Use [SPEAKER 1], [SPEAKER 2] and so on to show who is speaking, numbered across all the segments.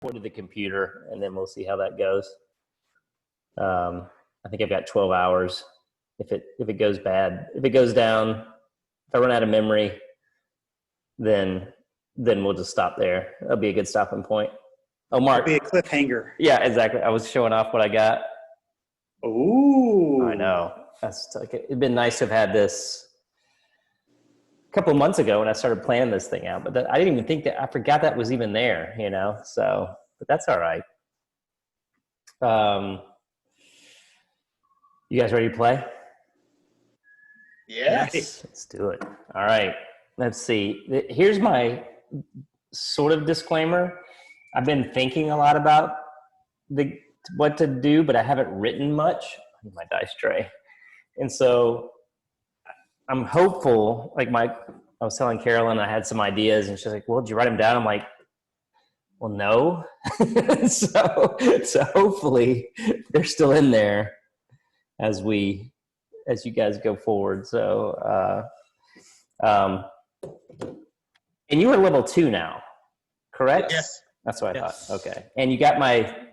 [SPEAKER 1] or to the computer, and then we'll see how that goes. I think I've got 12 hours. If it goes bad, if it goes down, if I run out of memory, then we'll just stop there. That'll be a good stopping point. Oh, Mark.
[SPEAKER 2] It'll be a cliffhanger.
[SPEAKER 1] Yeah, exactly. I was showing off what I got.
[SPEAKER 2] Ooh.
[SPEAKER 1] I know. It'd been nice to have had this a couple of months ago when I started planning this thing out, but I didn't even think that, I forgot that was even there, so, but that's all right. You guys ready to play?
[SPEAKER 2] Yes.
[SPEAKER 1] Let's do it. All right. Let's see. Here's my sort of disclaimer. I've been thinking a lot about what to do, but I haven't written much. I need my dice tray. And so I'm hopeful, I was telling Carolyn I had some ideas, and she's like, well, did you write them down? I'm like, well, no. so hopefully they're still in there as you guys go forward. So, and you were level 2 now, correct?
[SPEAKER 2] Yes.
[SPEAKER 1] That's what I thought. Okay. And you got my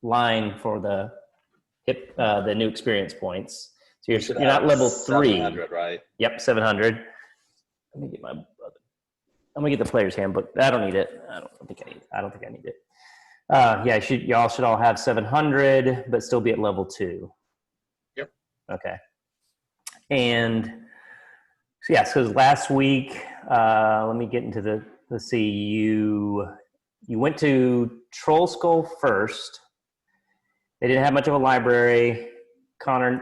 [SPEAKER 1] line for the new experience points. So you're not level 3.
[SPEAKER 3] 700, right? Yep,
[SPEAKER 1] 700. Let me get my brother. I'm gonna get the player's handbook. I don't need it. I don't think I need it. Yeah, y'all should all have 700, but still be at level 2.
[SPEAKER 2] Yep.
[SPEAKER 1] Okay. And so yes, because last week, let me get into let's see, you went to Troll Skull first. They didn't have much of a library. Harlen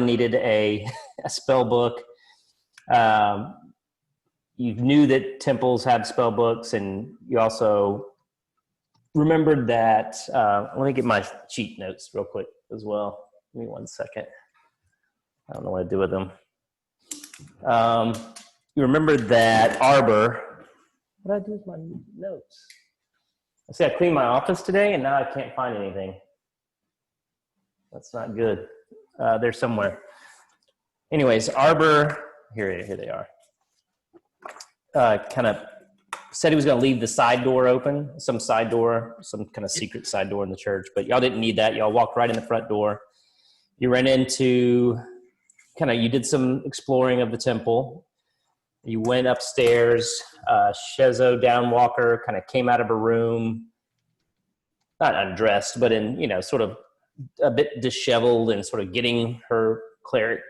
[SPEAKER 1] needed a spell book. You knew that temples had spell books, and you also remembered that, let me get my cheat notes real quick as well. Give me 1 second. I don't know what to do with them. You remembered that Arbor, what did I do with my notes? I see I cleaned my office today, and now I can't find anything. That's not good. They're somewhere. Anyways, Arbor, here they are. Kind of said he was going to leave the side door open, some kind of secret side door in the church, but y'all didn't need that. Y'all walked right in the front door. You ran into, you did some exploring of the temple. You went upstairs. Shezo Downwalker kind of came out of a room, not undressed, but in, sort of a bit disheveled and sort of getting her cleric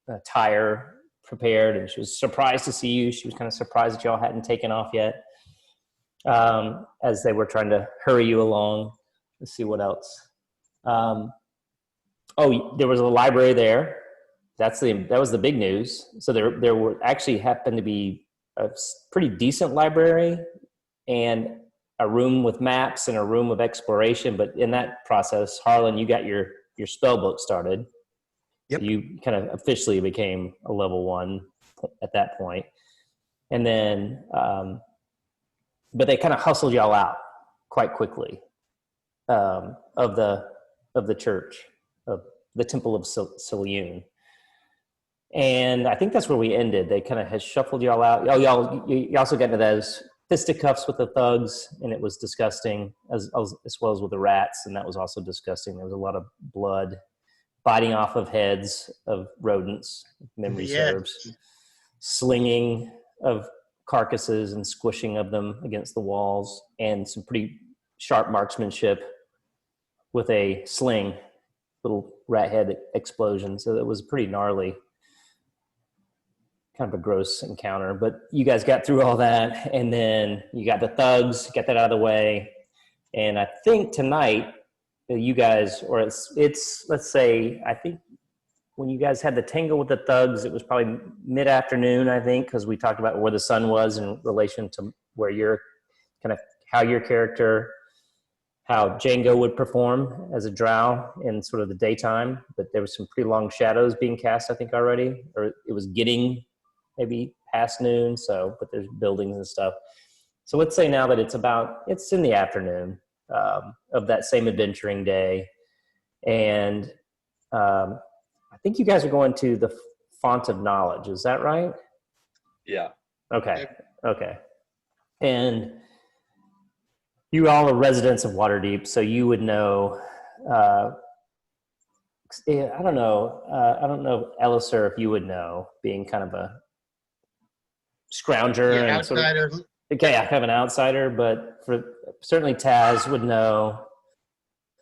[SPEAKER 1] attire prepared, and she was surprised to see you. She was kind of surprised that y'all hadn't taken off yet, as they were trying to hurry you along. Let's see what else. There was a library there. That was the big news. So there were actually happened to be a pretty decent library and a room with maps and a room of exploration. But in that process, Harlan, you got your spell book started.
[SPEAKER 2] Yep.
[SPEAKER 1] So you kind of officially became a level 1 at that point. And then, but they kind of hustled y'all out quite quickly of the church, of the Temple of Siliune. And I think that's where we ended. They kind of had shuffled y'all out. You also got into those fisticuffs with the thugs, and it was disgusting, as well as with the rats, and that was also disgusting. There was a lot of blood, biting off of heads of rodents, if memory serves, slinging of carcasses and squishing of them against the walls, and some pretty sharp marksmanship with a sling, little rat head explosion. So it was pretty gnarly, kind of a gross encounter. But you guys got through all that, and then you got the thugs, got that out of the way. And I think tonight, you guys, or it's let's say, I think when you guys had the tangle with the thugs, it was probably mid-afternoon, I think, because we talked about where the sun was in relation to where your how your character, how Jango would perform as a drow in sort of the daytime. But there was some pretty long shadows being cast, I think, already, or it was getting maybe past noon. So, but there's buildings and stuff. So let's say now that it's in the afternoon of that same adventuring day. And I think you guys are going to the Font of Knowledge. Is that right?
[SPEAKER 3] Yeah.
[SPEAKER 1] Okay. And you all are residents of Waterdeep, so you would know. I don't know. I don't know, Elisar, if you would know, being kind of a scrounger
[SPEAKER 3] Yeah,
[SPEAKER 1] and
[SPEAKER 3] outsider.
[SPEAKER 1] sort of. Okay, I have an outsider, but certainly Taz would know.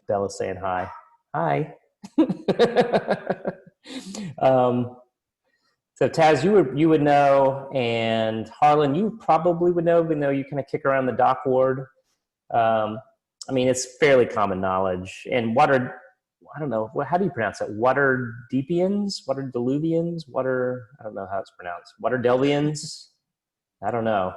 [SPEAKER 1] Bella's saying hi. Hi. So Taz, you would know, and Harlen, you probably would know, even though you kind of kick around the dock ward. I mean, it's fairly common knowledge. And I don't know, how do you pronounce it? Waterdeepians? Waterdeluvians? I don't know how it's pronounced. Waterdelvians? I don't know.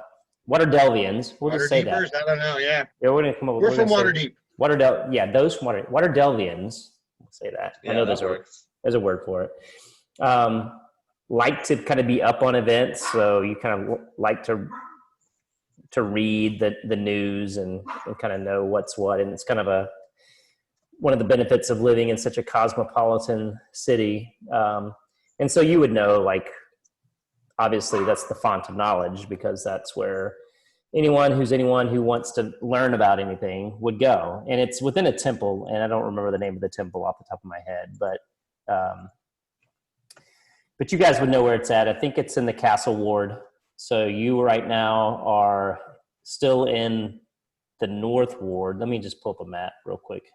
[SPEAKER 1] Waterdelvians. We'll just say that.
[SPEAKER 3] I don't know. Yeah.
[SPEAKER 1] Yeah, we're gonna come up with.
[SPEAKER 3] We're from Waterdeep.
[SPEAKER 1] Yeah, those Waterdelvians. We'll say that.
[SPEAKER 2] Yeah,
[SPEAKER 1] I know
[SPEAKER 2] that works.
[SPEAKER 1] there's a word for it. Like to kind of be up on events, so you kind of like to read the news and kind of know what's what, and it's kind of one of the benefits of living in such a cosmopolitan city. And so you would know, like, obviously that's the font of knowledge, because that's where anyone who wants to learn about anything would go. And it's within a temple, and I don't remember the name of the temple off the top of my head, but you guys would know where it's at. I think it's in the castle ward. So you right now are still in the north ward. Let me just pull up a map real quick,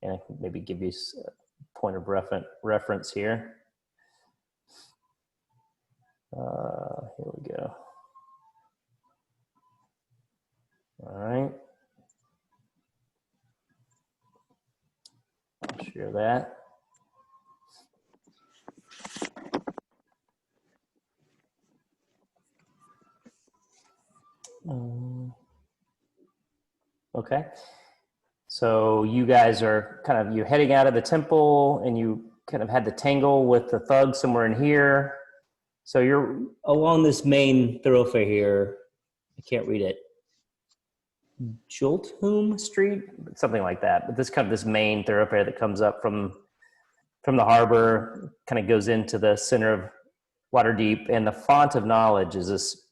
[SPEAKER 1] and I can maybe give you a point of reference here. Here we go. All right. I'll share that. Okay. So you guys are you're heading out of the temple, and you kind of had to tangle with the thugs somewhere in here. So you're along this main thoroughfare here. I can't read it. Jolthum Street, something like that. But this main thoroughfare that comes up from the harbor, kind of goes into the center of Waterdeep, and the font of knowledge is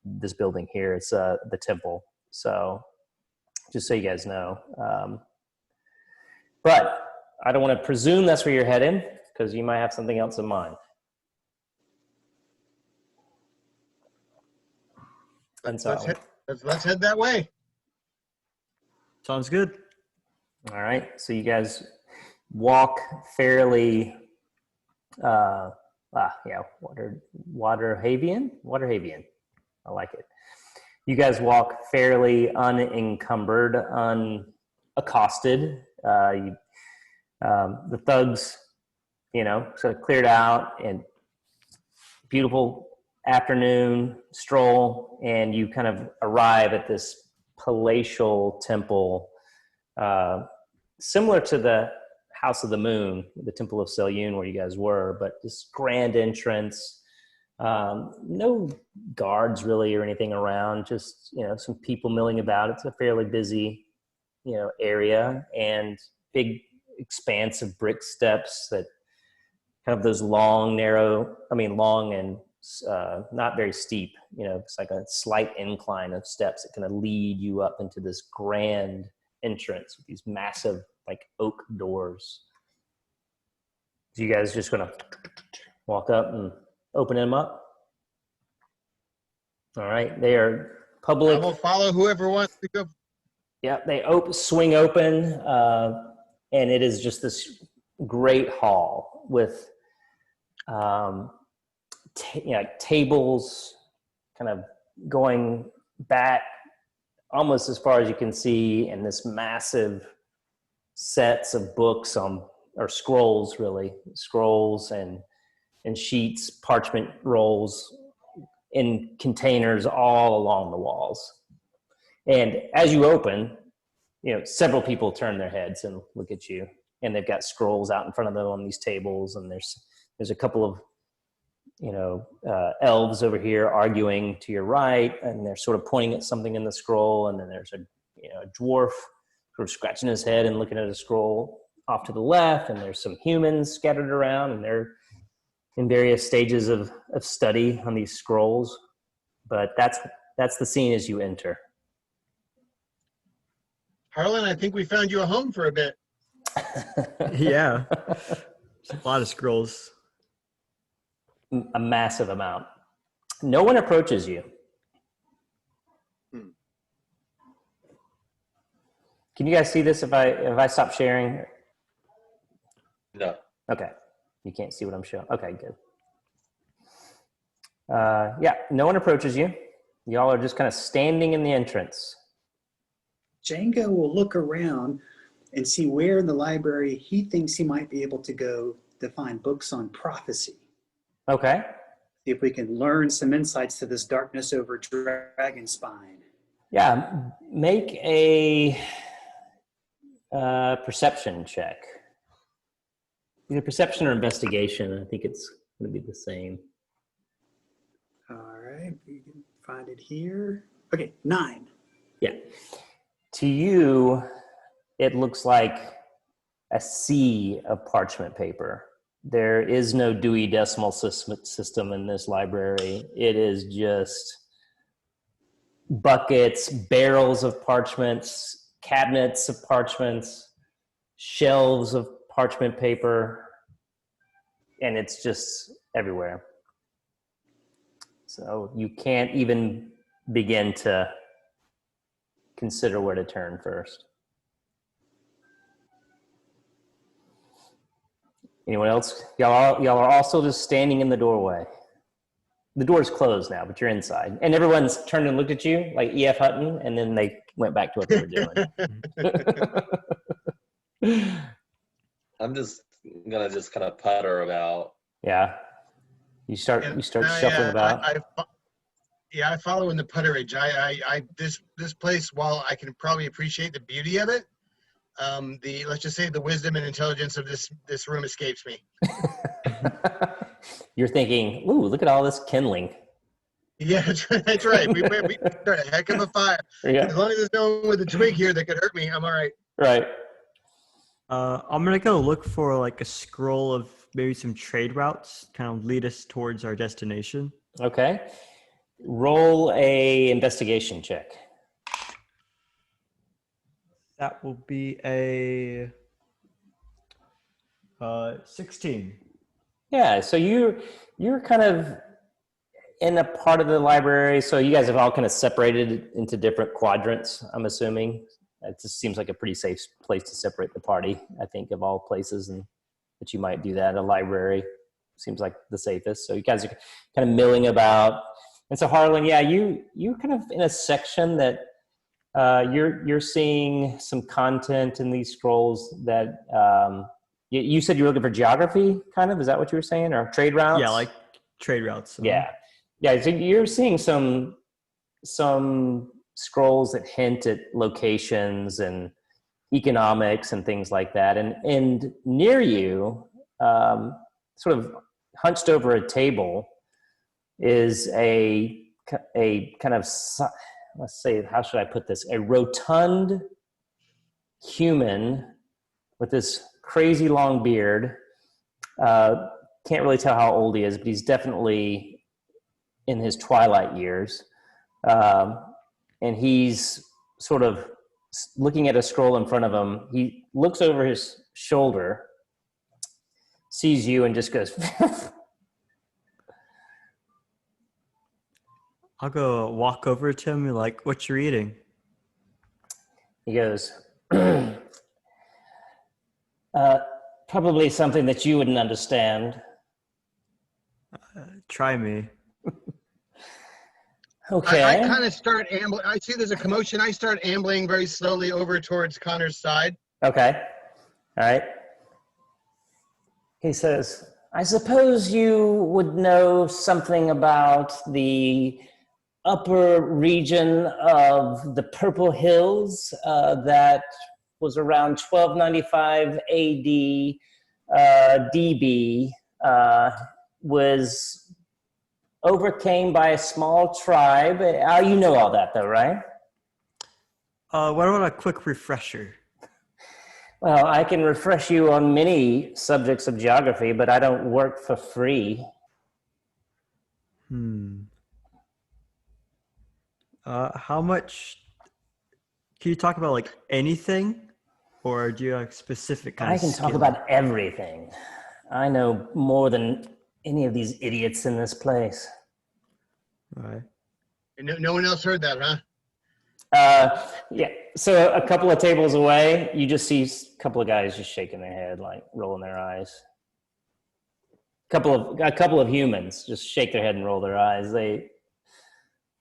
[SPEAKER 1] this building here. It's the temple. So just so you guys know. But I don't want to presume that's where you're heading, because you might have something else in mind. And so,
[SPEAKER 3] Let's head that way.
[SPEAKER 4] Sounds good.
[SPEAKER 1] all right. So you guys walk fairly, Waterhavian. I like it. You guys walk fairly unencumbered, unaccosted. The thugs, sort of cleared out, and beautiful afternoon stroll, and you kind of arrive at this palatial temple, similar to the House of the Moon, the Temple of Selyun, where you guys were, but this grand entrance. No guards really or anything around, just some people milling about. It's a fairly busy area, and big expanse of brick steps that kind of those long and not very steep, it's like a slight incline of steps that kind of lead you up into this grand entrance with these massive oak doors. So you guys just gonna walk up and open them up? All right, they are public.
[SPEAKER 3] I will follow whoever wants to go.
[SPEAKER 1] Yeah, they swing open, and it is just this great hall with tables kind of going back almost as far as you can see, and this massive sets of books or scrolls and sheets, parchment rolls in containers all along the walls. And as you open, several people turn their heads and look at you, and they've got scrolls out in front of them on these tables, and there's a couple of elves over here arguing to your right, and they're sort of pointing at something in the scroll, and then there's a dwarf sort of scratching his head and looking at a scroll off to the left, and there's some humans scattered around, and they're in various stages of study on these scrolls. But that's the scene as you enter.
[SPEAKER 3] Harlan, I think we found you a home for a bit.
[SPEAKER 4] Yeah. There's a lot of scrolls.
[SPEAKER 1] A massive amount. No one approaches you. Can you guys see this if I stop sharing?
[SPEAKER 5] No.
[SPEAKER 1] Okay. You can't see what I'm showing. Okay, good. Yeah, no one approaches you. Y'all are just kind of standing in the entrance.
[SPEAKER 2] Jango will look around and see where in the library he thinks he might be able to go to find books on prophecy.
[SPEAKER 1] Okay.
[SPEAKER 2] See if we can learn some insights to this darkness over Dragonspine.
[SPEAKER 1] Yeah, make a perception check. Either perception or investigation. I think it's going to be the same.
[SPEAKER 2] All right, we can find it here. Okay, 9.
[SPEAKER 1] Yeah. To you, it looks like a sea of parchment paper. There is no Dewey Decimal System in this library. It is just buckets, barrels of parchments, cabinets of parchments, shelves of parchment paper, and it's just everywhere. So you can't even begin to consider where to turn first. Anyone else? Y'all are also just standing in the doorway. The door's closed now, but you're inside. And everyone's turned and looked at you like E.F. Hutton, and then they went back to what they were doing.
[SPEAKER 5] I'm just gonna just kind of putter about.
[SPEAKER 1] Yeah. You start shuffling about.
[SPEAKER 3] I follow in the putterage. This place, while I can probably appreciate the beauty of it, let's just say the wisdom and intelligence of this room escapes me.
[SPEAKER 1] You're thinking, ooh, look at all this kindling.
[SPEAKER 3] Yeah, that's right. We start a heck of a fire.
[SPEAKER 1] Yeah.
[SPEAKER 3] As long as there's no one with a twig here that could hurt me, I'm all right.
[SPEAKER 1] Right.
[SPEAKER 4] I'm gonna go look for like a scroll of maybe some trade routes, kind of lead us towards our destination.
[SPEAKER 1] Okay. Roll a investigation check.
[SPEAKER 4] That will be a 16.
[SPEAKER 1] Yeah, so you're kind of in a part of the library, so you guys have all kind of separated into different quadrants, I'm assuming. It just seems like a pretty safe place to separate the party, I think, of all places, and that you might do that. A library seems like the safest. So you guys are kind of milling about. And so Harlan, yeah, you're kind of in a section that you're seeing some content in these scrolls that you said you were looking for geography, kind of. Is that what you were saying, or trade routes?
[SPEAKER 4] Yeah, like trade routes.
[SPEAKER 1] Yeah. So you're seeing some scrolls that hint at locations and economics and things like that. And near you, sort of hunched over a table, is a kind of, let's say, how should I put this? A rotund human with this crazy long beard. Can't really tell how old he is, but he's definitely in his twilight years. And he's sort of looking at a scroll in front of him. He looks over his shoulder, sees you, and just goes,
[SPEAKER 4] I'll go walk over to him and like, what you're eating?
[SPEAKER 1] he goes, probably something that you wouldn't understand.
[SPEAKER 4] Try me.
[SPEAKER 1] Okay.
[SPEAKER 3] I kind of start ambling. I see there's a commotion. I start ambling very slowly over towards Connor's side.
[SPEAKER 1] Okay. All right. He says, I suppose you would know something about the upper region of the Purple Hills that was around 1295 AD. DB was overcame by a small tribe. You know all that, though, right?
[SPEAKER 4] What about a quick refresher?
[SPEAKER 1] Well, I can refresh you on many subjects of geography, but I don't work for free.
[SPEAKER 4] How much Can you talk about like anything, or do you have specific kind
[SPEAKER 1] I
[SPEAKER 4] of
[SPEAKER 1] can talk
[SPEAKER 4] skill?
[SPEAKER 1] about everything. I know more than any of these idiots in this place.
[SPEAKER 4] All right.
[SPEAKER 3] And no one else heard that, huh?
[SPEAKER 1] Yeah. So a couple of tables away, you just see a couple of guys just shaking their head, like rolling their eyes. A couple of humans just shake their head and roll their eyes.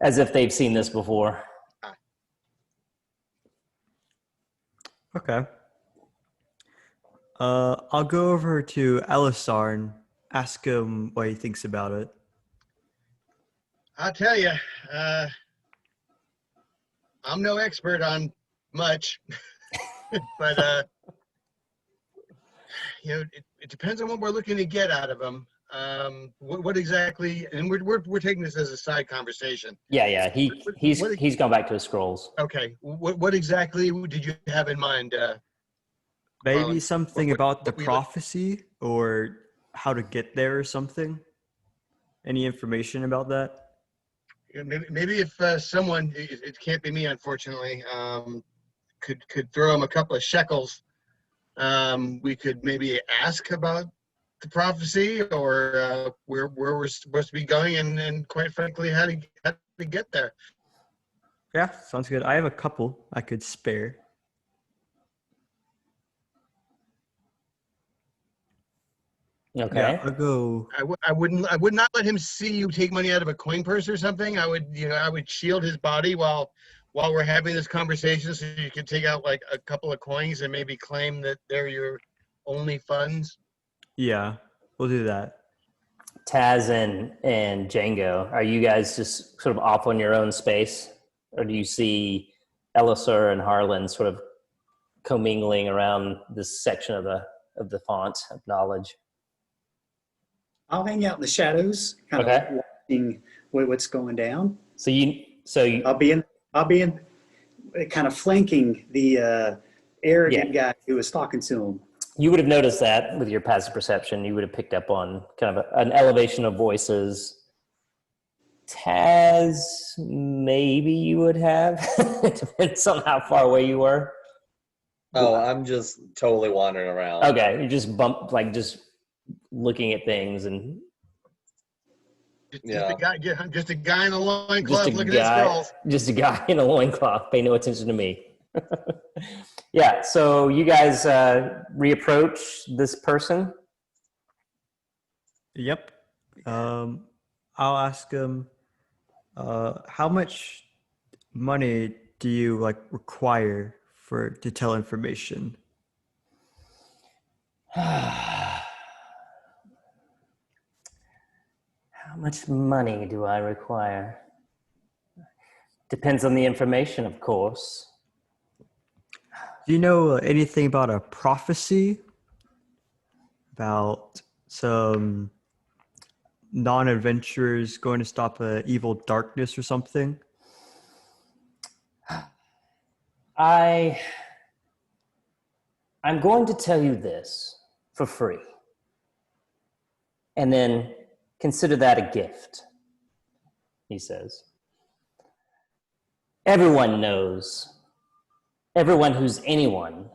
[SPEAKER 1] As if they've seen this before.
[SPEAKER 4] Okay. I'll go over to Elisar and ask him what he thinks about it.
[SPEAKER 3] I'll tell you, I'm no expert on much, but it depends on what we're looking to get out of them. What exactly? And we're taking this as a side conversation.
[SPEAKER 1] Yeah. He's gone back to his scrolls.
[SPEAKER 3] Okay. What exactly did you have in mind?
[SPEAKER 4] Maybe
[SPEAKER 3] Harlan?
[SPEAKER 4] something
[SPEAKER 3] What-
[SPEAKER 4] about the
[SPEAKER 3] what we-
[SPEAKER 4] prophecy or how to get there or something. Any information about that?
[SPEAKER 3] Maybe if someone, it can't be me, unfortunately, could throw him a couple of shekels, we could maybe ask about the prophecy or where we're supposed to be going, and quite frankly, how to get there.
[SPEAKER 4] Yeah, sounds good. I have a couple I could spare.
[SPEAKER 1] Okay.
[SPEAKER 4] Yeah, I'll go.
[SPEAKER 3] I would not let him see you take money out of a coin purse or something. I would shield his body while we're having this conversation, so you could take out like a couple of coins and maybe claim that they're your only funds.
[SPEAKER 4] Yeah, we'll do that.
[SPEAKER 1] Taz and Jango, are you guys just sort of off on your own space? Or do you see Elisar and Harlen sort of commingling around this section of the font of knowledge?
[SPEAKER 2] I'll hang out in the shadows, kind
[SPEAKER 1] Okay.
[SPEAKER 2] of watching what's going down.
[SPEAKER 1] So you
[SPEAKER 2] I'll be in kind of flanking the arrogant guy who was talking to him.
[SPEAKER 1] you would have noticed that with your passive perception. You would have picked up on kind of an elevation of voices. Taz, maybe you would have. It depends on how far away you were.
[SPEAKER 5] Oh, I'm just totally wandering around.
[SPEAKER 1] Okay, you just just looking at things and
[SPEAKER 5] Yeah.
[SPEAKER 3] Just a guy in a loincloth looking at scrolls.
[SPEAKER 1] just a guy in a loincloth. Pay no attention to me. Yeah, so you guys reapproach this person.
[SPEAKER 4] Yep. I'll ask him, how much money do you like require to tell information?
[SPEAKER 1] How much money do I require? Depends on the information, of course.
[SPEAKER 4] Do you know anything about a prophecy? About some non-adventurers going to stop evil darkness or something?
[SPEAKER 1] I'm going to tell you this for free. And then consider that a gift, he says. Everyone who's anyone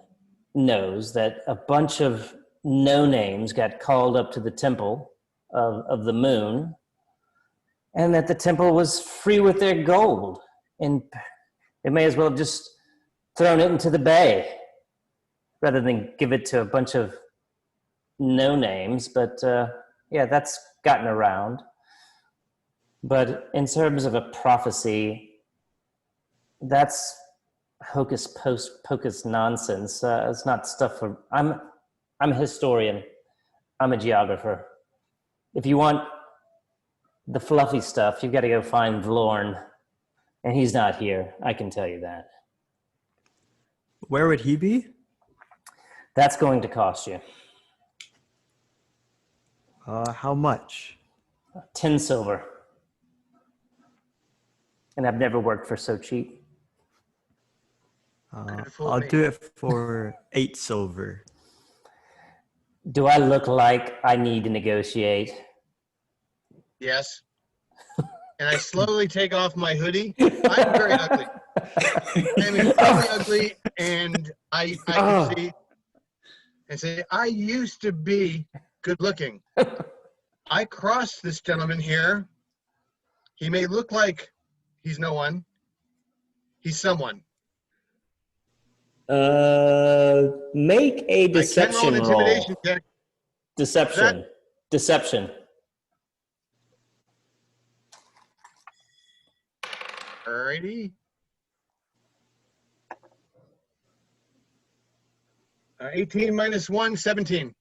[SPEAKER 1] knows that a bunch of no-names got called up to the temple of the moon, and that the temple was free with their gold, and they may as well have just thrown it into the bay rather than give it to a bunch of no-names. But yeah, that's gotten around. But in terms of a prophecy, that's hocus pocus nonsense. It's not stuff for. I'm a historian. I'm a geographer. If you want the fluffy stuff, you've got to go find Vlorn, and he's not here. I can tell you that.
[SPEAKER 4] Where would he be?
[SPEAKER 1] That's going to cost you
[SPEAKER 4] How much?
[SPEAKER 1] 10 silver, and I've never worked for so cheap.
[SPEAKER 4] I'll do it for 8 silver.
[SPEAKER 1] Do I look like I need to negotiate?
[SPEAKER 3] Yes. And I slowly take off my hoodie. I'm very ugly. I'm extremely ugly, and I can see and say, I used to be good looking. I crossed this gentleman here. He may look like he's no one. He's someone.
[SPEAKER 1] Make a
[SPEAKER 3] I can roll
[SPEAKER 1] deception
[SPEAKER 3] an
[SPEAKER 1] roll.
[SPEAKER 3] intimidation check.
[SPEAKER 1] Deception. Deception.
[SPEAKER 3] Alrighty. 18 minus 1, 17.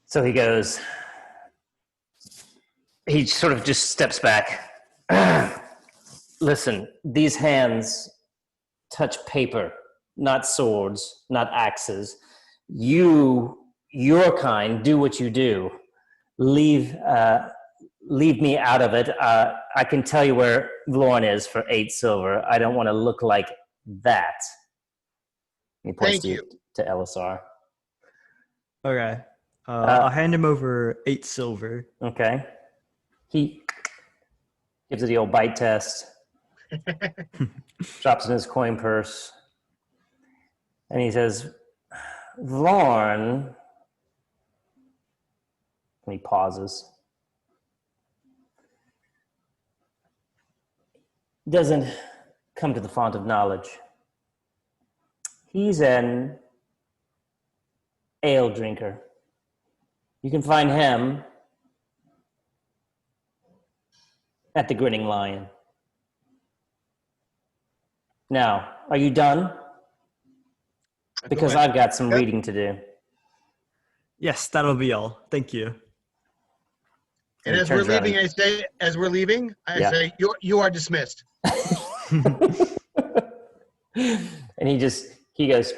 [SPEAKER 1] So he goes, he sort of just steps back. Listen, these hands touch paper, not swords, not axes. Your kind, do what you do. Leave me out of it. I can tell you where Vlorn is for 8 silver. I don't want to look like that. He points to Elisar.
[SPEAKER 4] Okay. I'll hand him over 8 silver.
[SPEAKER 1] Okay. He gives it the old bite test. Drops in his coin purse. And he says, Vlorn. And he pauses. Doesn't come to the font of knowledge. He's an ale drinker. You can find him at the Grinning Lion. Now, are you done? Because I've got some reading to do.
[SPEAKER 4] Yes, that'll be all. Thank you.
[SPEAKER 3] And as we're leaving, I say, you are dismissed.
[SPEAKER 1] And he goes,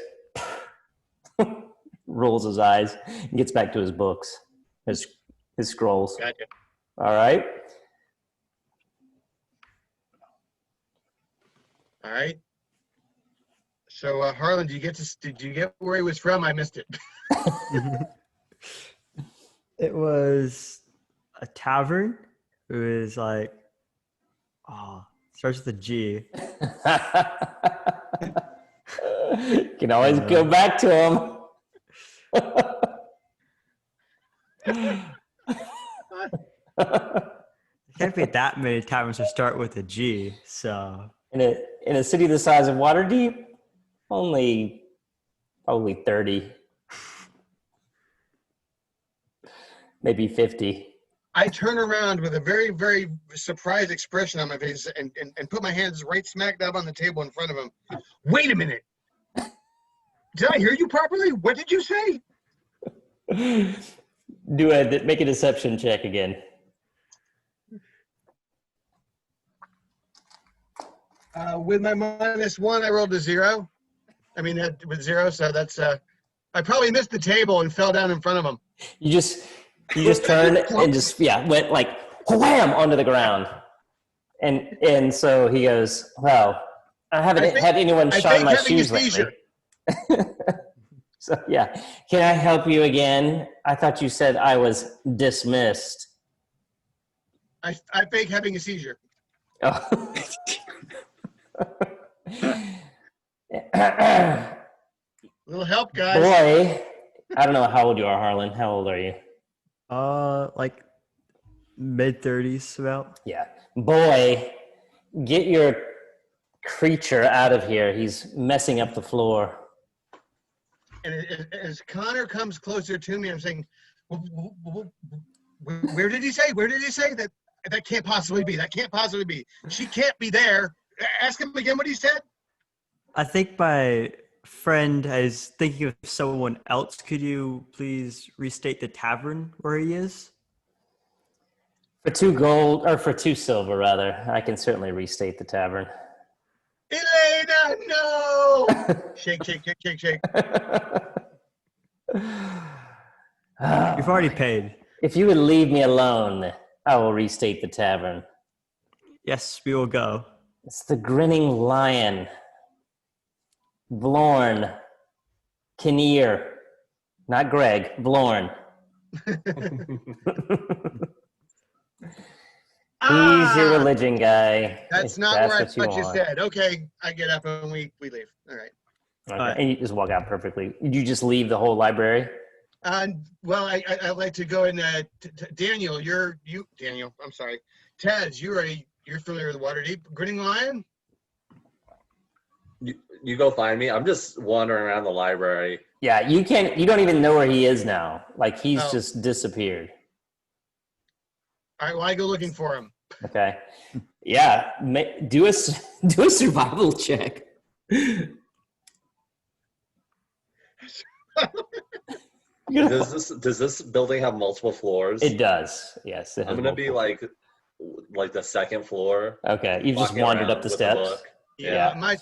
[SPEAKER 1] rolls his eyes, and gets back to his books, his scrolls.
[SPEAKER 3] Gotcha.
[SPEAKER 1] All right.
[SPEAKER 3] All right. So, Harlen, did you get where he was from? I missed it.
[SPEAKER 4] It was a tavern. It was like, starts with a G.
[SPEAKER 1] You can always go back to him.
[SPEAKER 4] There can't be that many taverns to start with a G. So
[SPEAKER 1] in a city the size of Waterdeep, only probably 30, maybe 50.
[SPEAKER 3] I turn around with a very, very surprised expression on my face and put my hands right smack dab on the table in front of him. Wait a minute. Did I hear you properly? What did you say?
[SPEAKER 1] Make a deception check again.
[SPEAKER 3] With my -1, I rolled a 0. I mean, with 0, so that's I probably missed the table and fell down in front of him.
[SPEAKER 1] You just turned and just went like wham onto the ground, and so he goes, well, I haven't had anyone shine my shoes lately. So can I help you again? I thought you said I was dismissed.
[SPEAKER 3] I fake having a seizure.
[SPEAKER 1] Oh.
[SPEAKER 3] Little help, guys.
[SPEAKER 1] Boy, I don't know how old you are, Harlan. How old are you?
[SPEAKER 4] Like mid-30s about.
[SPEAKER 1] Yeah. Boy, get your creature out of here. He's messing up the floor.
[SPEAKER 3] And as Connor comes closer to me, I'm saying, where did he say? Where did he say that? That can't possibly be. That can't possibly be. She can't be there. Ask him again what he said.
[SPEAKER 4] I think my friend is thinking of someone else. Could you please restate the tavern where he is?
[SPEAKER 1] For 2 gold, or for 2 silver, rather, I can certainly restate the tavern.
[SPEAKER 3] Elena, no! Shake, shake, shake, shake, shake.
[SPEAKER 4] You've already paid.
[SPEAKER 1] If you would leave me alone, I will restate the tavern.
[SPEAKER 4] Yes, we will go.
[SPEAKER 1] It's the Grinning Lion. Vlorn. Kinnear. Not Greg. Vlorn. He's your
[SPEAKER 3] Ah,
[SPEAKER 1] religion guy.
[SPEAKER 3] that's
[SPEAKER 1] if
[SPEAKER 3] not
[SPEAKER 1] that's
[SPEAKER 3] where I
[SPEAKER 1] what you
[SPEAKER 3] thought you
[SPEAKER 1] want.
[SPEAKER 3] said. Okay, I get up and we leave. All right.
[SPEAKER 1] Okay. And you just walk out perfectly. Did you just leave the whole library?
[SPEAKER 3] Well, I'd like to go and Daniel, Daniel. I'm sorry, Taz. You're familiar with Waterdeep Grinning Lion?
[SPEAKER 5] You go find me. I'm just wandering around the library.
[SPEAKER 1] Yeah, you don't even know where he is now. Like he's
[SPEAKER 3] Oh.
[SPEAKER 1] just disappeared.
[SPEAKER 3] All right. Well, I go looking for him.
[SPEAKER 1] Okay. Yeah. Do a survival check.
[SPEAKER 5] Does this building have multiple floors?
[SPEAKER 1] It does. Yes. It has
[SPEAKER 5] I'm gonna be
[SPEAKER 1] multiple.
[SPEAKER 5] like the second floor.
[SPEAKER 1] Okay. You've just
[SPEAKER 5] walking
[SPEAKER 1] wandered
[SPEAKER 5] around
[SPEAKER 1] up the
[SPEAKER 5] with a
[SPEAKER 1] steps.
[SPEAKER 5] book.
[SPEAKER 3] Yeah.
[SPEAKER 1] Yeah.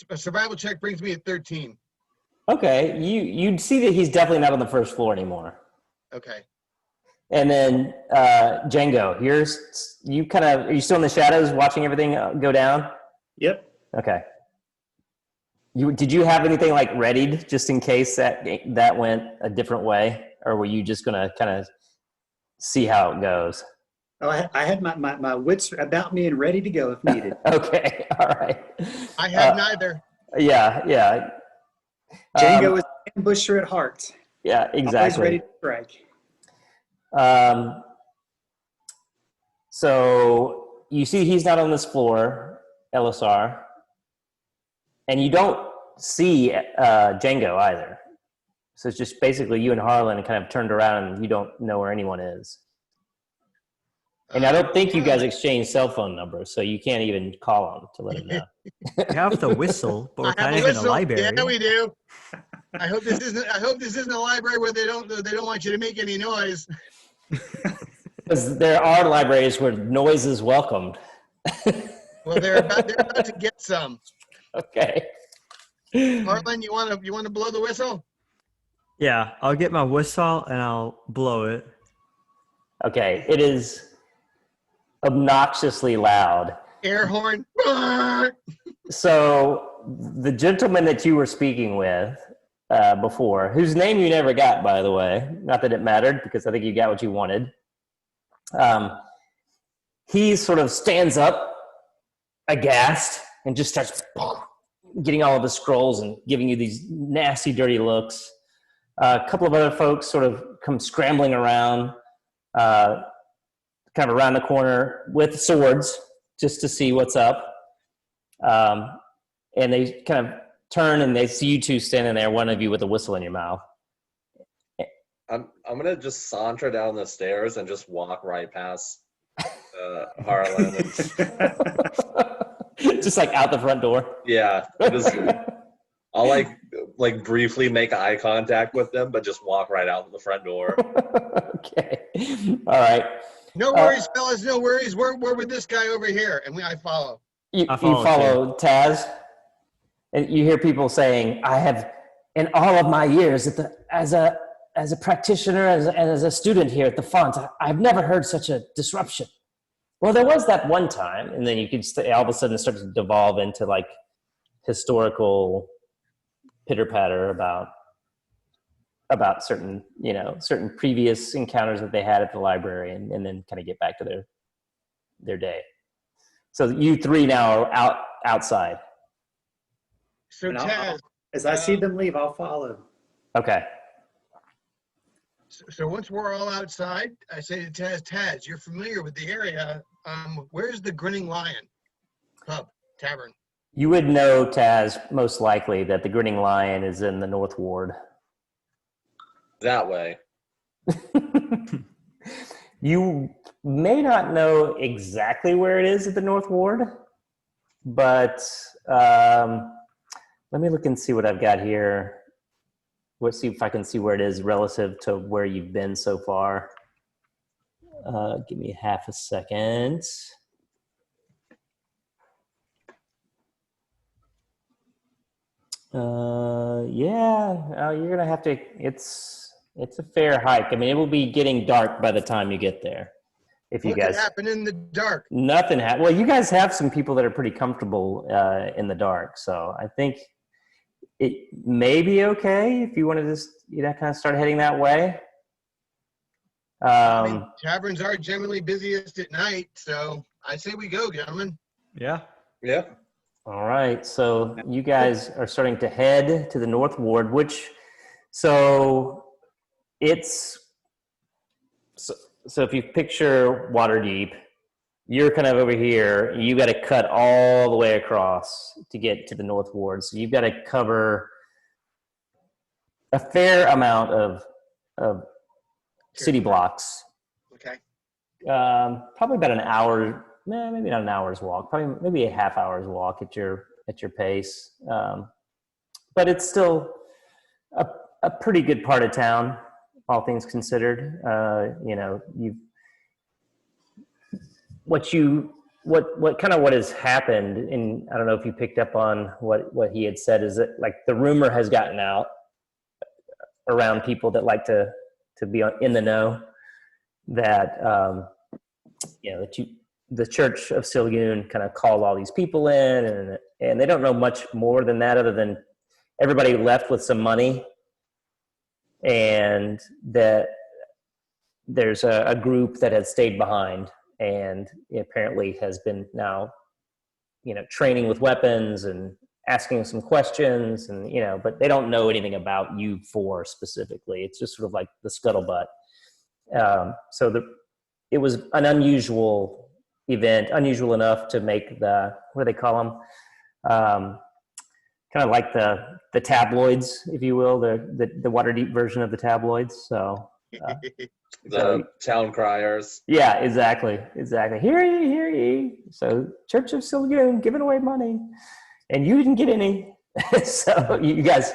[SPEAKER 3] A survival check brings me at 13.
[SPEAKER 1] Okay. You'd see that he's definitely not on the first floor anymore.
[SPEAKER 3] Okay.
[SPEAKER 1] And then Jango, are you still in the shadows watching everything go down?
[SPEAKER 2] Yep.
[SPEAKER 1] Okay. Did you have anything like readied just in case that went a different way, or were you just gonna kind of see how it goes?
[SPEAKER 2] Oh, I had my wits about me and ready to go if needed.
[SPEAKER 1] Okay. All right.
[SPEAKER 3] I had neither.
[SPEAKER 1] Yeah.
[SPEAKER 2] Jango is an ambusher at heart.
[SPEAKER 1] Yeah,
[SPEAKER 2] Always
[SPEAKER 1] exactly.
[SPEAKER 2] ready to strike.
[SPEAKER 1] So you see he's not on this floor, Elisar, and you don't see Jango either. So it's just basically you and Harlen kind of turned around and you don't know where anyone is. And I don't think you guys exchange cell phone numbers, so you can't even call him to let him know.
[SPEAKER 4] We have the whistle, but we're
[SPEAKER 3] I have
[SPEAKER 4] kind
[SPEAKER 3] a
[SPEAKER 4] of in a
[SPEAKER 3] whistle.
[SPEAKER 4] library.
[SPEAKER 3] Yeah, we do. I hope this isn't a library where they don't want you to make any noise.
[SPEAKER 1] Because there are libraries where noise is welcomed.
[SPEAKER 3] Well, they're about to get some.
[SPEAKER 1] Okay.
[SPEAKER 3] Harlan, you want to blow the whistle?
[SPEAKER 4] Yeah, I'll get my whistle and I'll blow it.
[SPEAKER 1] Okay, it is obnoxiously loud.
[SPEAKER 3] Air horn.
[SPEAKER 1] So the gentleman that you were speaking with before, whose name you never got, by the way, not that it mattered because I think you got what you wanted. He sort of stands up aghast and just starts getting all of the scrolls and giving you these nasty, dirty looks. A couple of other folks sort of come scrambling around, kind of around the corner with swords just to see what's up. And they kind of turn and they see you two standing there, one of you with a whistle in your mouth.
[SPEAKER 5] I'm gonna just saunter down the stairs and just walk right past Harlan.
[SPEAKER 1] Just like out the front door.
[SPEAKER 5] Yeah, I'll like briefly make eye contact with them, but just walk right out the front door.
[SPEAKER 1] Okay. All right.
[SPEAKER 3] No worries, fellas. No worries. We're with this guy over here, and I follow.
[SPEAKER 1] You
[SPEAKER 4] I follow
[SPEAKER 1] follow Taz, and you hear people saying, "I have, in all of my years as a practitioner and as a student here at the font, I've never heard such a disruption." Well, there was that one time, and then you could all of a sudden start to devolve into like historical pitter patter about certain previous encounters that they had at the library, and then kind of get back to their day. So you three now are outside.
[SPEAKER 3] So Taz,
[SPEAKER 2] as I see them leave, I'll follow.
[SPEAKER 1] Okay.
[SPEAKER 3] So once we're all outside, I say to Taz, you're familiar with the area. Where's the Grinning Lion pub, tavern?
[SPEAKER 1] You would know, Taz, most likely that the Grinning Lion is in the North Ward.
[SPEAKER 5] That way.
[SPEAKER 1] You may not know exactly where it is at the North Ward, but let me look and see what I've got here. Let's see if I can see where it is relative to where you've been so far. Give me half a second. You're gonna have to. It's a fair hike. I mean, it will be getting dark by the time you get there. If you
[SPEAKER 3] What
[SPEAKER 1] guys
[SPEAKER 3] could happen in the dark?
[SPEAKER 1] nothing well, you guys have some people that are pretty comfortable in the dark, so I think it may be okay if you want to just kind of start heading that way.
[SPEAKER 3] I mean,
[SPEAKER 1] Um,
[SPEAKER 3] taverns are generally busiest at night, so I say we go, gentlemen.
[SPEAKER 4] Yeah.
[SPEAKER 5] Yeah.
[SPEAKER 1] all right, so you guys are starting to head to the North Ward, so it's, so if you picture Waterdeep, you're kind of over here. You got to cut all the way across to get to the North Ward. So you've got to cover a fair amount of city blocks.
[SPEAKER 3] Okay.
[SPEAKER 1] Probably about an hour, maybe not an hour's walk. Probably maybe a half hour's walk at your pace. But it's still a pretty good part of town, all things considered. You know, what has happened, and I don't know if you picked up on what he had said, is that like the rumor has gotten out around people that like to be in the know that you know that the Church of Silgun kind of called all these people in, and they don't know much more than that, other than everybody left with some money, and that there's a group that has stayed behind and apparently has been now, you know, training with weapons and asking some questions, and you know, but they don't know anything about you four specifically. It's just sort of like the scuttlebutt. So it was an unusual event, unusual enough to make the, what do they call them? Kind of like the tabloids, if you will, the Waterdeep version of the tabloids. So.
[SPEAKER 5] The town criers.
[SPEAKER 1] Yeah, exactly. Hear ye, hear ye. So Church of Silgun giving away money, and you didn't get any. So you guys,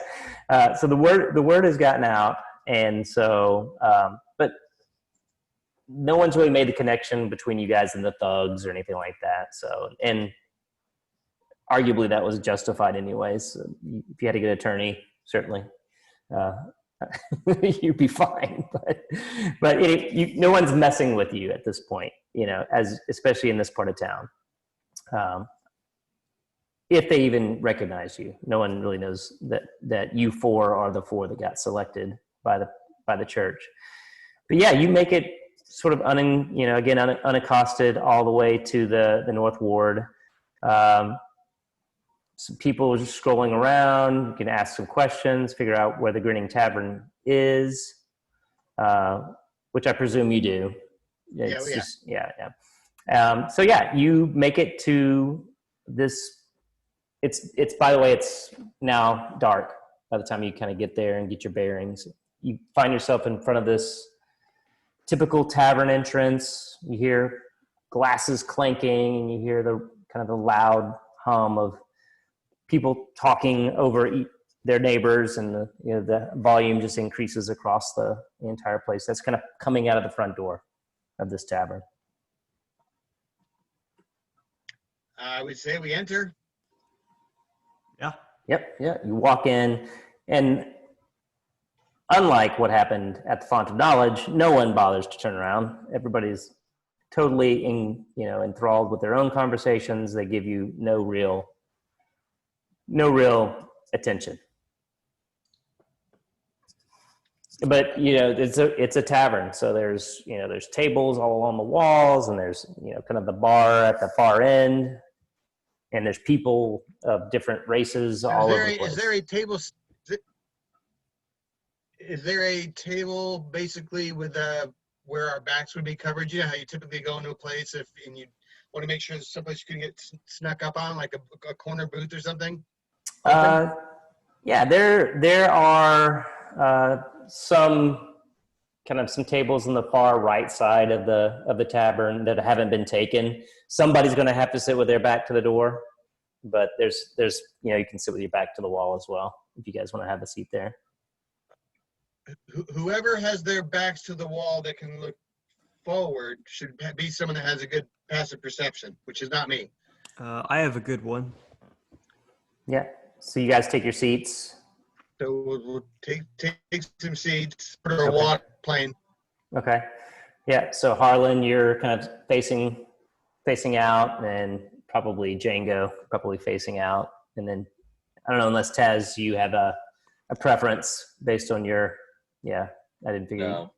[SPEAKER 1] so the word has gotten out, and so, but no one's really made the connection between you guys and the thugs or anything like that. So, and arguably that was justified anyways. So if you had a good attorney, certainly. You'd be fine, but no one's messing with you at this point, you know, especially in this part of town. If they even recognize you, no one really knows that you four are the four that got selected by the church. But yeah, you make it sort of unaccosted all the way to the North Ward. Some people just scrolling around. You can ask some questions, figure out where the Grinning Tavern is, which I presume you do. So yeah, you make it to this. It's by the way, it's now dark by the time you kind of get there and get your bearings. You find yourself in front of this typical tavern entrance. You hear glasses clanking, and you hear the kind of the loud hum of people talking over their neighbors, and the volume just increases across the entire place. That's kind of coming out of the front door of this tavern.
[SPEAKER 3] I would say we enter.
[SPEAKER 4] Yeah.
[SPEAKER 1] Yep. Yeah. You walk in, and unlike what happened at the Font of Knowledge, no one bothers to turn around. Everybody's totally enthralled with their own conversations. They give you no real attention. But it's a tavern, so there's tables all along the walls, and there's kind of the bar at the far end, and there's people of different races all over the place.
[SPEAKER 3] Is there a table? Is there a table basically with where our backs would be covered? You know how you typically go into a place and you want to make sure there's someplace you can get snuck up on, like a corner booth or something?
[SPEAKER 1] Yeah, there are some tables on the far right side of the tavern that haven't been taken. Somebody's going to have to sit with their back to the door, but there's you can sit with your back to the wall as well if you guys want to have a seat there.
[SPEAKER 3] Whoever has their backs to the wall that can look forward should be someone that has a good passive perception, which is not me.
[SPEAKER 4] I have a good one.
[SPEAKER 1] Yeah. So you guys take your seats.
[SPEAKER 3] So we'll take some seats, put our walk plane.
[SPEAKER 1] Okay. Yeah. So Harlen, you're kind of facing out, and probably Jango facing out, and then I don't know, unless Taz, you have a preference based on your. Yeah, I didn't figure.
[SPEAKER 5] No.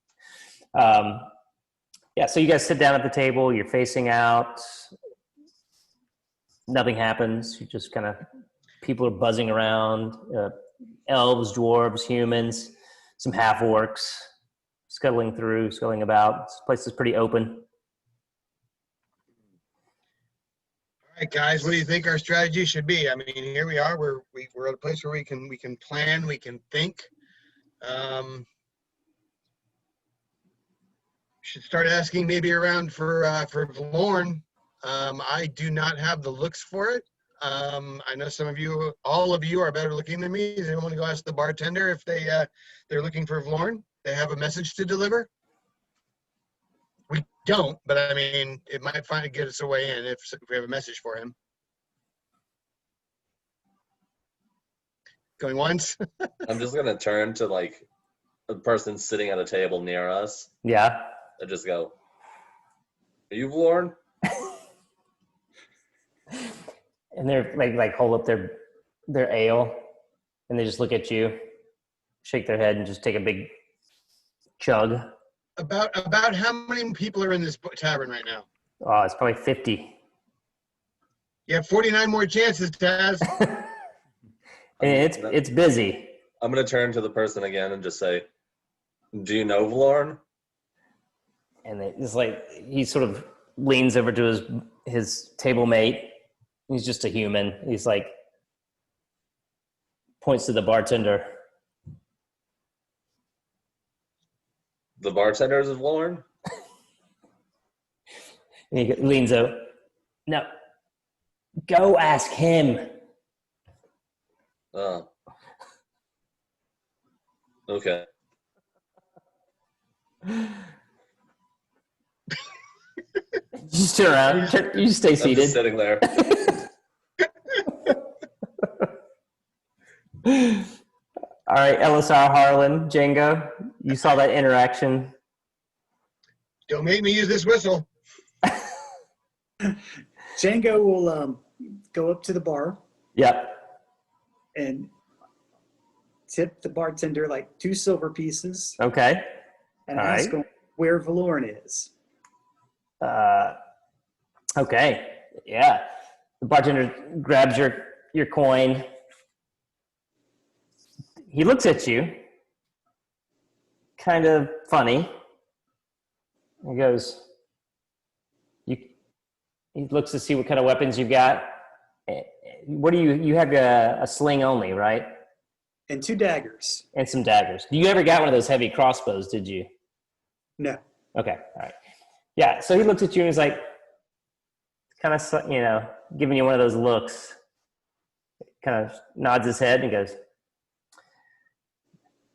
[SPEAKER 1] Yeah, so you guys sit down at the table, you're facing out, nothing happens. You just kind of, people are buzzing around, elves, dwarves, humans, some half-orcs, scuttling about. This place is pretty open.
[SPEAKER 3] All right, guys, what do you think our strategy should be? I mean, here we are. We're at a place where we can plan, we can think. Should start asking maybe around for Vlorn. I do not have the looks for it. I know some of you, all of you, are better looking than me. Does anyone want to go ask the bartender if they're looking for Vlorn? They have a message to deliver. We don't, but I mean, it might get us a way in if we have a message for him. Going once.
[SPEAKER 5] I'm just gonna turn to like the person sitting at a table near us
[SPEAKER 1] Yeah.
[SPEAKER 5] and just go, "Are you Vlorn?"
[SPEAKER 1] And they're like hold up their ale, and they just look at you, shake their head, and just take a big chug.
[SPEAKER 3] About how many people are in this tavern right now?
[SPEAKER 1] Oh, it's probably 50.
[SPEAKER 3] You have 49 more chances, Taz.
[SPEAKER 1] And it's busy.
[SPEAKER 5] I'm gonna turn to the person again and just say, "Do you know Vlorn?"
[SPEAKER 1] And it's like he sort of leans over to his table mate. He's just a human. He's like points to the bartender.
[SPEAKER 5] The bartender is Vlorn?
[SPEAKER 1] And he leans over. No, go ask him.
[SPEAKER 5] Oh. Okay.
[SPEAKER 1] Just turn around. You stay
[SPEAKER 5] I'm
[SPEAKER 1] seated.
[SPEAKER 5] just sitting there.
[SPEAKER 1] All right, Elisar, Harlen, Jango, you saw that interaction.
[SPEAKER 3] Don't make me use this whistle.
[SPEAKER 2] Jango will go up to the bar
[SPEAKER 1] Yep.
[SPEAKER 2] and tip the bartender like 2 silver pieces
[SPEAKER 1] Okay.
[SPEAKER 2] and
[SPEAKER 1] All
[SPEAKER 2] ask
[SPEAKER 1] right.
[SPEAKER 2] him where Vlorn is.
[SPEAKER 1] Okay. Yeah. The bartender grabs your coin. He looks at you, kind of funny. He goes, he looks to see what kind of weapons you've got. What do you have a sling only, right?
[SPEAKER 2] And 2 daggers.
[SPEAKER 1] And some daggers. You ever got one of those heavy crossbows, did you?
[SPEAKER 2] No.
[SPEAKER 1] Okay, all right. Yeah, so he looks at you and he's like, kind of, giving you one of those looks. Kind of nods his head and goes,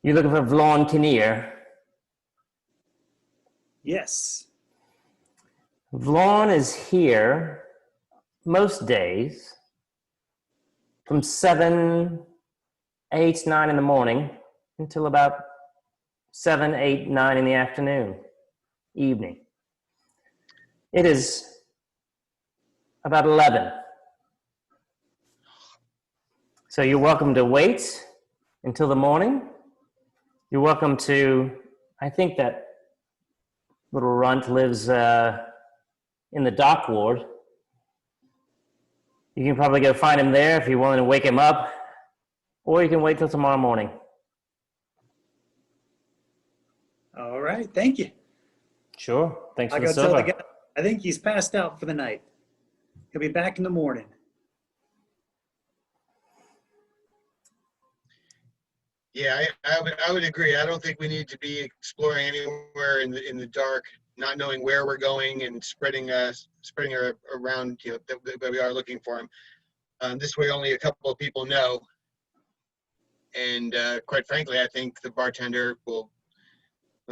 [SPEAKER 1] "You looking for Vlorn Kinnear?"
[SPEAKER 2] Yes.
[SPEAKER 1] Vlorn is here most days from 7, 8, 9 in the morning until about 7, 8, 9 in the afternoon, evening. It is about 11. So you're welcome to wait until the morning. You're welcome to, I think that little runt lives in the dock ward. You can probably go find him there if you're willing to wake him up, or you can wait till tomorrow morning.
[SPEAKER 2] All right. Thank you.
[SPEAKER 1] Sure. Thanks
[SPEAKER 2] I
[SPEAKER 1] for the
[SPEAKER 2] gotta tell the
[SPEAKER 1] silver.
[SPEAKER 2] guy, I think he's passed out for the night. He'll be back in the morning.
[SPEAKER 3] Yeah, I would agree. I don't think we need to be exploring anywhere in the dark, not knowing where we're going and spreading around. That we are looking for him. This way, only a couple of people know. And quite frankly, I think the bartender will,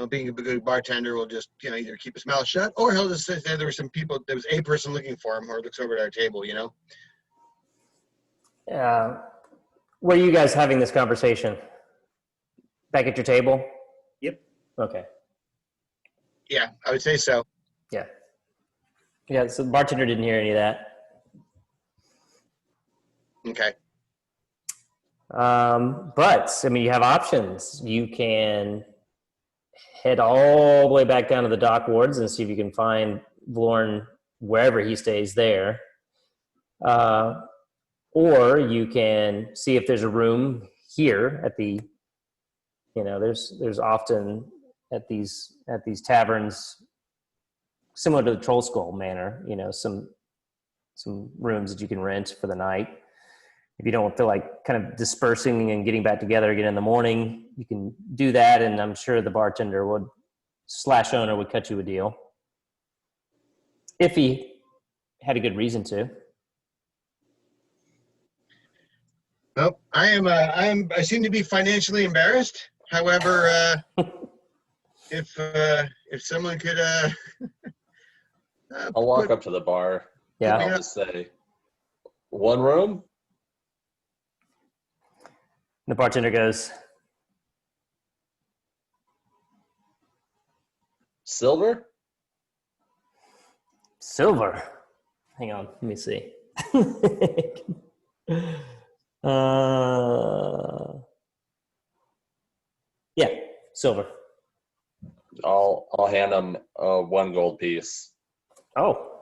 [SPEAKER 3] being a good bartender, will just either keep his mouth shut or he'll just say there were some people. There was a person looking for him, or looks over at our table.
[SPEAKER 1] Where are you guys having this conversation? Back at your table?
[SPEAKER 2] Yep.
[SPEAKER 1] Okay.
[SPEAKER 3] Yeah, I would say so.
[SPEAKER 1] Yeah. Yeah, so the bartender didn't hear any of that.
[SPEAKER 3] Okay.
[SPEAKER 1] But, I mean, you have options. You can head all the way back down to the dock wards and see if you can find Vlorn wherever he stays there. Or you can see if there's a room here at the, there's often at these taverns, similar to the Troll Skull Manor, some rooms that you can rent for the night. If you don't feel like kind of dispersing and getting back together again in the morning, you can do that, and I'm sure the bartender / owner would cut you a deal if he had a good reason to.
[SPEAKER 3] Well, I seem to be financially embarrassed. However, if someone could,
[SPEAKER 5] I'll walk up to the bar.
[SPEAKER 1] Yeah.
[SPEAKER 5] And I'll just say, 1 room?
[SPEAKER 1] The bartender goes,
[SPEAKER 5] Silver?
[SPEAKER 1] silver. Hang on, let me see. Yeah, silver.
[SPEAKER 5] I'll hand him 1 gold piece.
[SPEAKER 1] Oh.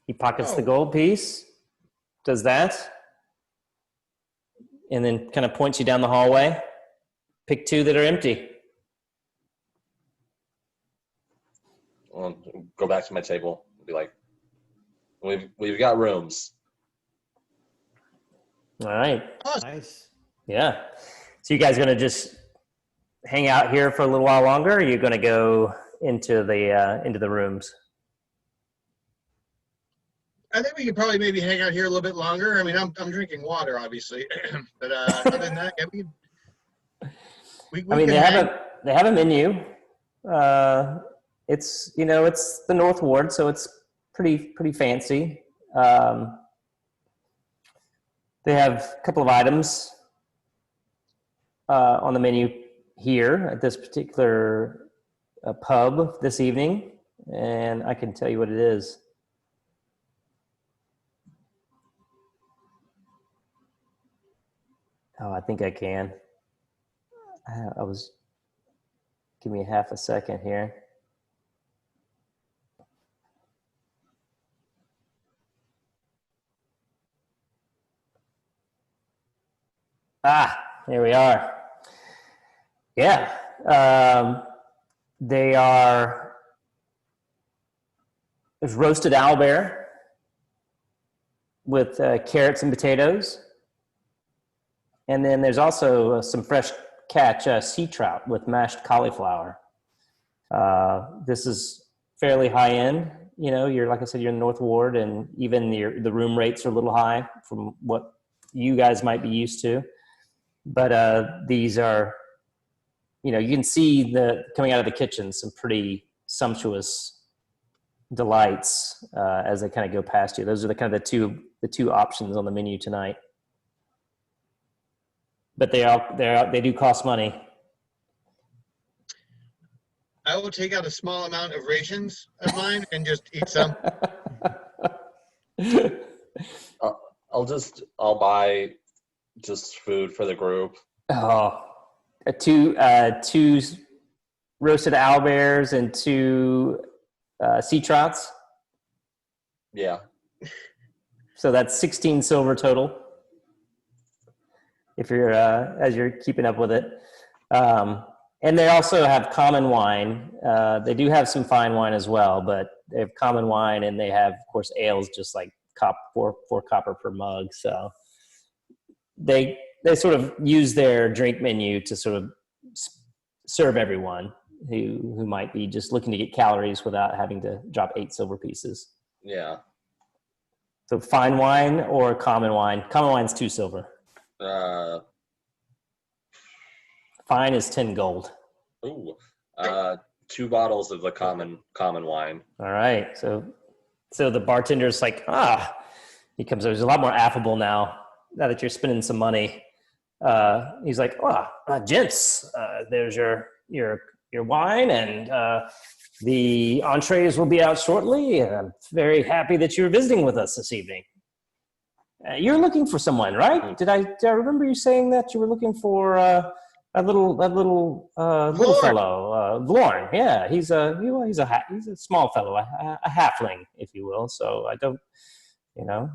[SPEAKER 1] He pockets the gold piece, does that, and then kind of points you down the hallway. Pick 2 that are empty.
[SPEAKER 5] I'll go back to my table and be like, we've got rooms.
[SPEAKER 1] All right.
[SPEAKER 4] Nice.
[SPEAKER 1] Yeah. So you guys going to just hang out here for a little while longer, or are you going to go into the rooms?
[SPEAKER 3] I think we could probably maybe hang out here a little bit longer. I mean, I'm drinking water, obviously, but other than that, yeah, we
[SPEAKER 1] I mean,
[SPEAKER 3] can
[SPEAKER 1] they have a menu. It's it's the North Ward, so it's pretty fancy. They have a couple of items on the menu here at this particular pub this evening, and I can tell you what it is. Oh, I think I can. Give me half a second here. Here we are. Yeah. There's roasted owlbear with carrots and potatoes. And then there's also some fresh catch sea trout with mashed cauliflower. This is fairly high end. You're, like I said, you're in the North Ward, and even the room rates are a little high from what you guys might be used to. But these are, you can see coming out of the kitchen, some pretty sumptuous delights as they kind of go past you. Those are the two options on the menu tonight. But they do cost money.
[SPEAKER 3] I will take out a small amount of rations of mine and just eat some.
[SPEAKER 5] I'll buy just food for the group.
[SPEAKER 1] Oh, two roasted owlbears and 2 sea trouts.
[SPEAKER 5] Yeah.
[SPEAKER 1] So that's 16 silver total. If you're as you're keeping up with it, and they also have common wine. They do have some fine wine as well, but they have common wine, and they have, of course, ales, just like four copper per mug. So they sort of use their drink menu to sort of serve everyone who might be just looking to get calories without having to drop 8 silver pieces.
[SPEAKER 5] Yeah.
[SPEAKER 1] So fine wine or common wine. Common wine's 2 silver. Fine is 10 gold.
[SPEAKER 5] Ooh. 2 bottles of the common wine.
[SPEAKER 1] All right. So the bartender's like, he comes over. He's a lot more affable now that you're spending some money. He's like, gents, there's your wine, and the entrees will be out shortly. And I'm very happy that you're visiting with us this evening. You're looking for someone, right? Did I remember you saying that you were looking for little fellow, Vlorn. Yeah, he's a small fellow, a halfling, if you will. So I don't, you know.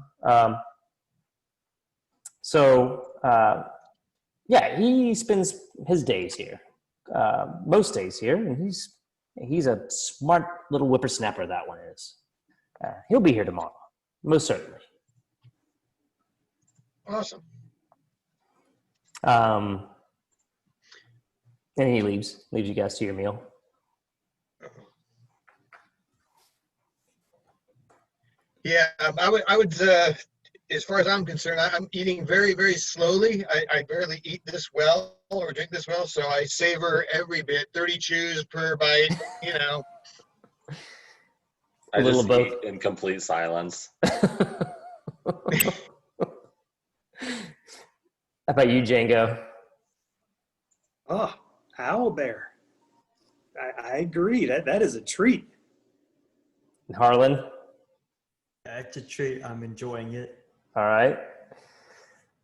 [SPEAKER 1] Yeah, he spends his days here, most days here, and he's a smart little whippersnapper. That one is. He'll be here tomorrow, most certainly.
[SPEAKER 3] Awesome.
[SPEAKER 1] And he leaves you guys to your meal.
[SPEAKER 3] Yeah, I would. As far as I'm concerned, I'm eating very, very slowly. I barely eat this well or drink this well, so I savor every bit. 30 chews per bite. You know.
[SPEAKER 5] I
[SPEAKER 1] little
[SPEAKER 5] just
[SPEAKER 1] both.
[SPEAKER 5] eat in complete silence.
[SPEAKER 1] How about you, Jango?
[SPEAKER 2] Oh, owl bear. I agree. That is a treat.
[SPEAKER 1] Harlan?
[SPEAKER 4] Yeah, it's a treat. I'm enjoying it.
[SPEAKER 1] All right.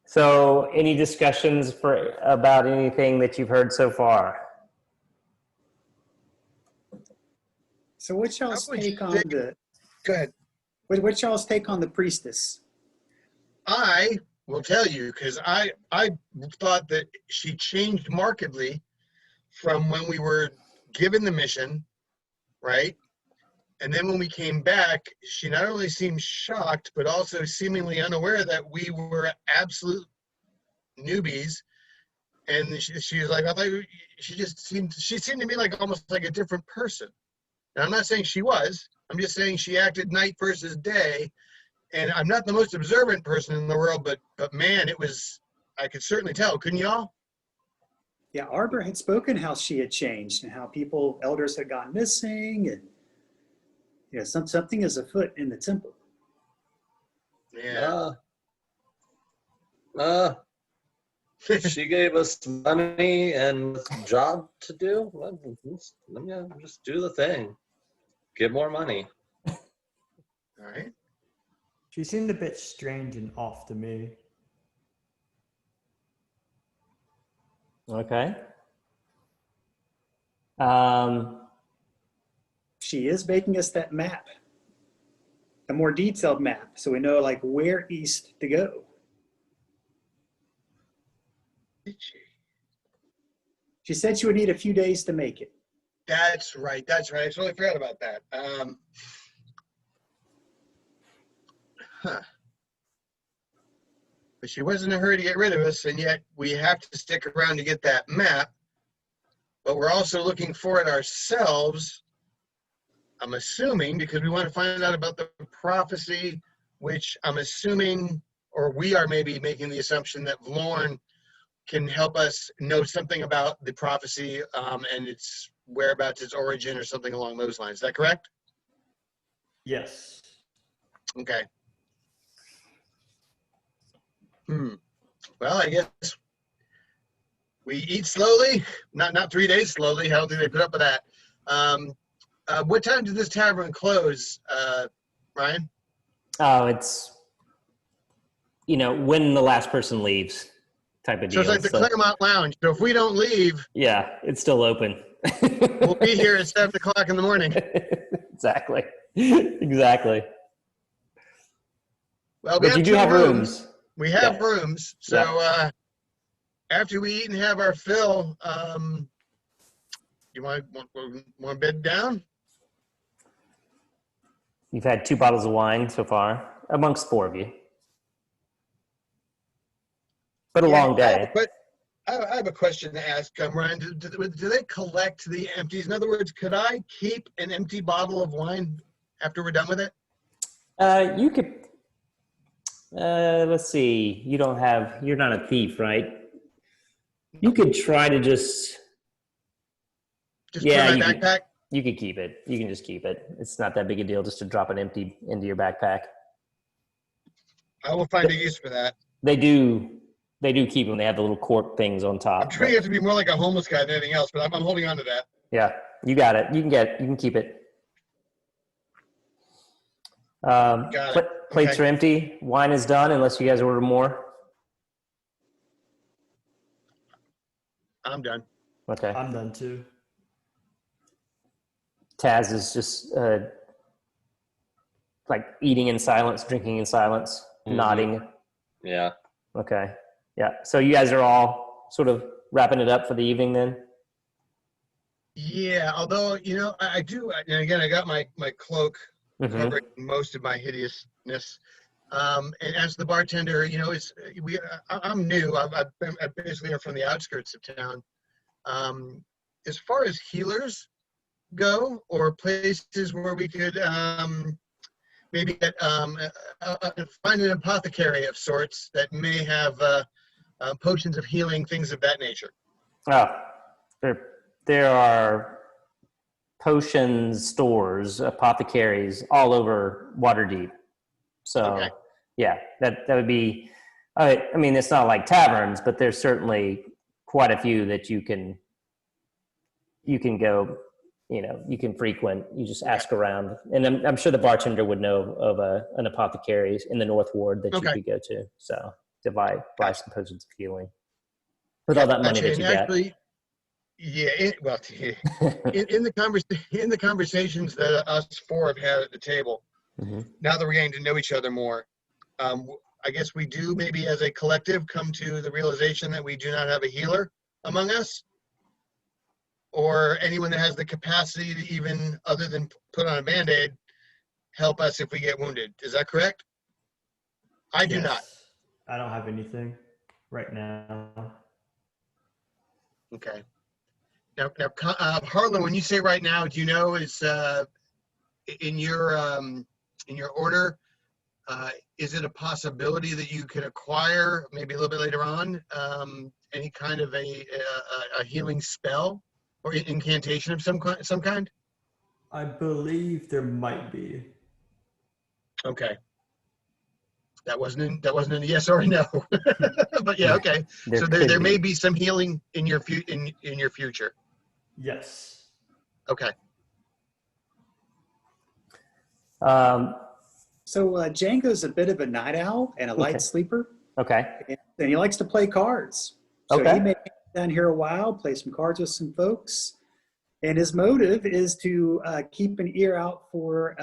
[SPEAKER 1] So, any discussions about anything that you've heard so far?
[SPEAKER 2] So what's y'all's
[SPEAKER 3] I would
[SPEAKER 2] take on
[SPEAKER 3] say-
[SPEAKER 2] the
[SPEAKER 3] Go ahead.
[SPEAKER 2] what's y'all's take on the priestess?
[SPEAKER 3] I will tell you because I thought that she changed markedly from when we were given the mission, right? And then when we came back, she not only seemed shocked, but also seemingly unaware that we were absolute newbies. And she was like, I thought she seemed to me like almost like a different person. And I'm not saying she was. I'm just saying she acted night versus day. And I'm not the most observant person in the world, but man, I could certainly tell. Couldn't y'all?
[SPEAKER 2] Yeah, Arbor had spoken how she had changed and how elders had gone missing, and something is afoot in the temple.
[SPEAKER 3] Yeah.
[SPEAKER 5] She gave us money and a job to do. Well, just do the thing. Get more money.
[SPEAKER 3] All right.
[SPEAKER 4] She seemed a bit strange and off to me.
[SPEAKER 1] Okay.
[SPEAKER 2] She is making us that map, a more detailed map, so we know like where east to go. She said she would need a few days to make it.
[SPEAKER 3] That's right. I totally forgot about that. But she wasn't in a hurry to get rid of us, and yet we have to stick around to get that map. But we're also looking for it ourselves, I'm assuming, because we want to find out about the prophecy, which I'm assuming, or we are maybe making the assumption that Vlorn can help us know something about the prophecy and its whereabouts, its origin, or something along those lines. Is that correct?
[SPEAKER 4] Yes.
[SPEAKER 3] Okay. Well, I guess we eat slowly, not 3 days slowly. I don't think they put up with that. What time did this tavern close, Ryan?
[SPEAKER 1] Oh, it's when the last person leaves, type of
[SPEAKER 3] So
[SPEAKER 1] deal.
[SPEAKER 3] it's like the Claremont Lounge. So if we don't leave,
[SPEAKER 1] yeah, it's still open.
[SPEAKER 3] we'll be here at 7 o'clock in the morning.
[SPEAKER 1] Exactly.
[SPEAKER 3] Well, we
[SPEAKER 1] But you do
[SPEAKER 3] two
[SPEAKER 1] have rooms.
[SPEAKER 3] We have
[SPEAKER 1] Yeah.
[SPEAKER 3] rooms. So after we eat and have our fill, you want to bed down?
[SPEAKER 1] You've had 2 bottles of wine so far, amongst 4 of you. But a long day.
[SPEAKER 3] I have a question to ask, Ryan. Do they collect the empties? In other words, could I keep an empty bottle of wine after we're done with it?
[SPEAKER 1] You could. Let's see. You're not a thief, right? You could try to just
[SPEAKER 3] Just put in my backpack?
[SPEAKER 1] You could keep it. You can just keep it. It's not that big a deal just to drop it empty into your backpack.
[SPEAKER 3] I will find a use for that.
[SPEAKER 1] They do keep them. They have the little cork things on top.
[SPEAKER 3] I'm trying to get to be more like a homeless guy than anything else, but I'm holding on to that.
[SPEAKER 1] Yeah, you got it. You can keep it.
[SPEAKER 3] Got it.
[SPEAKER 1] Plates
[SPEAKER 3] Okay.
[SPEAKER 1] are empty. Wine is done unless you guys order more.
[SPEAKER 3] I'm done.
[SPEAKER 1] Okay.
[SPEAKER 4] I'm done too.
[SPEAKER 1] Taz is just like eating in silence, drinking in silence, nodding.
[SPEAKER 5] Yeah.
[SPEAKER 1] Okay. Yeah. So you guys are all sort of wrapping it up for the evening then?
[SPEAKER 3] Yeah, although, I do, and again, I got my cloak
[SPEAKER 1] Mm-hmm.
[SPEAKER 3] covering most of my hideousness. And as the bartender, I'm new. I've basically are from the outskirts of town. As far as healers go, or places where we could maybe get, find an apothecary of sorts that may have potions of healing, things of that nature.
[SPEAKER 1] Oh, there are potion stores, apothecaries all over Waterdeep. So,
[SPEAKER 3] Okay.
[SPEAKER 1] yeah, that would be. I mean, it's not like taverns, but there's certainly quite a few that you can go. You can frequent. You just ask around, and I'm sure the bartender would know of an apothecary in the North Ward that you could go to. So to buy some potions of healing with all that money that you
[SPEAKER 3] actually, yeah. In the conversations that us four have had at the table, now that we're getting to know each other more, I guess we do maybe as a collective come to the realization that we do not have a healer among us, or anyone that has the capacity to even, other than put on a Band-Aid, help us if we get wounded. Is that correct? I do not.
[SPEAKER 4] I don't have anything right now.
[SPEAKER 3] Okay. Now, Harlen, when you say right now, do you know is in your order? Is it a possibility that you could acquire maybe a little bit later on any kind of a healing spell or incantation of some kind?
[SPEAKER 4] I believe there might be.
[SPEAKER 3] Okay. That wasn't a yes or a no, but yeah, okay. So there may be some healing in your in your future.
[SPEAKER 4] Yes.
[SPEAKER 3] Okay.
[SPEAKER 2] So Jango's a bit of a night owl and a light sleeper.
[SPEAKER 1] Okay.
[SPEAKER 2] And he likes to play cards. So he may come down here a while, play some cards with some folks. And his motive is to keep an ear out for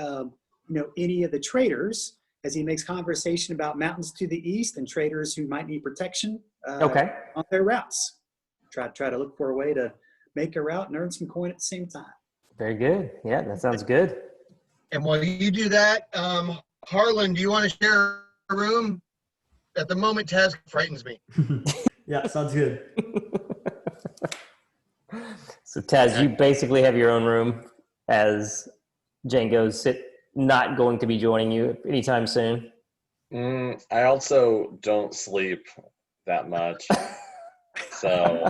[SPEAKER 2] any of the traders as he makes conversation about mountains to the east and traders who might need protection on their routes. Try to look for a way to make a route and earn some coin at the same time.
[SPEAKER 1] Very good. Yeah, that sounds good.
[SPEAKER 3] And while you do that, Harlan, do you want to share a room? At the moment, Taz frightens me.
[SPEAKER 4] Yeah, sounds good.
[SPEAKER 1] So Taz, you basically have your own room as Jango's not going to be joining you anytime soon.
[SPEAKER 5] I also don't sleep that much. So.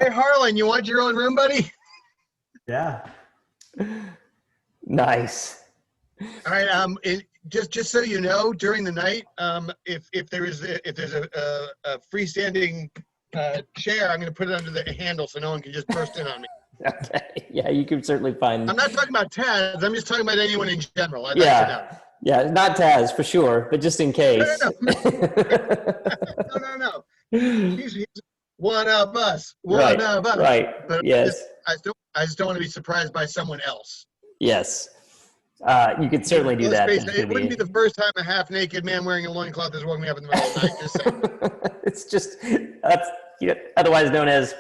[SPEAKER 3] Hey, Harlan, you want your own room, buddy?
[SPEAKER 4] Yeah.
[SPEAKER 1] Nice.
[SPEAKER 3] All right. Just so you know, during the night, if there's a freestanding chair, I'm going to put it under the handle so no one can just burst in on me.
[SPEAKER 1] Okay. Yeah, you can certainly find.
[SPEAKER 3] I'm not talking about Taz. I'm just talking about anyone in general. I'd
[SPEAKER 1] yeah.
[SPEAKER 3] like to know.
[SPEAKER 1] Yeah, not Taz for sure, but just in case.
[SPEAKER 3] No. He's one of us.
[SPEAKER 1] Right.
[SPEAKER 3] But
[SPEAKER 1] yes.
[SPEAKER 3] I just don't want to be surprised by someone else.
[SPEAKER 1] Yes. You could certainly do that.
[SPEAKER 3] It wouldn't be the first time a half-naked man wearing a loincloth has woken me up in the middle of the night. Just saying.
[SPEAKER 1] It's just that's otherwise known as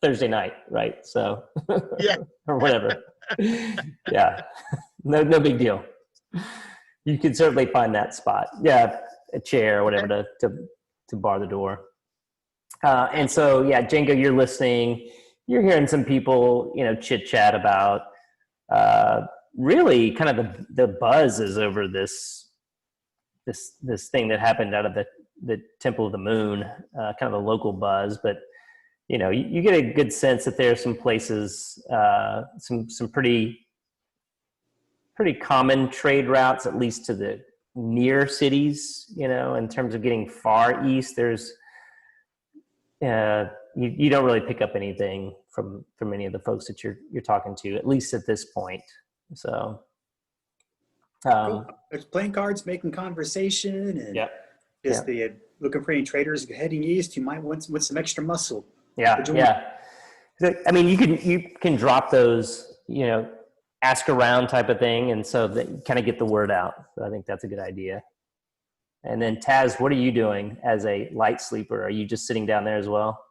[SPEAKER 1] Thursday night, right? So
[SPEAKER 3] yeah,
[SPEAKER 1] or whatever. Yeah, no big deal. You can certainly find that spot. Yeah, a chair or whatever to bar the door. And so yeah, Jango, you're listening. You're hearing some people, chit chat about. Really kind of the buzz is over this thing that happened out of the Temple of the Moon, kind of a local buzz, but you get a good sense that there are some places, some pretty common trade routes, at least to the near cities, in terms of getting far east. There's you don't really pick up anything from any of the folks that you're talking to, at least at this point. So
[SPEAKER 2] There's playing cards, making conversation, and looking for any traders heading east who might want some extra muscle.
[SPEAKER 1] Yeah. So, I mean, you can drop those, you know, ask around type of thing, and so that you kind of get the word out. So I think that's a good idea. And then Taz, what are you doing as a light sleeper? Are you just sitting down there as well?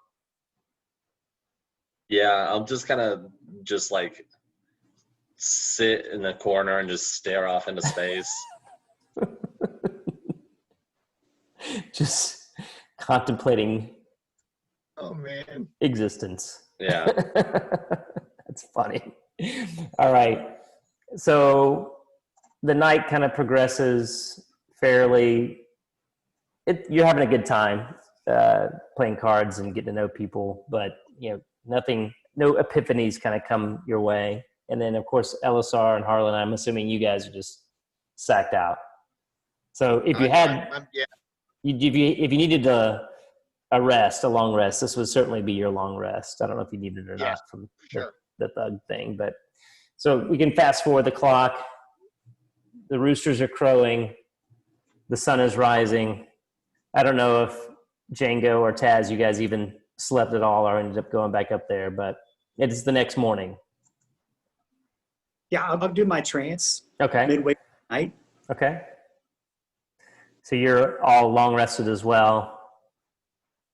[SPEAKER 5] Yeah, I'll just kind of just like sit in the corner and just stare off into space.
[SPEAKER 1] Just contemplating
[SPEAKER 3] Oh man.
[SPEAKER 1] existence.
[SPEAKER 5] Yeah.
[SPEAKER 1] That's funny. All right. So the night kind of progresses fairly. You're having a good time playing cards and getting to know people, but you know, no epiphanies kind of come your way. And then of course, Elisar and Harlen, I'm assuming you guys are just sacked out. So if you
[SPEAKER 3] Yeah.
[SPEAKER 1] if you needed a long rest, this would certainly be your long rest. I don't know if you needed it or
[SPEAKER 3] Yes,
[SPEAKER 1] not from
[SPEAKER 3] sure.
[SPEAKER 1] the thug thing, but so we can fast forward the clock. The roosters are crowing. The sun is rising. I don't know if Jango or Taz, you guys even slept at all or ended up going back up there, but it is the next morning.
[SPEAKER 2] Yeah, I'll do my trance
[SPEAKER 1] Okay.
[SPEAKER 2] midway night.
[SPEAKER 1] Okay. So you're all long rested as well.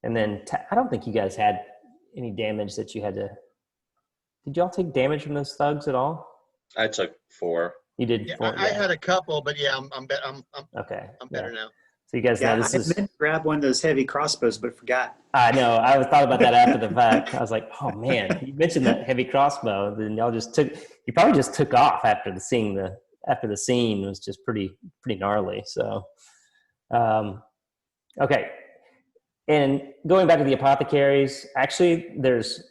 [SPEAKER 1] And then I don't think you guys had any damage that you had to. Did y'all take damage from those thugs at all?
[SPEAKER 5] I took 4.
[SPEAKER 1] You did.
[SPEAKER 3] Yeah,
[SPEAKER 1] 4,
[SPEAKER 3] I had a couple, but yeah, I'm
[SPEAKER 1] okay.
[SPEAKER 3] better now.
[SPEAKER 1] So you guys know this
[SPEAKER 2] I
[SPEAKER 1] is.
[SPEAKER 2] meant to grab one of those heavy crossbows, but forgot.
[SPEAKER 1] I know. I thought about that after the fact. I was like, oh man, you mentioned that heavy crossbow. Then y'all just took. You probably just took off after the scene was just pretty gnarly. So, okay. And going back to the apothecaries, actually, there's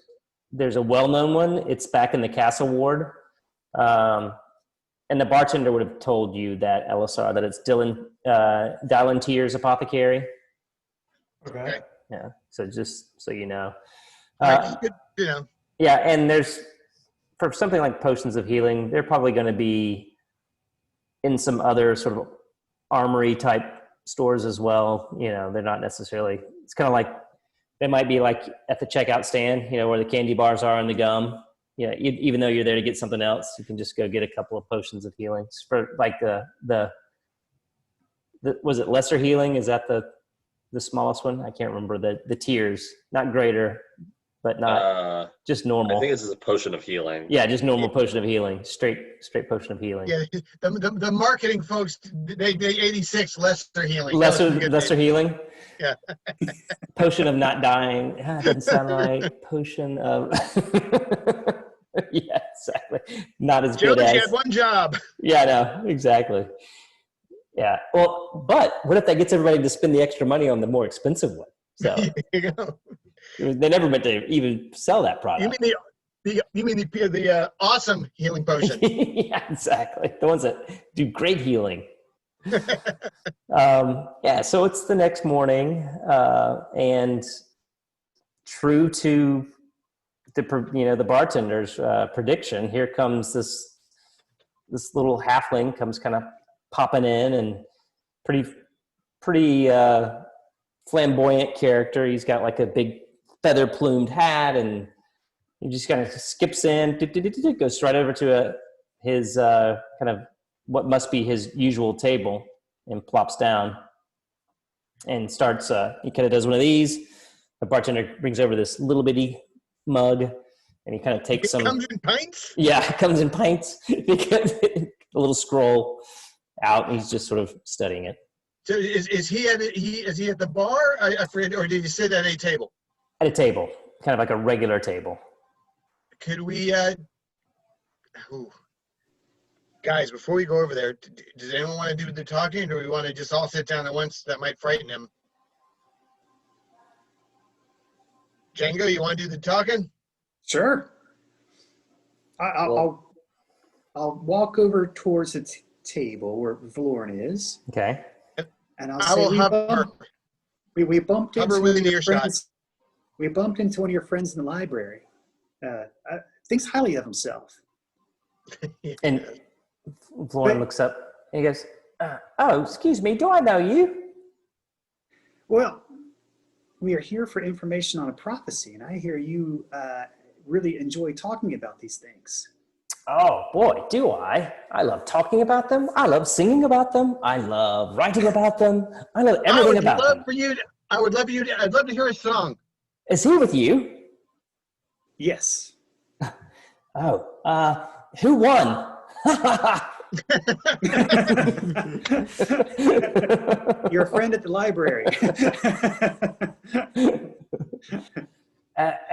[SPEAKER 1] a well-known one. It's back in the castle ward, and the bartender would have told you that Elisar that it's Dylan Tier's apothecary.
[SPEAKER 3] Okay.
[SPEAKER 1] Yeah. So just so you know,
[SPEAKER 3] Good, you know.
[SPEAKER 1] yeah. And there's for something like potions of healing, they're probably going to be in some other sort of armory type stores as well. You know, they're not necessarily. It's kind of like they might be like at the checkout stand, you know, where the candy bars are and the gum. You know, even though you're there to get something else, you can just go get a couple of potions of healing for like the was it lesser healing? Is that the smallest one? I can't remember the tiers, not greater, but not just normal.
[SPEAKER 5] I think this is a potion of healing.
[SPEAKER 1] Yeah, just normal potion of healing, straight potion of healing.
[SPEAKER 3] Yeah, the marketing folks, they 86 lesser healing.
[SPEAKER 1] Lesser healing.
[SPEAKER 3] Yeah.
[SPEAKER 1] Potion of not dying. That doesn't sound right. Potion of. Yeah, exactly. Not as good as.
[SPEAKER 3] You had one job.
[SPEAKER 1] Yeah, no, exactly. Yeah. Well, but what if that gets everybody to spend the extra money on the more expensive one? So
[SPEAKER 3] There you go.
[SPEAKER 1] they never meant to even sell that product.
[SPEAKER 3] You mean the awesome healing potion?
[SPEAKER 1] Yeah, exactly. The ones that do great healing. Yeah. So it's the next morning, and true to the bartender's prediction, here comes this little halfling comes kind of popping in, and pretty flamboyant character. He's got like a big feather plumed hat, and he just kind of skips in, goes right over to his kind of what must be his usual table, and plops down and starts. He kind of does one of these. The bartender brings over this little bitty mug, and he kind of takes some.
[SPEAKER 3] Comes in pints.
[SPEAKER 1] Yeah, it comes in pints. A little scroll out, and he's just sort of studying it.
[SPEAKER 3] So is he at the bar? I forget, or did he sit at a table?
[SPEAKER 1] At a table, kind of like a regular table.
[SPEAKER 3] Could we, guys, before we go over there, does anyone want to do the talking, or do we want to just all sit down at once? That might frighten him. Jango, you want to do the talking?
[SPEAKER 2] Sure. I'll walk over towards the table where Valoran is.
[SPEAKER 1] Okay.
[SPEAKER 2] And I'll
[SPEAKER 3] I
[SPEAKER 2] say
[SPEAKER 3] will hover.
[SPEAKER 2] We bumped into
[SPEAKER 3] Hover
[SPEAKER 2] one
[SPEAKER 3] within
[SPEAKER 2] of your
[SPEAKER 3] earshot.
[SPEAKER 2] friends. We bumped into one of your friends in the library. Thinks highly of himself.
[SPEAKER 1] And Lauren looks up and he goes, "Oh, excuse me, do I know you?"
[SPEAKER 2] Well, we are here for information on a prophecy, and I hear you really enjoy talking about these things.
[SPEAKER 1] Oh boy, do I. I love talking about them. I love singing about them. I love writing about them. I love everything about them.
[SPEAKER 3] I'd love to hear a song.
[SPEAKER 1] Is he with you?
[SPEAKER 2] Yes.
[SPEAKER 1] Oh, who won?
[SPEAKER 2] Your friend at the library.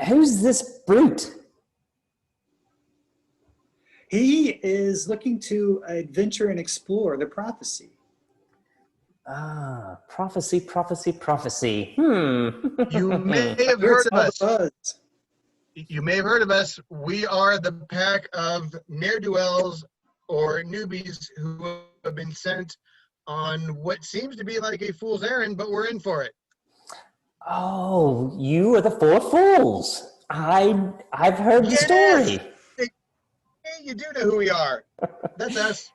[SPEAKER 1] Who's this brute?
[SPEAKER 2] He is looking to adventure and explore the prophecy.
[SPEAKER 1] Prophecy.
[SPEAKER 3] You may have
[SPEAKER 2] Here's
[SPEAKER 3] heard of
[SPEAKER 2] all the
[SPEAKER 3] us.
[SPEAKER 2] buzz.
[SPEAKER 3] You may have heard of us. We are the pack of ne'er-do-wells or newbies who have been sent on what seems to be like a fool's errand, but we're in for it.
[SPEAKER 1] Oh, you are the four fools. I've heard the story.
[SPEAKER 3] Hey, you do know who we are. That's us.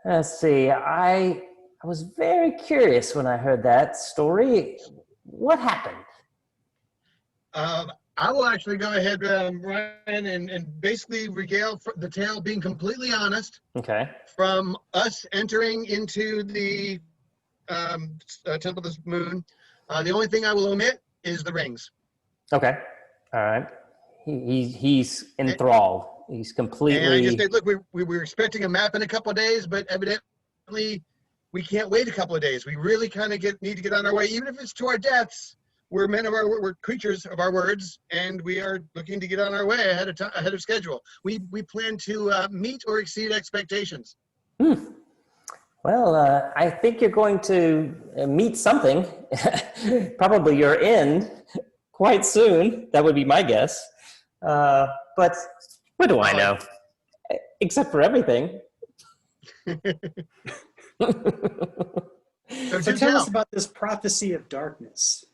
[SPEAKER 1] Let's see. I was very curious when I heard that story. What happened?
[SPEAKER 3] I will actually go ahead, Ryan, and basically regale the tale, being completely honest.
[SPEAKER 1] Okay.
[SPEAKER 3] From us entering into the Temple of the Moon, the only thing I will omit is the rings.
[SPEAKER 1] Okay. All right. He's enthralled. He's completely.
[SPEAKER 3] And I just said, look, we were expecting a map in a couple of days, but evidently we can't wait a couple of days. We really kind of need to get on our way, even if it's to our deaths. We're we're creatures of our words, and we are looking to get on our way ahead of schedule. We plan to meet or exceed expectations.
[SPEAKER 1] Well, I think you're going to meet something, probably your end, quite soon. That would be my guess. But what do I know? Except for everything.
[SPEAKER 2] So tell us about this prophecy of darkness.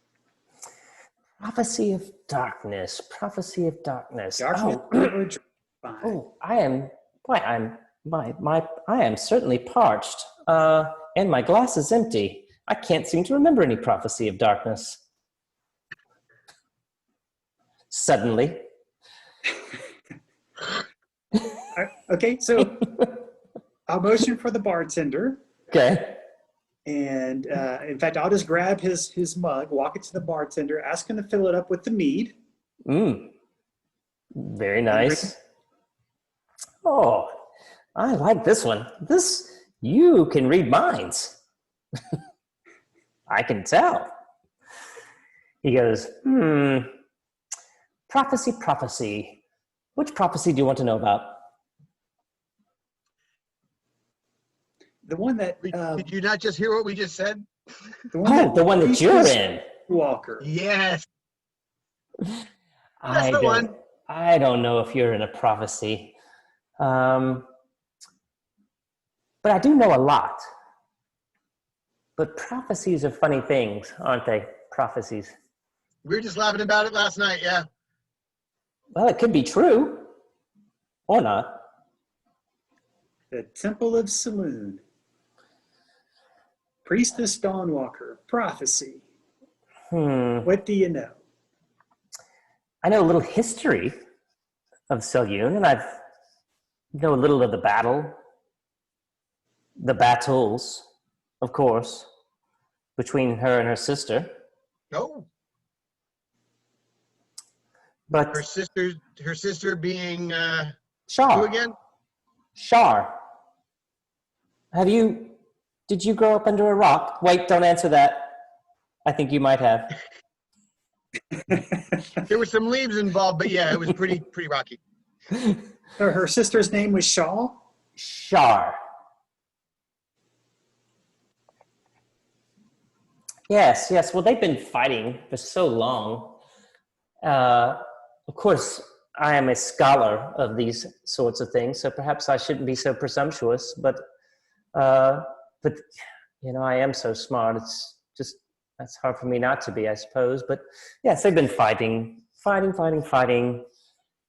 [SPEAKER 1] Prophecy of darkness.
[SPEAKER 2] Darkness.
[SPEAKER 1] I am certainly parched. And my glass is empty. I can't seem to remember any prophecy of darkness. Suddenly.
[SPEAKER 2] Okay, so I'll motion for the bartender.
[SPEAKER 1] Okay.
[SPEAKER 2] And in fact, I'll just grab his mug, walk it to the bartender, ask him to fill it up with the mead.
[SPEAKER 1] Very nice. Oh, I like this one. You can read minds. I can tell. He goes, prophecy. Which prophecy do you want to know about?
[SPEAKER 2] The one that...
[SPEAKER 3] Did you not just hear what we just said?
[SPEAKER 1] The one that you're in.
[SPEAKER 2] Walker.
[SPEAKER 3] Yes. That's the one.
[SPEAKER 1] I don't know if you're in a prophecy. But I do know a lot. But prophecies are funny things, aren't they? Prophecies.
[SPEAKER 3] We were just laughing about it last night, yeah.
[SPEAKER 1] Well, it could be true. Or not.
[SPEAKER 2] The Temple of Saloon. Priestess Dawnwalker. Prophecy. What do you know?
[SPEAKER 1] I know a little history of Saloon, and I know a little of the battles, of course, between her and her sister.
[SPEAKER 3] No.
[SPEAKER 1] But
[SPEAKER 3] her sister being
[SPEAKER 1] Shar.
[SPEAKER 3] Who again?
[SPEAKER 1] Shar. Did you grow up under a rock? Wait, don't answer that. I think you might have.
[SPEAKER 3] There were some leaves involved, but yeah, it was pretty rocky.
[SPEAKER 2] Her sister's name was Shaw?
[SPEAKER 1] Shar. Yes. Well, they've been fighting for so long. Of course, I am a scholar of these sorts of things, so perhaps I shouldn't be so presumptuous, but I am so smart. It's just, that's hard for me not to be, I suppose. But yes, they've been fighting,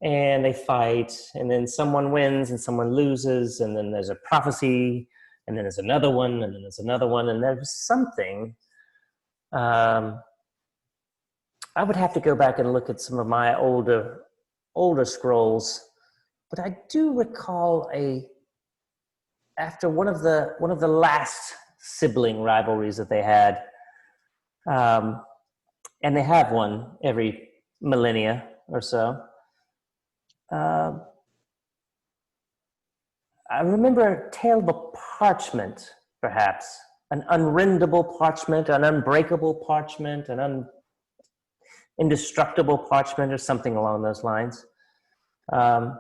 [SPEAKER 1] and they fight, and then someone wins and someone loses, and then there's a prophecy, and then there's another one, and then there's another one, and there's something I would have to go back and look at some of my older scrolls, but I do recall after one of the last sibling rivalries that they had, and they have one every millennia or so. I remember a tale of a parchment, perhaps an unrendable parchment, an unbreakable parchment, an indestructible parchment, or something along those lines. And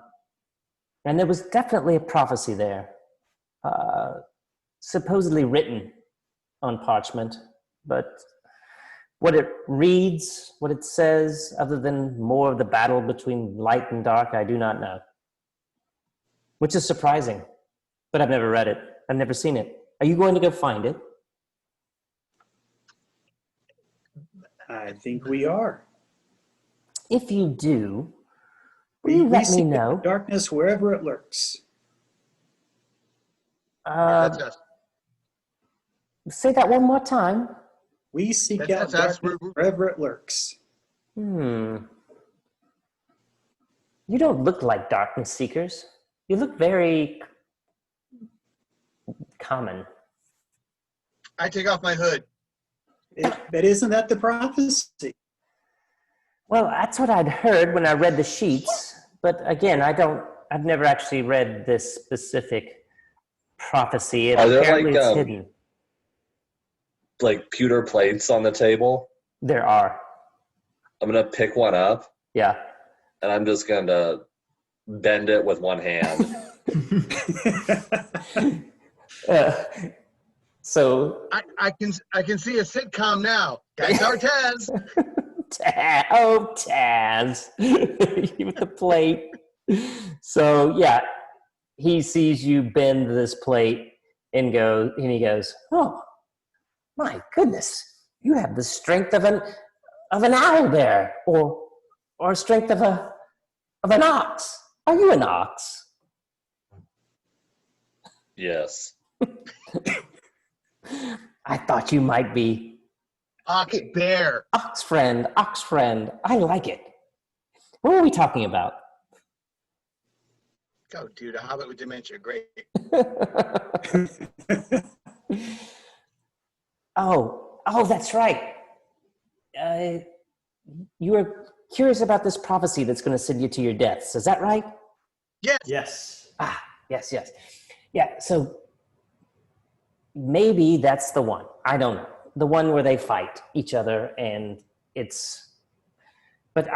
[SPEAKER 1] there was definitely a prophecy there, supposedly written on parchment, but what it reads, what it says, other than more of the battle between light and dark, I do not know. Which is surprising, but I've never read it. I've never seen it. Are you going to go find it?
[SPEAKER 2] I think we are.
[SPEAKER 1] If you do, will you
[SPEAKER 2] We
[SPEAKER 1] let me
[SPEAKER 2] seek
[SPEAKER 1] know?
[SPEAKER 2] out darkness wherever it lurks.
[SPEAKER 3] That's us.
[SPEAKER 1] Say that one more time.
[SPEAKER 2] We seek out
[SPEAKER 3] That's us.
[SPEAKER 2] darkness wherever it lurks.
[SPEAKER 1] You don't look like darkness seekers. You look very common.
[SPEAKER 3] I take off my hood.
[SPEAKER 2] But isn't that the prophecy?
[SPEAKER 1] Well, that's what I'd heard when I read the sheets. But again, I've never actually read this specific prophecy.
[SPEAKER 5] Are there
[SPEAKER 1] Apparently
[SPEAKER 5] like
[SPEAKER 1] it's hidden.
[SPEAKER 5] like pewter plates on the table?
[SPEAKER 1] There are.
[SPEAKER 5] I'm gonna pick one up
[SPEAKER 1] Yeah.
[SPEAKER 5] and I'm just gonna bend it with one hand.
[SPEAKER 1] So
[SPEAKER 3] I can see a sitcom now. That's our Taz.
[SPEAKER 1] Taz with the plate. So yeah, he sees you bend this plate and he goes, "Oh my goodness, you have the strength of an owl bear, or strength of an ox. Are you an ox?"
[SPEAKER 5] Yes.
[SPEAKER 1] I thought you might be.
[SPEAKER 3] Ox bear.
[SPEAKER 1] Ox friend. I like it. What were we talking about?
[SPEAKER 3] Go, dude. A hobbit with dementia. Great.
[SPEAKER 1] Oh, that's right. You were curious about this prophecy that's going to send you to your deaths. Is that right?
[SPEAKER 3] Yes.
[SPEAKER 4] Yes.
[SPEAKER 1] Yes. Yeah, so maybe that's the one. I don't know. The one where they fight each other but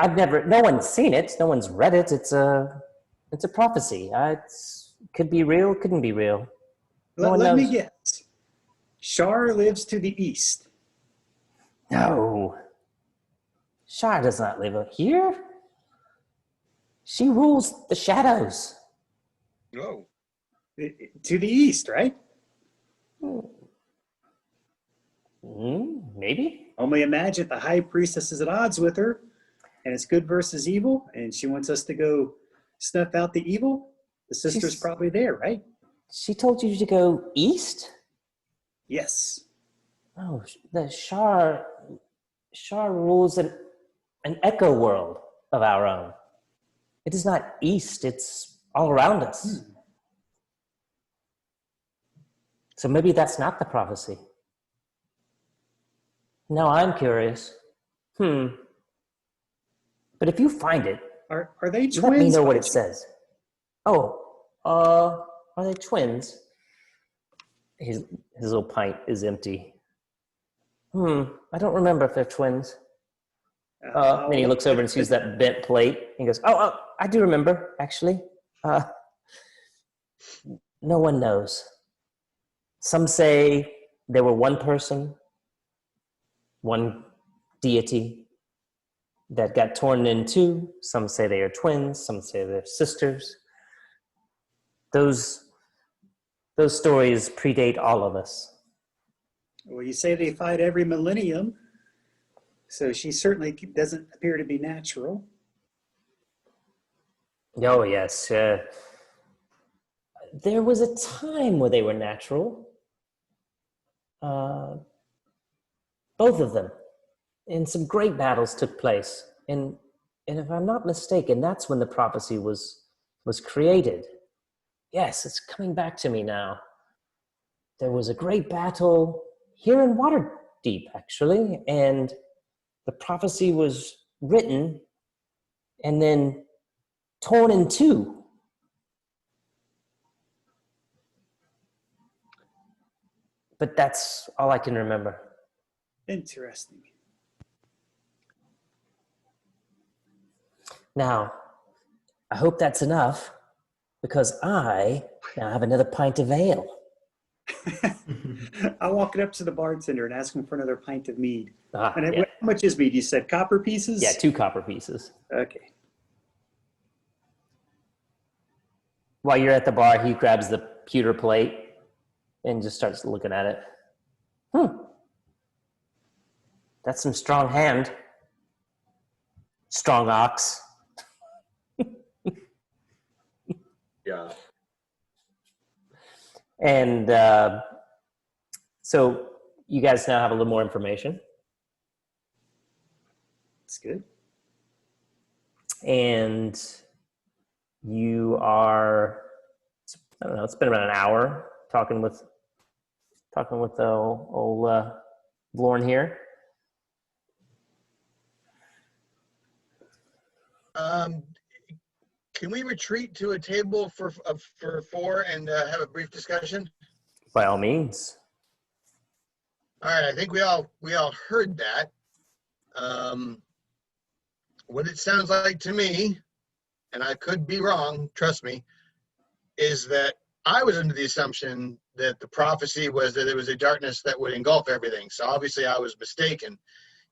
[SPEAKER 1] no one's seen it. No one's read it. It's a prophecy. It could be real, couldn't be real.
[SPEAKER 2] Let me guess. Shar lives to the east.
[SPEAKER 1] No. Shar does not live here. She rules the shadows.
[SPEAKER 3] No.
[SPEAKER 2] To the east, right?
[SPEAKER 1] Maybe.
[SPEAKER 2] Only imagine the high priestess is at odds with her, and it's good versus evil, and she wants us to go snuff out the evil. The sister's probably there, right?
[SPEAKER 1] She told you to go east?
[SPEAKER 2] Yes.
[SPEAKER 1] Oh, the Shar rules an echo world of our own. It is not east, it's all around us. So maybe that's not the prophecy. Now I'm curious. But if you find it,
[SPEAKER 2] Are they twins?
[SPEAKER 1] let me know what it says. Are they twins? His little pint is empty. I don't remember if they're twins. Then he looks over and sees that bent plate. He goes, oh, I do remember, actually. No one knows. Some say there were one person, one deity that got torn in two. Some say they are twins. Some say they're sisters. Those stories predate all of us.
[SPEAKER 2] Well, you say they fight every millennium, so she certainly doesn't appear to be natural.
[SPEAKER 1] Oh, yes. There was a time where they were natural. Both of them. and some great battles took place. And if I'm not mistaken, that's when the prophecy was created. Yes, it's coming back to me now. There was a great battle here in Waterdeep, actually, and the prophecy was written and then torn in two. But that's all I can remember.
[SPEAKER 2] Interesting.
[SPEAKER 1] Now, I hope that's enough, because I now have another pint of ale.
[SPEAKER 2] I'll walk it up to the bartender and ask him for another pint of mead. And
[SPEAKER 1] Yeah.
[SPEAKER 2] how much is mead? You said copper pieces?
[SPEAKER 1] Yeah, 2 copper pieces.
[SPEAKER 2] Okay.
[SPEAKER 1] While you're at the bar, he grabs the pewter plate and just starts looking at it. That's some strong hand. Strong ox.
[SPEAKER 5] Yeah.
[SPEAKER 1] And so you guys now have a little more information.
[SPEAKER 2] That's good.
[SPEAKER 1] And you are, I don't know, it's been about an hour talking with the old Lorne here.
[SPEAKER 3] Can we retreat to a table for 4 and have a brief discussion?
[SPEAKER 1] By all means.
[SPEAKER 3] All right, I think we all heard that. What it sounds like to me, and I could be wrong, trust me, is that I was under the assumption that the prophecy was that there was a darkness that would engulf everything. So obviously I was mistaken.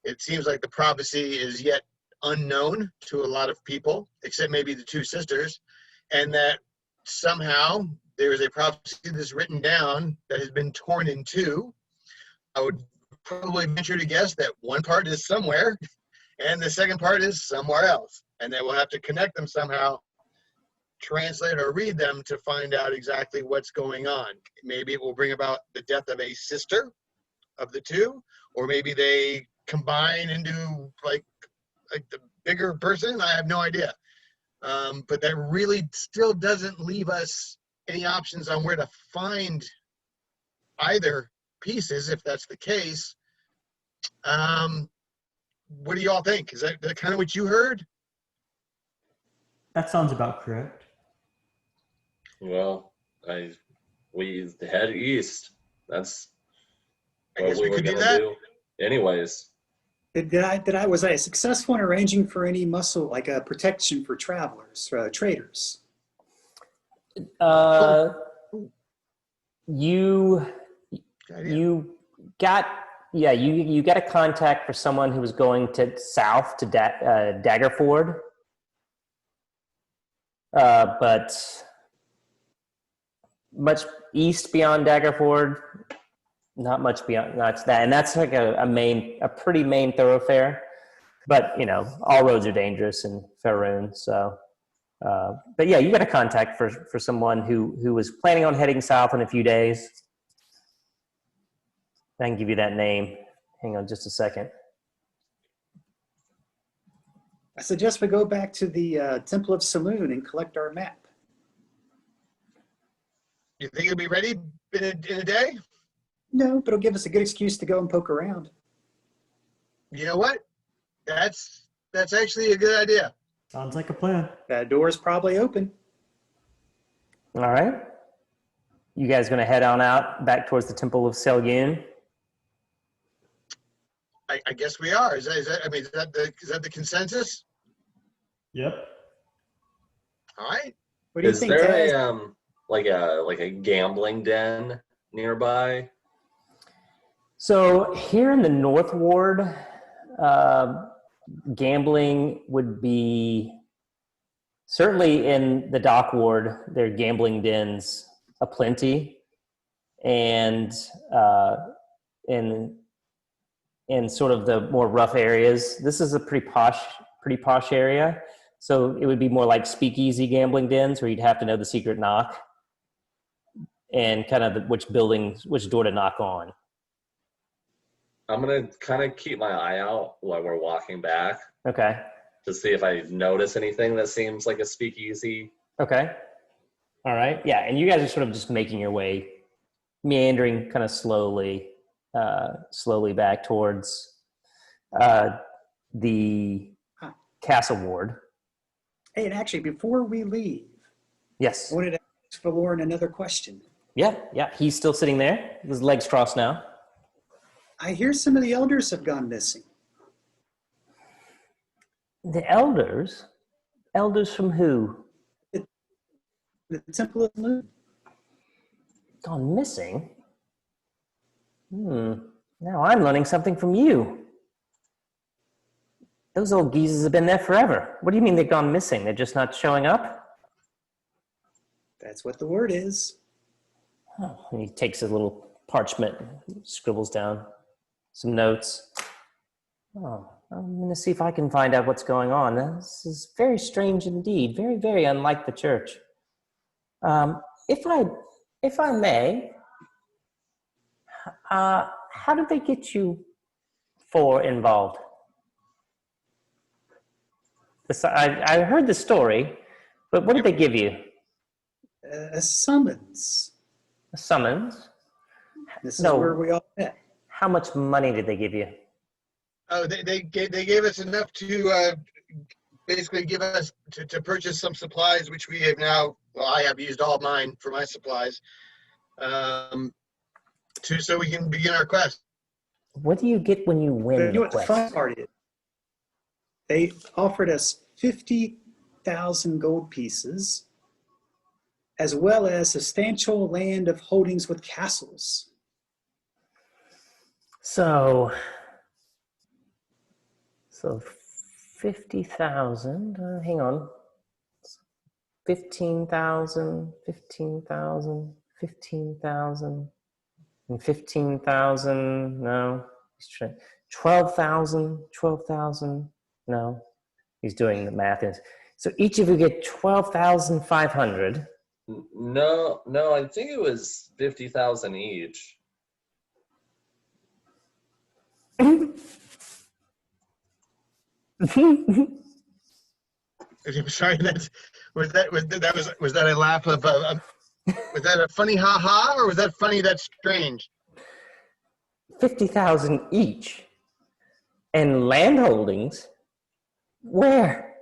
[SPEAKER 3] It seems like the prophecy is yet unknown to a lot of people, except maybe the 2 sisters, and that somehow there is a prophecy that's written down that has been torn in 2. I would probably venture to guess that one part is somewhere and the second part is somewhere else, and that we'll have to connect them somehow, translate or read them to find out exactly what's going on. Maybe it will bring about the death of a sister of the 2, or maybe they combine into like the bigger person. I have no idea. But that really still doesn't leave us any options on where to find either pieces, if that's the case. What do you all think? Is that kind of what you heard?
[SPEAKER 4] That sounds about correct.
[SPEAKER 5] Well, we head east. That's
[SPEAKER 3] I
[SPEAKER 5] what
[SPEAKER 3] guess
[SPEAKER 5] we
[SPEAKER 3] we
[SPEAKER 5] were
[SPEAKER 3] could do
[SPEAKER 5] gonna
[SPEAKER 3] that.
[SPEAKER 5] do. Anyways,
[SPEAKER 2] Was I successful in arranging for any muscle, like a protection for travelers, traders?
[SPEAKER 1] You got you got a contact for someone who was going to south to Daggerford, but much east beyond Daggerford, not much beyond that, and that's like a pretty main thoroughfare. But you know, all roads are dangerous in Faerun, so. But yeah, you got a contact for someone who was planning on heading south in a few days. I can give you that name. Hang on just a second.
[SPEAKER 2] I suggest we go back to the Temple of Saloon and collect our map.
[SPEAKER 3] You think it'll be ready in a day?
[SPEAKER 2] No, but it'll give us a good excuse to go and poke around.
[SPEAKER 3] You know what? That's actually a good idea.
[SPEAKER 4] Sounds like a plan.
[SPEAKER 2] That door is probably open.
[SPEAKER 1] All right. You guys going to head on out back towards the Temple of Selyun?
[SPEAKER 3] I guess we are. Is that the consensus?
[SPEAKER 4] Yep.
[SPEAKER 3] All right.
[SPEAKER 2] What do you
[SPEAKER 5] is
[SPEAKER 2] think,
[SPEAKER 5] there
[SPEAKER 2] Taz?
[SPEAKER 5] like a gambling den nearby?
[SPEAKER 1] So here in the North Ward, gambling would be certainly in the Dock Ward. There are gambling dens aplenty, and in sort of the more rough areas, this is a pretty posh area. So it would be more like speakeasy gambling dens where you'd have to know the secret knock and kind of which door to knock on.
[SPEAKER 5] I'm gonna kind of keep my eye out while we're walking back
[SPEAKER 1] Okay.
[SPEAKER 5] to see if I notice anything that seems like a speakeasy.
[SPEAKER 1] Okay. All right. Yeah. And you guys are sort of just making your way, meandering kind of slowly back towards the castle ward.
[SPEAKER 2] Hey, and actually, before we leave,
[SPEAKER 1] Yes.
[SPEAKER 2] I wanted to ask for Lauren another question.
[SPEAKER 1] Yeah. Yeah. He's still sitting there. His legs crossed now.
[SPEAKER 2] I hear some of the elders have gone missing.
[SPEAKER 1] The elders? Elders from who?
[SPEAKER 2] The Temple of Moon.
[SPEAKER 1] Gone missing? Now I'm learning something from you. Those old geezers have been there forever. What do you mean they've gone missing? They're just not showing up?
[SPEAKER 2] That's what the word is.
[SPEAKER 1] Oh, and he takes a little parchment, scribbles down some notes. Oh, I'm going to see if I can find out what's going on. This is very strange indeed. Very, very unlike the church. If I may, how did they get you four involved? I heard the story, but what did they give you?
[SPEAKER 2] A summons.
[SPEAKER 1] A summons?
[SPEAKER 2] This is where we all met.
[SPEAKER 1] How much money did they give you?
[SPEAKER 3] Oh, they gave us enough to basically give us to purchase some supplies, which we have now. Well, I have used all mine for my supplies, so we can begin our quest.
[SPEAKER 1] What do you get when you win
[SPEAKER 2] You know
[SPEAKER 1] the
[SPEAKER 2] what the
[SPEAKER 1] quest?
[SPEAKER 2] fun part is? They offered us 50,000 gold pieces, as well as substantial land of holdings with castles.
[SPEAKER 1] So 50,000, hang on. 15,000, 15,000, 15,000, and 15,000, no. He's trying, 12,000, 12,000, no. He's doing the math. So each of you get 12,500.
[SPEAKER 5] No, I think it was 50,000 each.
[SPEAKER 3] Sorry, was that a laugh of was that a funny ha ha, or was that funny that's strange?
[SPEAKER 1] 50,000 each. And land holdings? Where?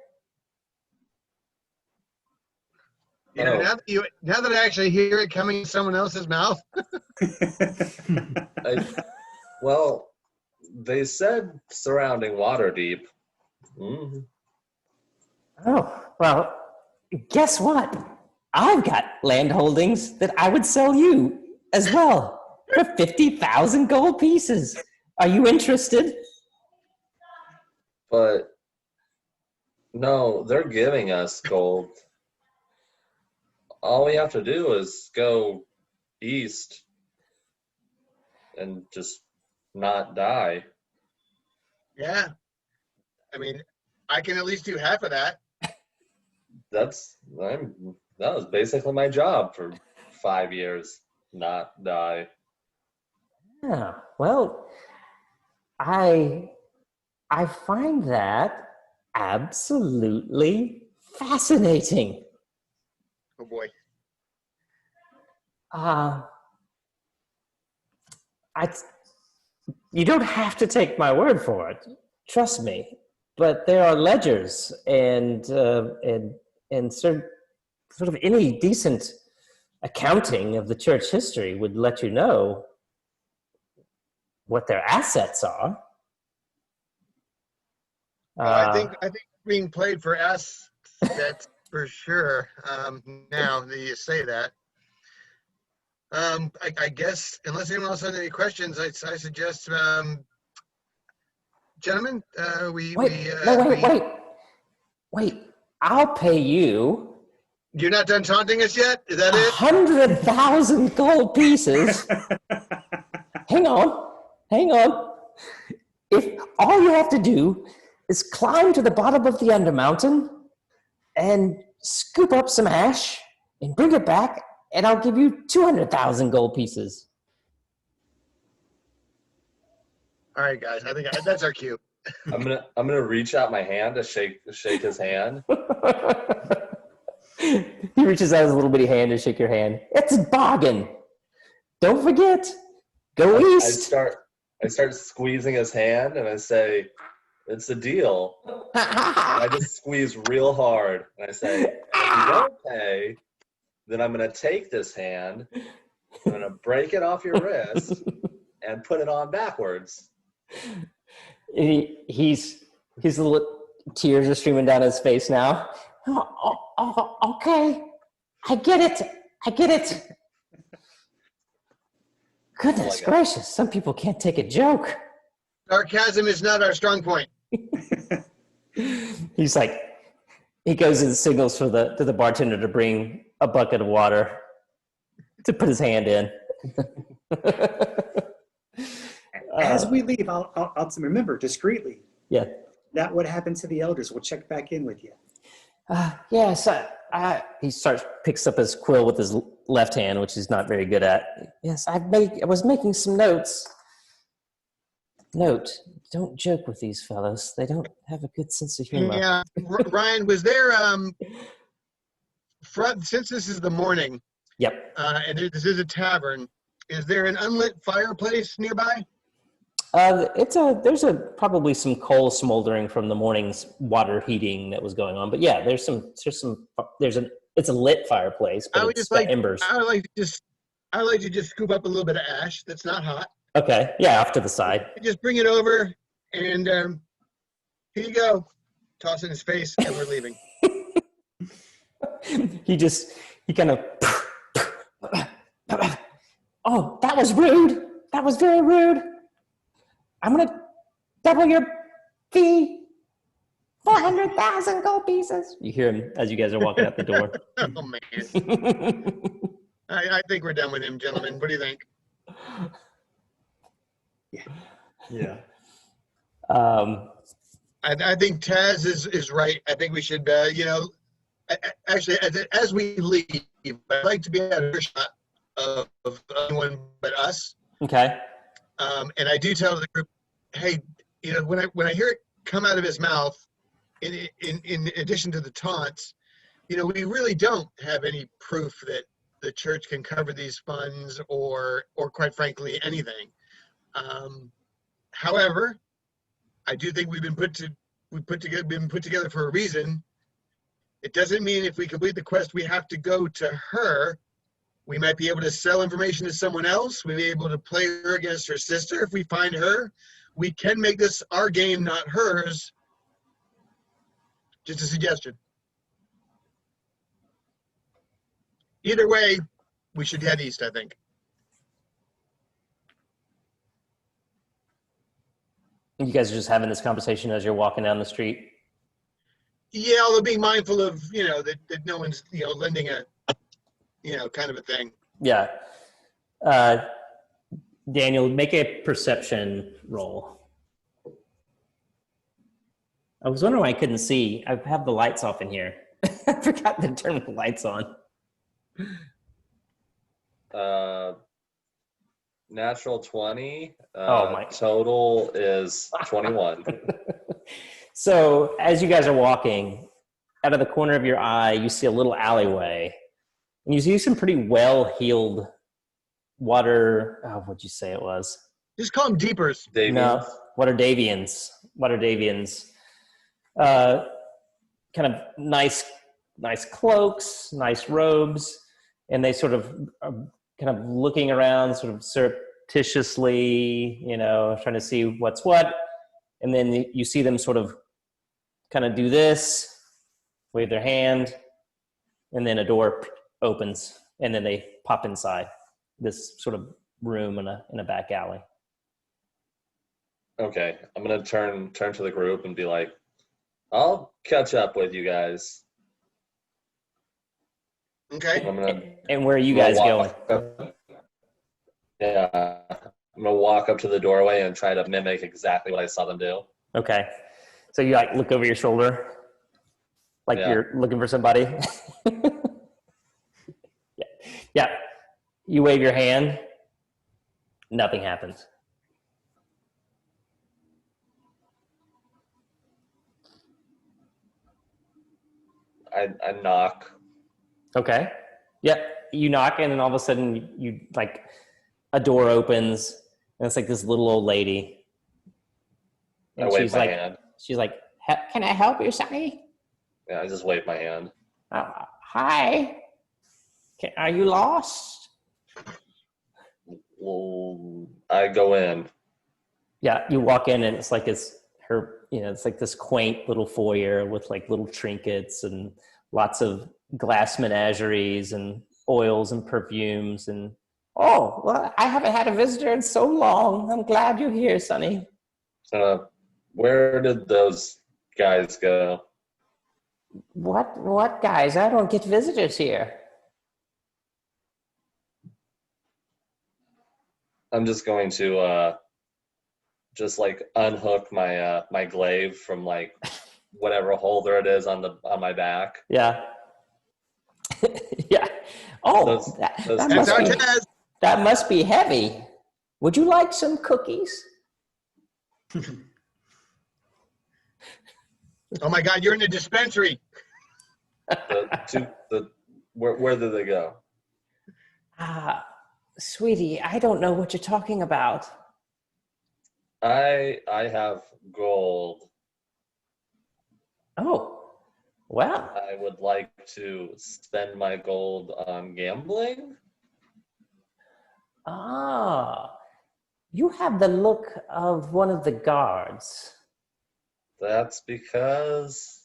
[SPEAKER 3] You know, now that I actually hear it coming from someone else's mouth.
[SPEAKER 5] Well, they said surrounding Waterdeep. Mm-hmm.
[SPEAKER 1] Oh, well, guess what? I've got land holdings that I would sell you as well for 50,000 gold pieces. Are you interested?
[SPEAKER 5] But no, they're giving us gold. All we have to do is go east and just not die.
[SPEAKER 3] Yeah, I mean, I can at least do half of that.
[SPEAKER 5] That was basically my job for 5 years, not die.
[SPEAKER 1] Yeah, well, I find that absolutely fascinating.
[SPEAKER 3] Oh boy.
[SPEAKER 1] You don't have to take my word for it. Trust me. But there are ledgers and sort of any decent accounting of the church history would let you know what their assets are.
[SPEAKER 3] Well, I think being played for us, that's for sure. Now that you say that, I guess unless anyone else has any questions, I suggest, gentlemen,
[SPEAKER 1] Wait! I'll pay you.
[SPEAKER 3] You're not done taunting us yet? Is that it?
[SPEAKER 1] 100,000 gold pieces. Hang on. If all you have to do is climb to the bottom of the Undermountain and scoop up some ash and bring it back, and I'll give you 200,000 gold pieces.
[SPEAKER 3] All right, guys. I think that's our cue.
[SPEAKER 5] I'm gonna reach out my hand to shake his hand.
[SPEAKER 1] He reaches out his little bitty hand to shake your hand. It's Boggin. Don't forget. Go
[SPEAKER 5] I
[SPEAKER 1] east.
[SPEAKER 5] start squeezing his hand, and I say, "It's a deal." And I just squeeze real hard, and I say, "If you don't pay, then I'm gonna take this hand, I'm gonna break it off your wrist, and put it on backwards."
[SPEAKER 1] He's little tears are streaming down his face now. Okay, I get it. Goodness gracious, some people can't take a joke.
[SPEAKER 3] Sarcasm is not our strong point.
[SPEAKER 1] He's like, he goes and signals to the bartender to bring a bucket of water to put his hand in.
[SPEAKER 2] As we leave, I'll remember discreetly.
[SPEAKER 1] Yeah.
[SPEAKER 2] That what happened to the elders. We'll check back in with you.
[SPEAKER 1] Yes. He picks up his quill with his left hand, which he's not very good at. Yes, I was making some notes. Note: don't joke with these fellows. They don't have a good sense of humor.
[SPEAKER 3] Yeah, Ryan, was there since this is the morning?
[SPEAKER 1] Yep.
[SPEAKER 3] And this is a tavern. Is there an unlit fireplace nearby?
[SPEAKER 1] There's probably some coal smoldering from the morning's water heating that was going on. But yeah, it's a lit fireplace, but it's got embers.
[SPEAKER 3] I would like to just scoop up a little bit of ash that's not hot.
[SPEAKER 1] Okay, yeah, off to the side.
[SPEAKER 3] Just bring it over, and here you go. Toss it in his face, and we're leaving.
[SPEAKER 1] he kind of. Oh, that was rude. That was very rude. I'm going to double your fee. 400,000 gold pieces. You hear him as you guys are walking out the door.
[SPEAKER 3] Oh, man. I think we're done with him, gentlemen. What do you think?
[SPEAKER 4] Yeah.
[SPEAKER 3] I think Taz is right. I think we should, actually, as we leave, I'd like to be at a shot of anyone but us.
[SPEAKER 1] Okay.
[SPEAKER 3] And I do tell the group, hey, when I hear it come out of his mouth, in addition to the taunts, we really don't have any proof that the church can cover these funds or quite frankly anything. However, I do think we've been put together for a reason. It doesn't mean if we complete the quest we have to go to her. We might be able to sell information to someone else. We may be able to play her against her sister if we find her. We can make this our game, not hers. Just a suggestion. Either way, we should head east, I think.
[SPEAKER 1] You guys are just having this conversation as you're walking down the street?
[SPEAKER 3] Yeah, although being mindful of, that no one's, lending a, kind of a thing.
[SPEAKER 1] Yeah. Daniel, make a perception roll. I was wondering why I couldn't see. I have the lights off in here. I forgot to turn the lights on.
[SPEAKER 5] Natural 20.
[SPEAKER 1] My
[SPEAKER 5] total is 21.
[SPEAKER 1] So as you guys are walking, out of the corner of your eye, you see a little alleyway. And you see some pretty well-heeled water. Oh, what'd you say it was?
[SPEAKER 3] Just call them deepers.
[SPEAKER 5] Davians.
[SPEAKER 1] No, Waterdevians. Kind of nice cloaks, nice robes, and they sort of are kind of looking around, sort of surreptitiously, trying to see what's what. And then you see them sort of kind of do this, wave their hand, and then a door opens, and then they pop inside this sort of room in a back alley.
[SPEAKER 5] Okay, I'm gonna turn to the group and be like, I'll catch up with you guys.
[SPEAKER 3] Okay.
[SPEAKER 1] And where are you guys going?
[SPEAKER 5] Yeah, I'm gonna walk up to the doorway and try to mimic exactly what I saw them do.
[SPEAKER 1] Okay. So you look over your shoulder, you're looking for somebody. Yeah. You wave your hand. Nothing happens.
[SPEAKER 5] I knock.
[SPEAKER 1] Okay. Yeah. You knock, and then all of a sudden, you like a door opens, and it's like this little old lady,
[SPEAKER 5] I
[SPEAKER 1] and
[SPEAKER 5] wave
[SPEAKER 1] she's
[SPEAKER 5] my
[SPEAKER 1] like,
[SPEAKER 5] hand.
[SPEAKER 1] "Can I help you, Sonny?"
[SPEAKER 5] Yeah, I just wave my hand.
[SPEAKER 1] Hi. Are you lost?
[SPEAKER 5] Well, I go in.
[SPEAKER 1] Yeah, you walk in, and it's like it's like this quaint little foyer with like little trinkets and lots of glass menageries and oils and perfumes. And oh, well, I haven't had a visitor in so long. I'm glad you're here, Sonny.
[SPEAKER 5] Where did those guys go?
[SPEAKER 1] What guys? I don't get visitors here.
[SPEAKER 5] I'm just going to just like unhook my my glaive from like whatever holder it is on my back.
[SPEAKER 1] Yeah. Yeah. Oh,
[SPEAKER 5] Those-
[SPEAKER 1] that must be heavy. Would you like some cookies?
[SPEAKER 3] Oh my God, you're in the dispensary.
[SPEAKER 5] Where did they go?
[SPEAKER 1] Sweetie, I don't know what you're talking about.
[SPEAKER 5] I have gold.
[SPEAKER 1] Oh, well.
[SPEAKER 5] I would like to spend my gold on gambling.
[SPEAKER 1] Ah, you have the look of one of the guards.
[SPEAKER 5] That's because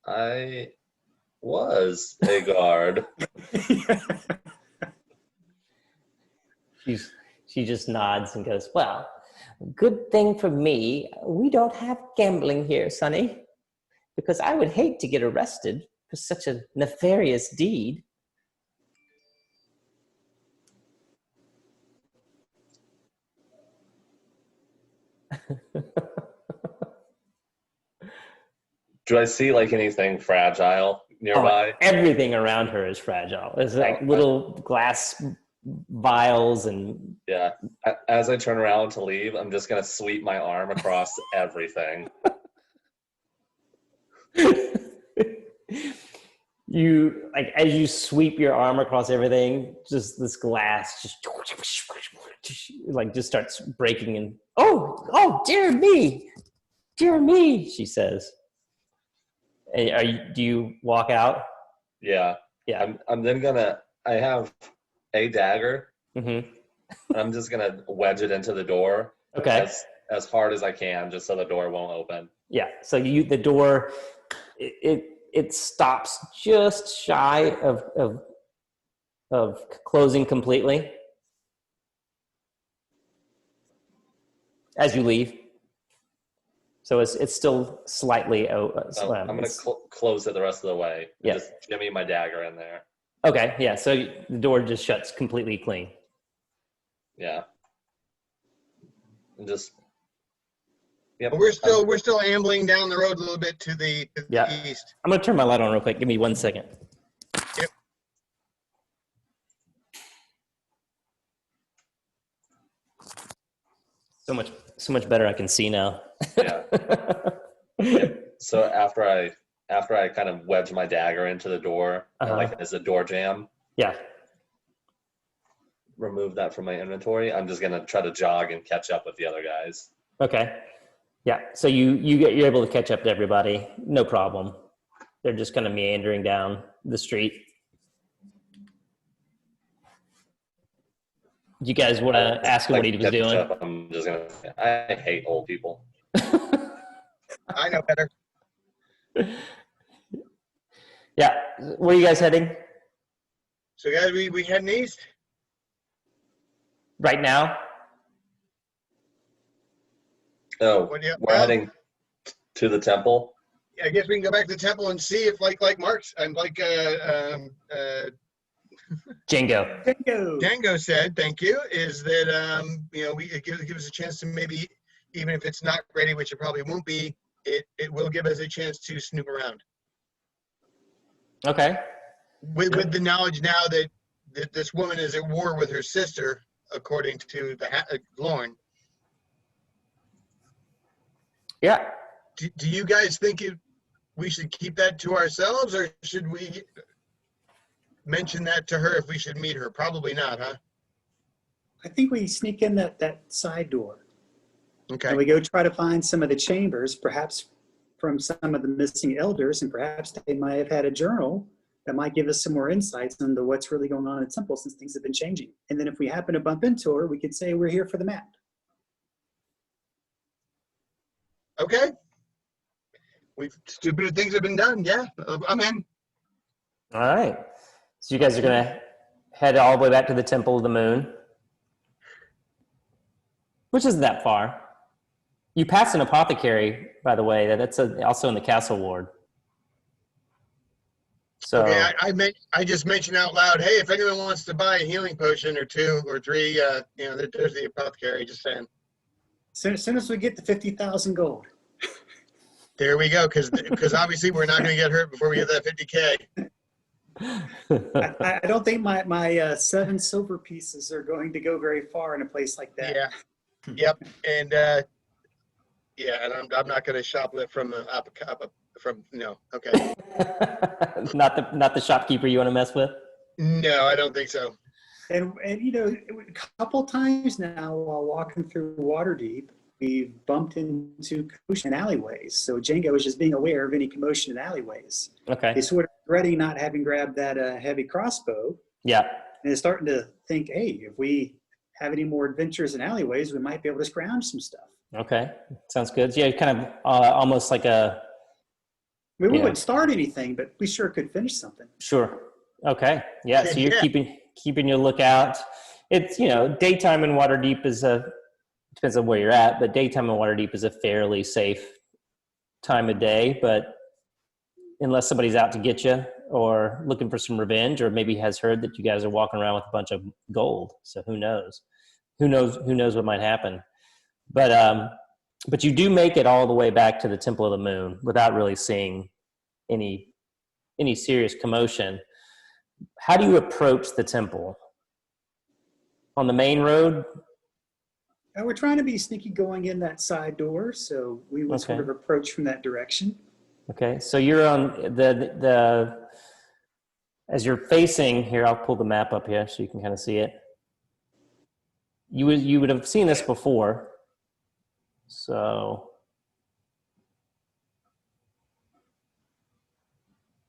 [SPEAKER 5] I was a guard.
[SPEAKER 1] She just nods and goes, well, good thing for me, we don't have gambling here, Sonny, because I would hate to get arrested for such a nefarious deed.
[SPEAKER 5] Do I see like anything fragile nearby?
[SPEAKER 1] Oh, everything around her is fragile. It's like little glass vials and...
[SPEAKER 5] Yeah. As I turn around to leave, I'm just going to sweep my arm across everything.
[SPEAKER 1] You, like, as you sweep your arm across everything, just this glass just like just starts breaking. And oh, dear me, she says. Do you walk out?
[SPEAKER 5] Yeah.
[SPEAKER 1] Yeah.
[SPEAKER 5] I'm then I have a dagger.
[SPEAKER 1] Mm-hmm.
[SPEAKER 5] I'm just going to wedge it into the door.
[SPEAKER 1] Okay.
[SPEAKER 5] As hard as I can, just so the door won't open.
[SPEAKER 1] Yeah. So the door, it stops just shy of closing completely as you leave. So it's still slightly.
[SPEAKER 5] I'm going to close it the rest of the way.
[SPEAKER 1] Yeah.
[SPEAKER 5] Just jimmy my dagger in there.
[SPEAKER 1] Okay. Yeah. So the door just shuts completely clean.
[SPEAKER 5] Yeah. And just. Yep.
[SPEAKER 3] We're still ambling down the road a little bit to the east.
[SPEAKER 1] I'm gonna turn my light on real quick. Give me 1 second.
[SPEAKER 3] Yep.
[SPEAKER 1] So much better I can see now.
[SPEAKER 5] Yeah. Yep. So after I kind of wedge my dagger into the door, like as a door jam.
[SPEAKER 1] Yeah.
[SPEAKER 5] Remove that from my inventory. I'm just gonna try to jog and catch up with the other guys.
[SPEAKER 1] Okay. Yeah. So you're able to catch up to everybody. No problem. They're just kind of meandering down the street. Do you guys want to ask him what he was doing?
[SPEAKER 5] I'm just gonna. I hate old people.
[SPEAKER 3] I know better.
[SPEAKER 1] Yeah. Where are you guys heading?
[SPEAKER 3] So guys, we heading east?
[SPEAKER 1] Right now?
[SPEAKER 5] Oh, we're heading to the temple.
[SPEAKER 3] I guess we can go back to the temple and see if like Mark's and Jango said, thank you, is that it gives us a chance to maybe, even if it's not ready, which it probably won't be, it will give us a chance to snoop around.
[SPEAKER 1] Okay.
[SPEAKER 3] With the knowledge now that this woman is at war with her sister, according to the Lauren.
[SPEAKER 1] Yeah.
[SPEAKER 3] Do you guys think we should keep that to ourselves, or should we mention that to her if we should meet her? Probably not, huh?
[SPEAKER 2] I think we sneak in that side door.
[SPEAKER 3] Okay.
[SPEAKER 2] And we go try to find some of the chambers, perhaps from some of the missing elders, and perhaps they might have had a journal that might give us some more insights into what's really going on in the temple since things have been changing. And then if we happen to bump into her, we could say we're here for the map.
[SPEAKER 3] Okay. Stupider things have been done. Yeah, I'm in.
[SPEAKER 1] All right. So you guys are going to head all the way back to the Temple of the Moon, which isn't that far. You pass an apothecary, by the way. That's also in the castle ward. So
[SPEAKER 3] Okay, I just mentioned out loud, hey, if anyone wants to buy a healing potion or 2 or 3, there's the apothecary. Just saying.
[SPEAKER 2] As soon as we get to 50,000 gold.
[SPEAKER 3] There we go, because obviously we're not going to get hurt before we get that 50K.
[SPEAKER 2] I don't think my 7 silver pieces are going to go very far in a place like that.
[SPEAKER 3] Yeah. Yep. And and I'm not going to shoplift from no. Okay.
[SPEAKER 1] not the shopkeeper you want to mess with?
[SPEAKER 3] No, I don't think so.
[SPEAKER 2] And a couple times now while walking through Waterdeep, we've bumped into commotion in alleyways. So Jango is just being aware of any commotion in alleyways.
[SPEAKER 1] Okay.
[SPEAKER 2] He's sort of regretting not having grabbed that heavy crossbow.
[SPEAKER 1] Yeah.
[SPEAKER 2] And is starting to think, hey, if we have any more adventures in alleyways, we might be able to scrounge some stuff.
[SPEAKER 1] Okay. Sounds good. Yeah, kind of almost like a...
[SPEAKER 2] We wouldn't start anything, but we sure could finish something.
[SPEAKER 1] Sure. Okay. Yeah, so you're keeping your lookout. It's, daytime in Waterdeep is depends on where you're at, but daytime in Waterdeep is a fairly safe time of day, but unless somebody's out to get you or looking for some revenge, or maybe has heard that you guys are walking around with a bunch of gold. So who knows what might happen. But you do make it all the way back to the Temple of the Moon without really seeing any serious commotion. How do you approach the temple? On the main road?
[SPEAKER 2] We're trying to be sneaky going in that side door, so we would sort of approach from that direction.
[SPEAKER 1] Okay, so you're on the as you're facing here. I'll pull the map up here so you can kind of see it. You would have seen this before, so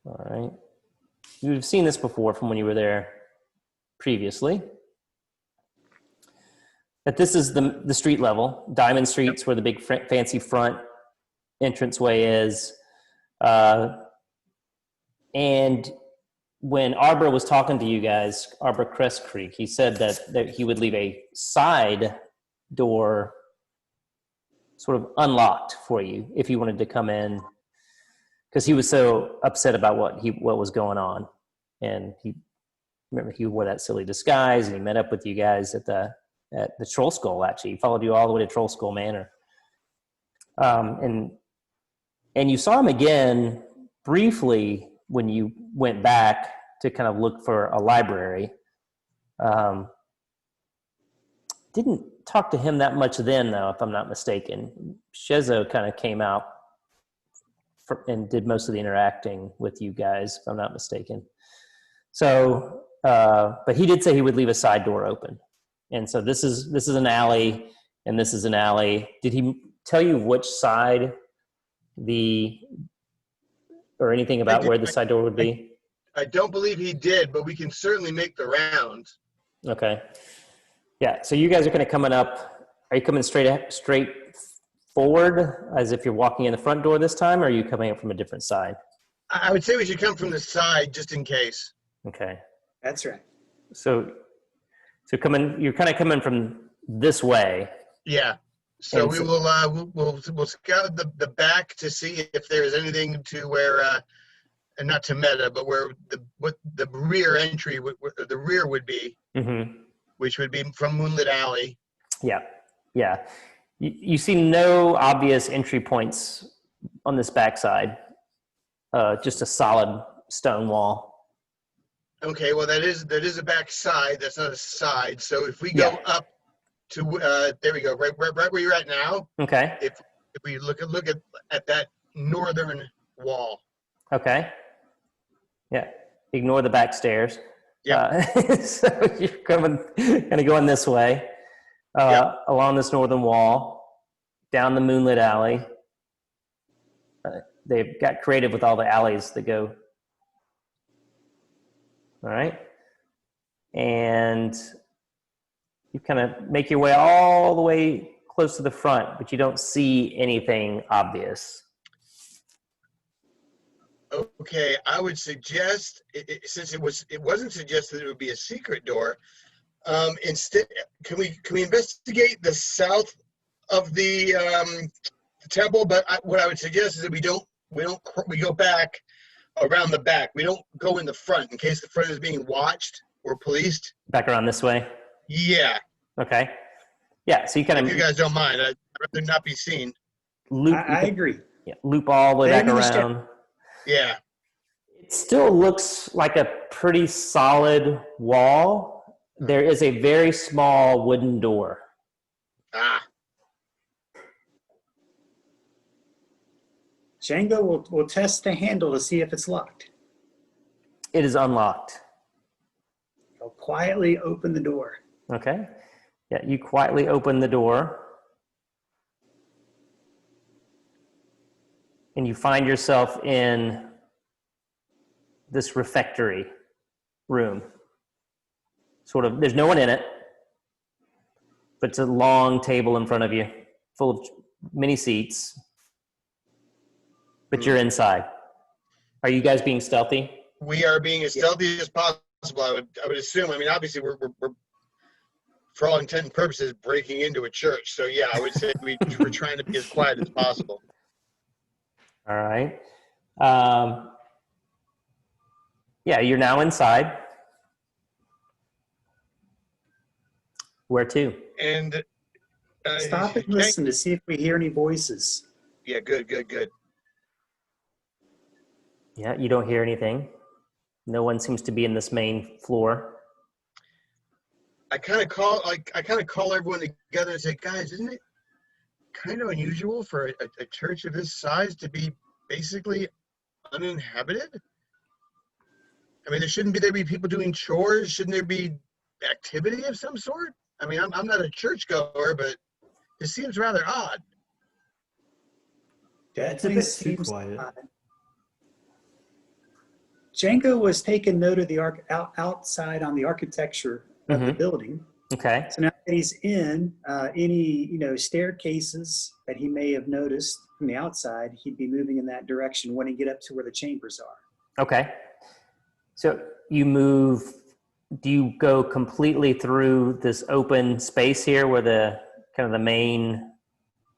[SPEAKER 1] all right. You would have seen this before from when you were there previously. But this is the street level. Diamond Street's where the big fancy front entranceway is. And when Arbor was talking to you guys, Arbor Crest Creek, he said that he would leave a side door sort of unlocked for you if you wanted to come in, because he was so upset about what was going on. And he wore that silly disguise, and he met up with you guys at the Troll Skull. Actually, he followed you all the way to Troll Skull Manor, and you saw him again briefly when you went back to kind of look for a library. Didn't talk to him that much then, though, if I'm not mistaken. Shezo kind of came out and did most of the interacting with you guys, if I'm not mistaken. So, but he did say he would leave a side door open. And so this is an alley, and this is an alley. Did he tell you which side or anything about where the side door would be?
[SPEAKER 3] I don't believe he did, but we can certainly make the round.
[SPEAKER 1] Okay. Yeah. So you guys are kind of coming up. Are you coming straight forward as if you're walking in the front door this time, or are you coming up from a different side?
[SPEAKER 3] I would say we should come from the side just in case.
[SPEAKER 1] Okay.
[SPEAKER 2] That's right.
[SPEAKER 1] So you're kind of coming from this way.
[SPEAKER 3] Yeah. So we will we'll scout the back to see if there is anything to where and not to meta, but where the rear entry the rear would be, which would be from Moonlit Alley.
[SPEAKER 1] Yeah. Yeah. You see no obvious entry points on this backside. Just a solid stone wall.
[SPEAKER 3] Okay, well that is a back side. That's not a side. So if we go up to there we go, right where you're at now.
[SPEAKER 1] Okay.
[SPEAKER 3] If we look at that northern wall.
[SPEAKER 1] Okay. Yeah. Ignore the back stairs.
[SPEAKER 3] Yeah.
[SPEAKER 1] So you're kind of going this way, along this northern wall, down the moonlit alley. They've got creative with all the alleys that go. All right. And you kind of make your way all the way close to the front, but you don't see anything obvious.
[SPEAKER 3] Okay, I would suggest, since it wasn't suggested it would be a secret door. Instead, can we investigate the south of the temple? But what I would suggest is that we go back around the back. We don't go in the front in case the front is being watched or policed.
[SPEAKER 1] Back around this way.
[SPEAKER 3] Yeah.
[SPEAKER 1] Okay. Yeah. So you kind of.
[SPEAKER 3] If you guys don't mind, I'd rather not be seen.
[SPEAKER 2] I agree.
[SPEAKER 1] Yeah, loop all the way back around.
[SPEAKER 3] Yeah.
[SPEAKER 1] It still looks like a pretty solid wall. There is a very small wooden door.
[SPEAKER 3] Ah.
[SPEAKER 2] Jango will test the handle to see if it's locked.
[SPEAKER 1] It is unlocked.
[SPEAKER 2] He'll quietly open the door.
[SPEAKER 1] Okay. Yeah, you quietly open the door. And you find yourself in this refectory room. Sort of, there's no one in it, but it's a long table in front of you, full of many seats. But you're inside. Are you guys being stealthy?
[SPEAKER 3] We are being as stealthy as possible. I would assume. I mean, obviously, we're for all intent and purposes breaking into a church. So yeah, I would say we're trying to be as quiet as possible.
[SPEAKER 1] All right. Yeah, you're now inside. Where to?
[SPEAKER 3] And
[SPEAKER 2] stop and listen to see if we hear any voices.
[SPEAKER 3] Yeah, good.
[SPEAKER 1] Yeah, you don't hear anything. No one seems to be in this main floor.
[SPEAKER 3] I kind of call everyone together and say, guys, isn't it kind of unusual for a church of this size to be basically uninhabited? I mean, shouldn't there be people doing chores? Shouldn't there be activity of some sort? I mean, I'm not a churchgoer, but it seems rather odd.
[SPEAKER 4] It's a bit too quiet.
[SPEAKER 2] Odd. Jango was taking note of the outside on the architecture of the building.
[SPEAKER 1] Okay.
[SPEAKER 2] So now that he's in, any staircases that he may have noticed from the outside, he'd be moving in that direction when he get up to where the chambers are.
[SPEAKER 1] Okay. So you move. Do you go completely through this open space here, where the kind of the main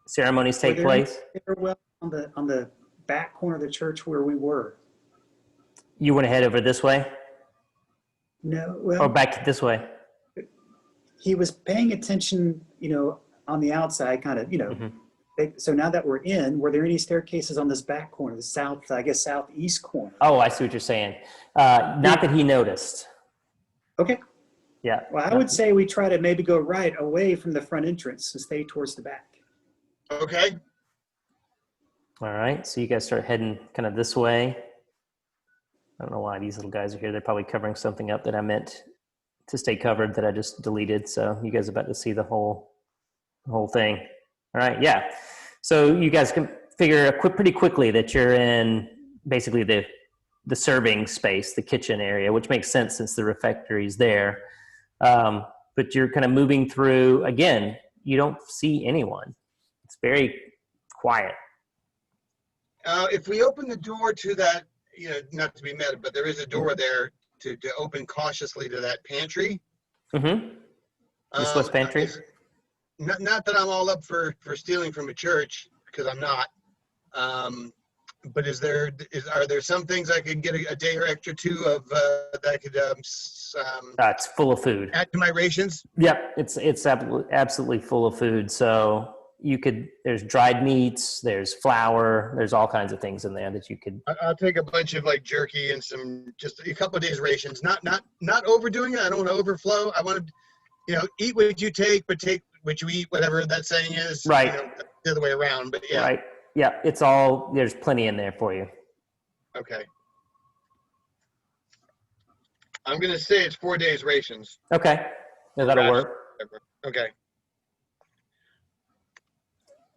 [SPEAKER 1] ceremonies take place?
[SPEAKER 2] Well, on the back corner of the church where we were.
[SPEAKER 1] You want to head over this way?
[SPEAKER 2] No, well.
[SPEAKER 1] Or back this way?
[SPEAKER 2] He was paying attention, on the outside, kind of, So now that we're in, were there any staircases on this back corner, the southeast corner?
[SPEAKER 1] Oh, I see what you're saying. Not that he noticed.
[SPEAKER 2] Okay.
[SPEAKER 1] Yeah.
[SPEAKER 2] Well, I would say we try to maybe go right away from the front entrance and stay towards the back.
[SPEAKER 3] Okay.
[SPEAKER 1] All right. So you guys start heading kind of this way. I don't know why these little guys are here. They're probably covering something up that I meant to stay covered that I just deleted. So you guys are about to see the whole thing. All right. Yeah. So you guys can figure pretty quickly that you're in basically the serving space, the kitchen area, which makes sense since the refectory is there. But you're kind of moving through. Again, you don't see anyone. It's very quiet.
[SPEAKER 3] If we open the door to that, not to be meta, but there is a door there to open cautiously to that pantry.
[SPEAKER 1] Mm-hmm. The Swiss pantry?
[SPEAKER 3] Not that I'm all up for stealing from a church, because I'm not. But are there some things I could get a day or extra of that I could
[SPEAKER 1] it's full of food.
[SPEAKER 3] Add to my rations?
[SPEAKER 1] Yep, it's absolutely full of food. So there's dried meats, there's flour, there's all kinds of things in there that you could.
[SPEAKER 3] I'll take a bunch of jerky and just a couple of days rations. Not overdoing it. I don't want to overflow. I want to, eat what you take, but take what you eat, whatever that saying is.
[SPEAKER 1] Right.
[SPEAKER 3] The other way around, but yeah.
[SPEAKER 1] Right. Yeah, there's plenty in there for you.
[SPEAKER 3] Okay. I'm gonna say it's 4 days rations.
[SPEAKER 1] Okay. No, that'll
[SPEAKER 3] Ration.
[SPEAKER 1] work.
[SPEAKER 3] Okay.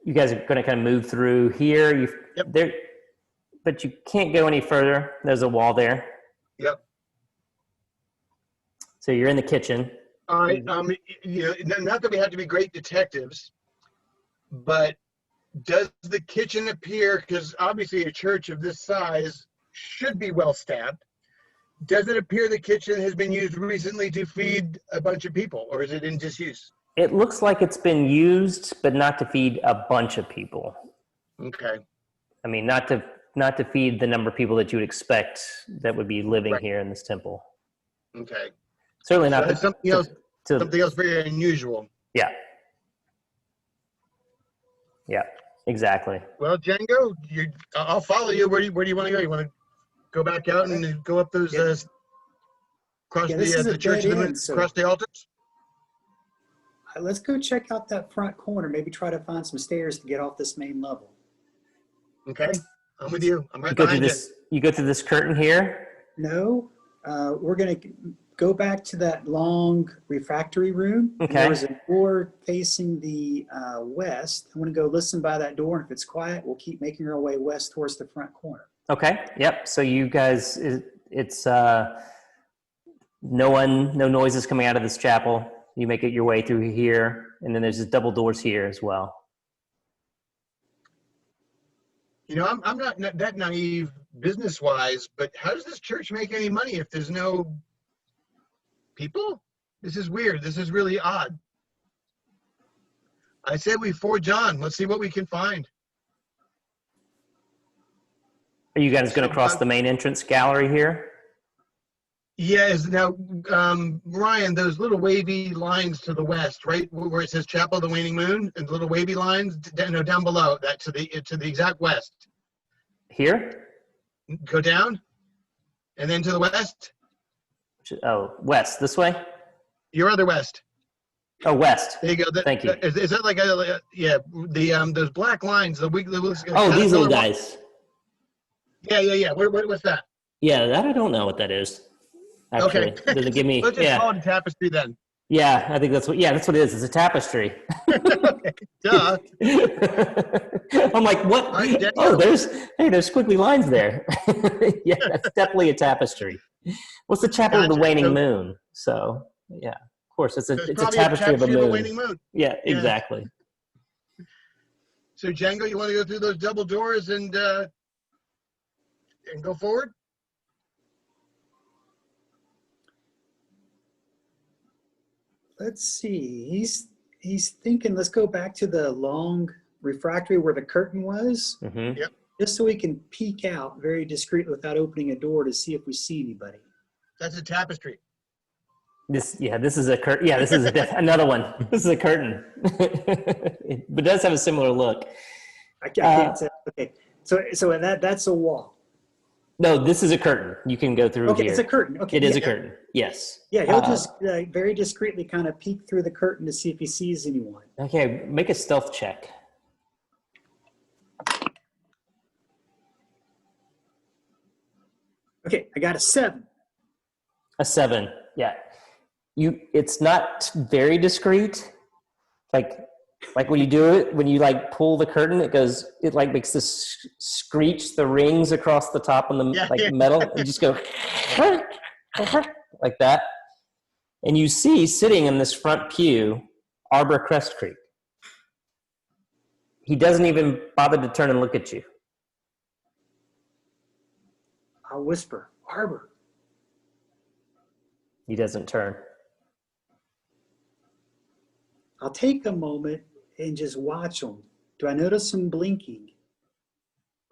[SPEAKER 1] You guys are going to kind of move through here.
[SPEAKER 3] Yep.
[SPEAKER 1] There, but you can't go any further. There's a wall there.
[SPEAKER 3] Yep.
[SPEAKER 1] So you're in the kitchen.
[SPEAKER 3] All right. Not that we have to be great detectives, but does the kitchen appear? Because obviously, a church of this size should be well staffed. Does it appear the kitchen has been used recently to feed a bunch of people, or is it in disuse?
[SPEAKER 1] It looks like it's been used, but not to feed a bunch of people.
[SPEAKER 3] Okay.
[SPEAKER 1] I mean, not to feed the number of people that you would expect that would be living
[SPEAKER 3] Right.
[SPEAKER 1] here in this temple.
[SPEAKER 3] Okay.
[SPEAKER 1] Certainly
[SPEAKER 3] So
[SPEAKER 1] not
[SPEAKER 3] that's something else. Something else very unusual.
[SPEAKER 1] Yeah. Yeah. Exactly.
[SPEAKER 3] Well, Jango, I'll follow you. Where do you want to go? You want to go back out and go up those across
[SPEAKER 2] this is a
[SPEAKER 3] the church of the
[SPEAKER 2] dead
[SPEAKER 3] moon,
[SPEAKER 2] end, so-
[SPEAKER 3] across the altars?
[SPEAKER 2] Let's go check out that front corner. Maybe try to find some stairs to get off this main level.
[SPEAKER 3] Okay, I'm with you. I'm right
[SPEAKER 1] You go through
[SPEAKER 3] behind you.
[SPEAKER 1] this. You go through this curtain here.
[SPEAKER 2] No, we're going to go back to that long refractory room.
[SPEAKER 1] Okay.
[SPEAKER 2] There was a door facing the west. I'm going to go listen by that door, and if it's quiet, we'll keep making our way west towards the front corner.
[SPEAKER 1] Okay. Yep. So you guys, it's no noises coming out of this chapel. You make it your way through here, and then there's just double doors here as well.
[SPEAKER 3] You know, I'm not that naive business-wise, but how does this church make any money if there's no people? This is weird. This is really odd. I say we forge on. Let's see what we can find.
[SPEAKER 1] Are you guys going to cross the main entrance gallery here?
[SPEAKER 3] Yes. Now, Ryan, those little wavy lines to the west, right, where it says Chapel of the Waning Moon, and the little wavy lines down below that to the exact west.
[SPEAKER 1] Here?
[SPEAKER 3] Go down, and then to the west.
[SPEAKER 1] Oh, west. This way?
[SPEAKER 3] Your other west.
[SPEAKER 1] Oh, west.
[SPEAKER 3] There you go.
[SPEAKER 1] Thank you.
[SPEAKER 3] Is that like yeah? those black lines.
[SPEAKER 1] Oh, these little guys.
[SPEAKER 3] Yeah. What's that?
[SPEAKER 1] Yeah, that I don't know what that is. Actually,
[SPEAKER 3] Okay.
[SPEAKER 1] doesn't give me.
[SPEAKER 3] Let's just
[SPEAKER 1] Yeah,
[SPEAKER 3] call it a tapestry then.
[SPEAKER 1] yeah. I think that's what. Yeah, that's what it is. It's a tapestry.
[SPEAKER 3] Okay. Duh.
[SPEAKER 1] I'm like, what?
[SPEAKER 3] All right, Daniel.
[SPEAKER 1] Oh, there's squiggly lines there. Yeah, that's definitely a tapestry. What's the chapel of the
[SPEAKER 3] Gotcha.
[SPEAKER 1] waning
[SPEAKER 3] So-
[SPEAKER 1] moon? So yeah, of course, it's a
[SPEAKER 3] Probably
[SPEAKER 1] tapestry of a moon.
[SPEAKER 3] waning moon.
[SPEAKER 1] Yeah,
[SPEAKER 3] Yeah.
[SPEAKER 1] exactly.
[SPEAKER 3] So Django, you want to go through those double doors and go forward?
[SPEAKER 2] Let's see. He's thinking, let's go back to the long refractory where the curtain was,
[SPEAKER 1] Mm-hmm.
[SPEAKER 3] Yep.
[SPEAKER 2] just so we can peek out very discreetly without opening a door to see if we see anybody.
[SPEAKER 3] That's a tapestry.
[SPEAKER 1] This is a curtain. Yeah, this is another one. This is a curtain, but it does have a similar look.
[SPEAKER 2] I can't say. Okay, so that's a wall.
[SPEAKER 1] No, this is a curtain. You can go through
[SPEAKER 2] Okay,
[SPEAKER 1] here.
[SPEAKER 2] it's a curtain. Okay,
[SPEAKER 1] It is
[SPEAKER 2] yeah.
[SPEAKER 1] a curtain. Yes.
[SPEAKER 2] Yeah, he'll just very discreetly kind of peek through the curtain to see if he sees anyone.
[SPEAKER 1] Okay, make a stealth check.
[SPEAKER 2] Okay, I got a 7.
[SPEAKER 1] A 7. Yeah. It's not very discreet. Like when you do it, when you like pull the curtain, it like makes this screech, the rings across the top of the metal. You just go like that. And you see sitting in this front pew, Arbor Crest Creek. He doesn't even bother to turn and look at you.
[SPEAKER 2] I'll whisper, Arbor.
[SPEAKER 1] He doesn't turn.
[SPEAKER 2] I'll take a moment and just watch him. Do I notice him blinking?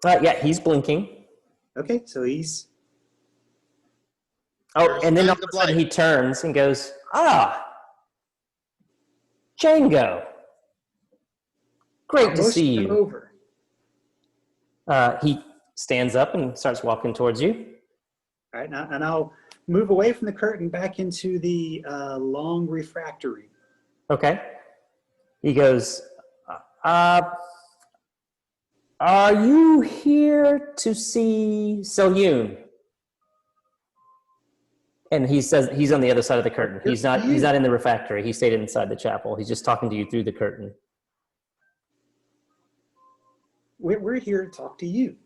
[SPEAKER 1] Yeah, he's blinking.
[SPEAKER 2] Okay, so he's...
[SPEAKER 1] Oh, and then all of a sudden he turns and goes, Jango. Great to see
[SPEAKER 2] motion him
[SPEAKER 1] you.
[SPEAKER 2] over.
[SPEAKER 1] He stands up and starts walking towards you.
[SPEAKER 2] All right, and I'll move away from the curtain back into the long refractory.
[SPEAKER 1] Okay. He goes, Are you here to see Selyun? And he says he's on the other side of the curtain. He's not in the refectory. He stayed inside the chapel. He's just talking to you through the curtain.
[SPEAKER 2] We're here to talk to you.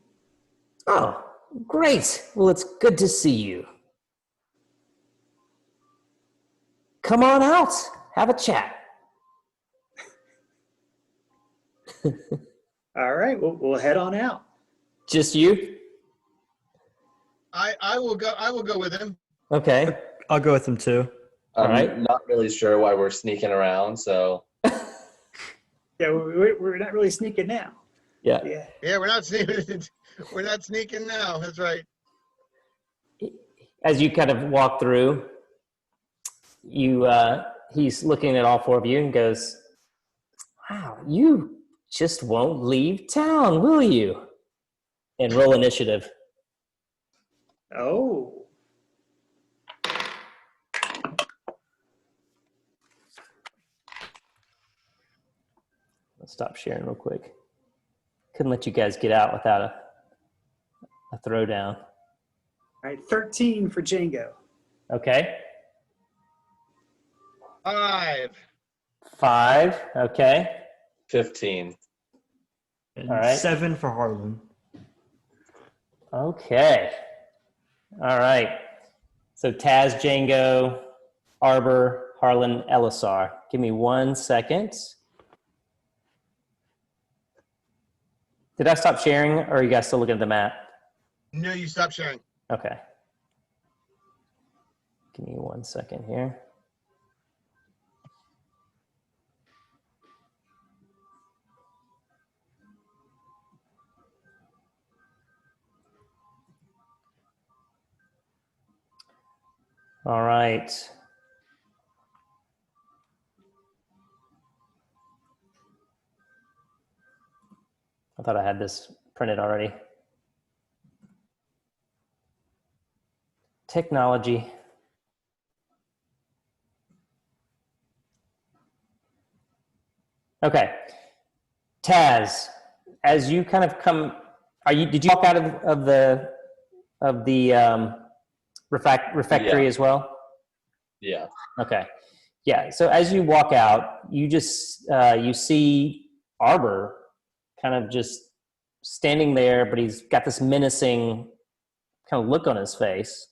[SPEAKER 1] Oh, great. Well, it's good to see you. Come on out. Have a chat.
[SPEAKER 2] All right, we'll head on out.
[SPEAKER 1] Just you?
[SPEAKER 3] I will go with him.
[SPEAKER 1] Okay.
[SPEAKER 4] I'll go with him too.
[SPEAKER 1] All
[SPEAKER 5] I'm
[SPEAKER 1] right.
[SPEAKER 5] not really sure why we're sneaking around, so
[SPEAKER 2] Yeah, we're not really sneaking now.
[SPEAKER 1] Yeah.
[SPEAKER 3] Yeah, we're not sneaking. We're not sneaking now. That's right.
[SPEAKER 1] As you kind of walk through, he's looking at all four of you and goes, wow, you just won't leave town, will you? And roll initiative.
[SPEAKER 2] Oh.
[SPEAKER 1] Let's stop sharing real quick. Couldn't let you guys get out without a throwdown.
[SPEAKER 2] All right, 13 for Jango.
[SPEAKER 1] Okay.
[SPEAKER 3] 5.
[SPEAKER 1] Okay.
[SPEAKER 5] 15.
[SPEAKER 4] And
[SPEAKER 1] All right.
[SPEAKER 4] 7 for Harlen.
[SPEAKER 1] Okay. All right. So Taz, Jango, Arbor, Harlen, Elisar. Give me 1 second. Did I stop sharing, or are you guys still looking at the map?
[SPEAKER 3] No, you stop sharing.
[SPEAKER 1] Okay. Give me 1 second here. All right. I thought I had this printed already. Technology. Okay. Taz, as you kind of come, did you walk out of the refectory
[SPEAKER 5] Yeah.
[SPEAKER 1] as well?
[SPEAKER 5] Yeah.
[SPEAKER 1] Okay. Yeah. So as you walk out, you just you see Arbor kind of just standing there, but he's got this menacing kind of look on his face.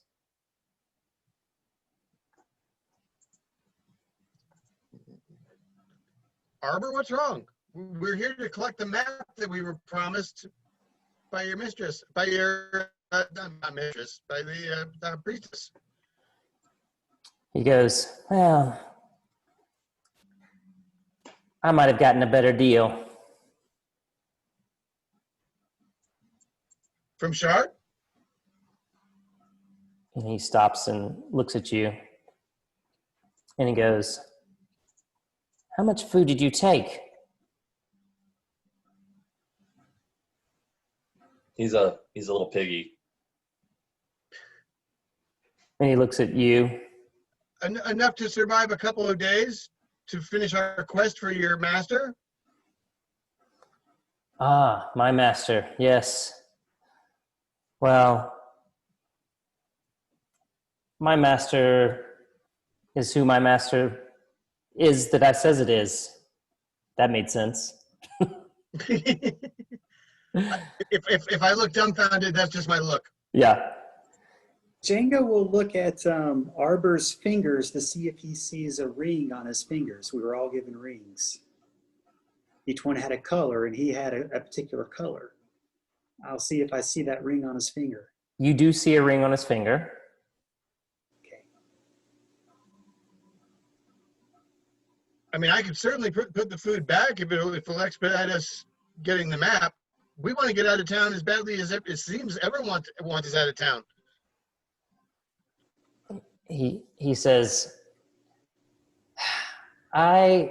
[SPEAKER 3] Arbor, what's wrong? We're here to collect the map that we were promised by your mistress, by your not mistress, by the priestess.
[SPEAKER 1] He goes, well, I might have gotten a better deal.
[SPEAKER 3] From Shard?
[SPEAKER 1] And he stops and looks at you. And he goes, how much food did you take?
[SPEAKER 5] He's a little piggy.
[SPEAKER 1] And he looks at you.
[SPEAKER 3] Enough to survive a couple of days to finish our quest for your master?
[SPEAKER 1] Ah, my master, yes. Well, my master is who my master is that I says it is. That made sense.
[SPEAKER 3] if I look dumbfounded, that's just my look.
[SPEAKER 1] Yeah.
[SPEAKER 2] Jango will look at Arbor's fingers to see if he sees a ring on his fingers. We were all given rings. Each one had a color, and he had a particular color. I'll see if I see that ring on his finger.
[SPEAKER 1] You do see a ring on his finger.
[SPEAKER 2] Okay.
[SPEAKER 3] I mean, I could certainly put the food back if it'll expedite us getting the map. We want to get out of town as badly as it seems everyone wants us out of town.
[SPEAKER 1] He says, I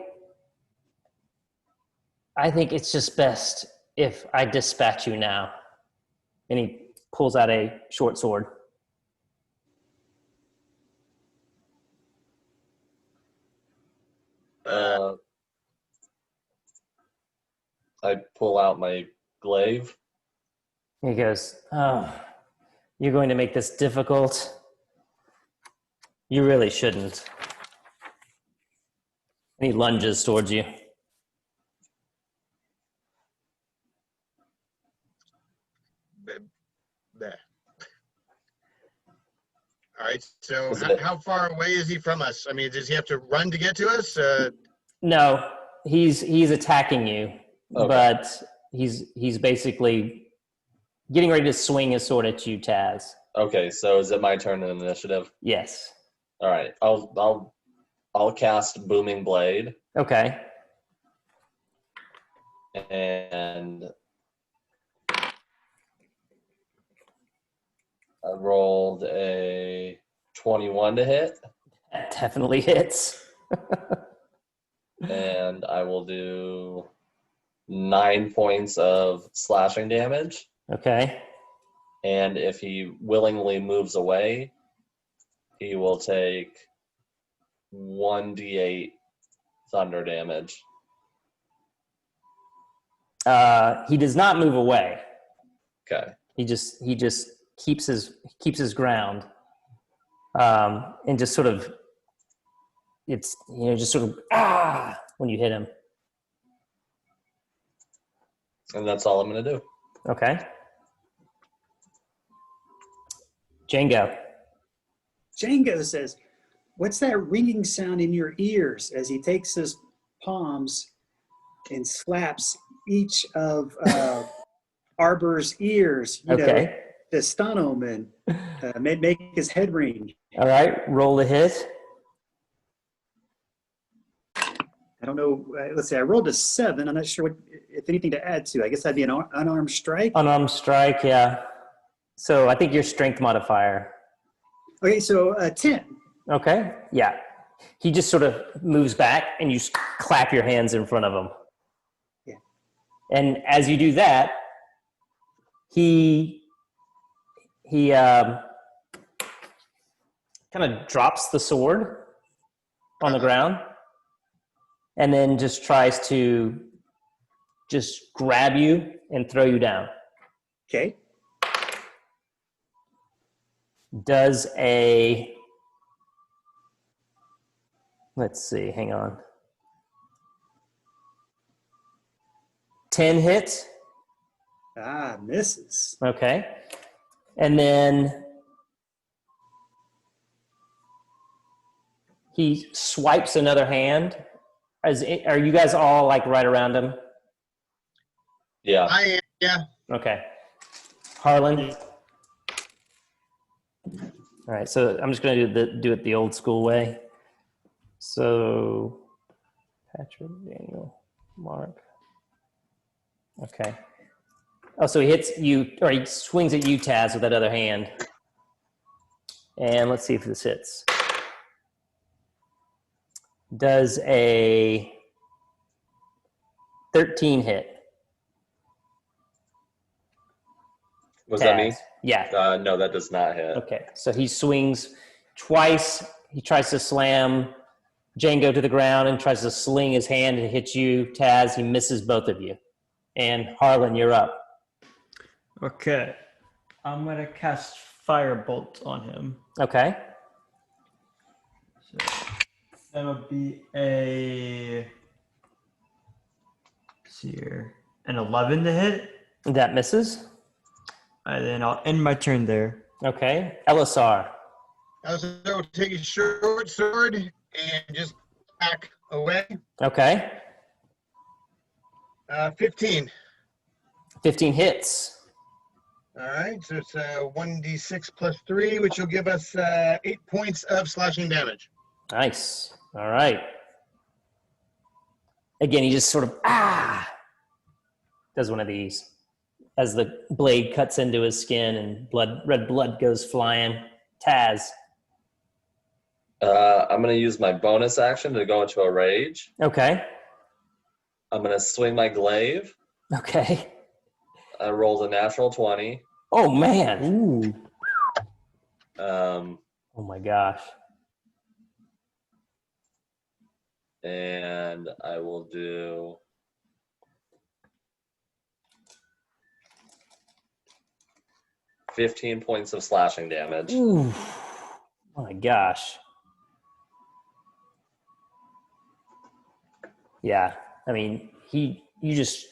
[SPEAKER 1] think it's just best if I dispatch you now. And he pulls out a short sword.
[SPEAKER 5] I pull out my glaive.
[SPEAKER 1] He goes, "Oh, you're going to make this difficult? You really shouldn't." And he lunges towards you.
[SPEAKER 3] There. All right. So
[SPEAKER 5] Is it-
[SPEAKER 3] how far away is he from us? I mean, does he have to run to get to us?
[SPEAKER 1] No, he's attacking you,
[SPEAKER 5] Okay.
[SPEAKER 1] but he's basically getting ready to swing his sword at you, Taz.
[SPEAKER 5] Okay, so is it my turn in initiative?
[SPEAKER 1] Yes.
[SPEAKER 5] All right, I'll cast Booming Blade,
[SPEAKER 1] Okay.
[SPEAKER 5] and I rolled a 21 to hit,
[SPEAKER 1] That definitely hits.
[SPEAKER 5] and I will do 9 points of slashing damage.
[SPEAKER 1] Okay.
[SPEAKER 5] And if he willingly moves away, he will take 1d8 thunder damage.
[SPEAKER 1] He does not move away.
[SPEAKER 5] Okay.
[SPEAKER 1] He just keeps his ground, and just sort of just sort of when you hit him.
[SPEAKER 5] And that's all I'm going to do.
[SPEAKER 1] Okay. Jango.
[SPEAKER 2] Jango says, "What's that ringing sound in your ears?" As he takes his palms and slaps each of Arbor's ears,
[SPEAKER 1] Okay.
[SPEAKER 2] to stun him and make his head ring.
[SPEAKER 1] All right. Roll the hit.
[SPEAKER 2] I don't know. Let's see. I rolled a 7. I'm not sure if anything to add to. I guess that'd be an unarmed strike.
[SPEAKER 1] Unarmed strike. Yeah. So I think your strength modifier.
[SPEAKER 2] Okay, so 10.
[SPEAKER 1] Okay. Yeah. He just sort of moves back, and you clap your hands in front of him.
[SPEAKER 2] Yeah.
[SPEAKER 1] And as you do that, he kind of drops the sword on the ground, and then just tries to just grab you and throw you down.
[SPEAKER 2] Okay.
[SPEAKER 1] Does a, let's see, hang on. 10 hit.
[SPEAKER 2] Misses.
[SPEAKER 1] Okay. And then he swipes another hand. Are you guys all like right around him?
[SPEAKER 5] Yeah.
[SPEAKER 3] I am. Yeah.
[SPEAKER 1] Okay. Harlen. All right, so I'm just going to do it the old school way. So Patrick, Daniel, Mark. Okay. Oh, so he hits you, or he swings at you, Taz, with that other hand. And let's see if this hits. Does a 13 hit?
[SPEAKER 5] Was
[SPEAKER 1] Taz.
[SPEAKER 5] that me?
[SPEAKER 1] Yeah.
[SPEAKER 5] No, that does not hit.
[SPEAKER 1] Okay, so he swings twice. He tries to slam Jango to the ground and tries to sling his hand and hit you, Taz. He misses both of you. And Harlan, you're up.
[SPEAKER 4] Okay. I'm going to cast Firebolt on him.
[SPEAKER 1] Okay.
[SPEAKER 4] So that'll be a, let's see here, an 11 to hit.
[SPEAKER 1] That misses.
[SPEAKER 4] And then I'll end my turn there.
[SPEAKER 1] Okay. Elisar.
[SPEAKER 3] Elisar will take his short sword and just hack away.
[SPEAKER 1] Okay.
[SPEAKER 3] 15.
[SPEAKER 1] 15 hits.
[SPEAKER 3] All right, so it's 1d6 plus 3, which will give us 8 points of slashing damage.
[SPEAKER 1] Nice. All right. Again, he just sort of, does one of these as the blade cuts into his skin and red blood goes flying. Taz.
[SPEAKER 5] I'm going to use my bonus action to go into a rage.
[SPEAKER 1] Okay.
[SPEAKER 5] I'm going to swing my glaive.
[SPEAKER 1] Okay.
[SPEAKER 5] I rolled a natural 20.
[SPEAKER 1] Oh, man. Ooh. Oh, my gosh.
[SPEAKER 5] And I will do 15 points of slashing damage.
[SPEAKER 1] Ooh, my gosh. Yeah, I mean, you just,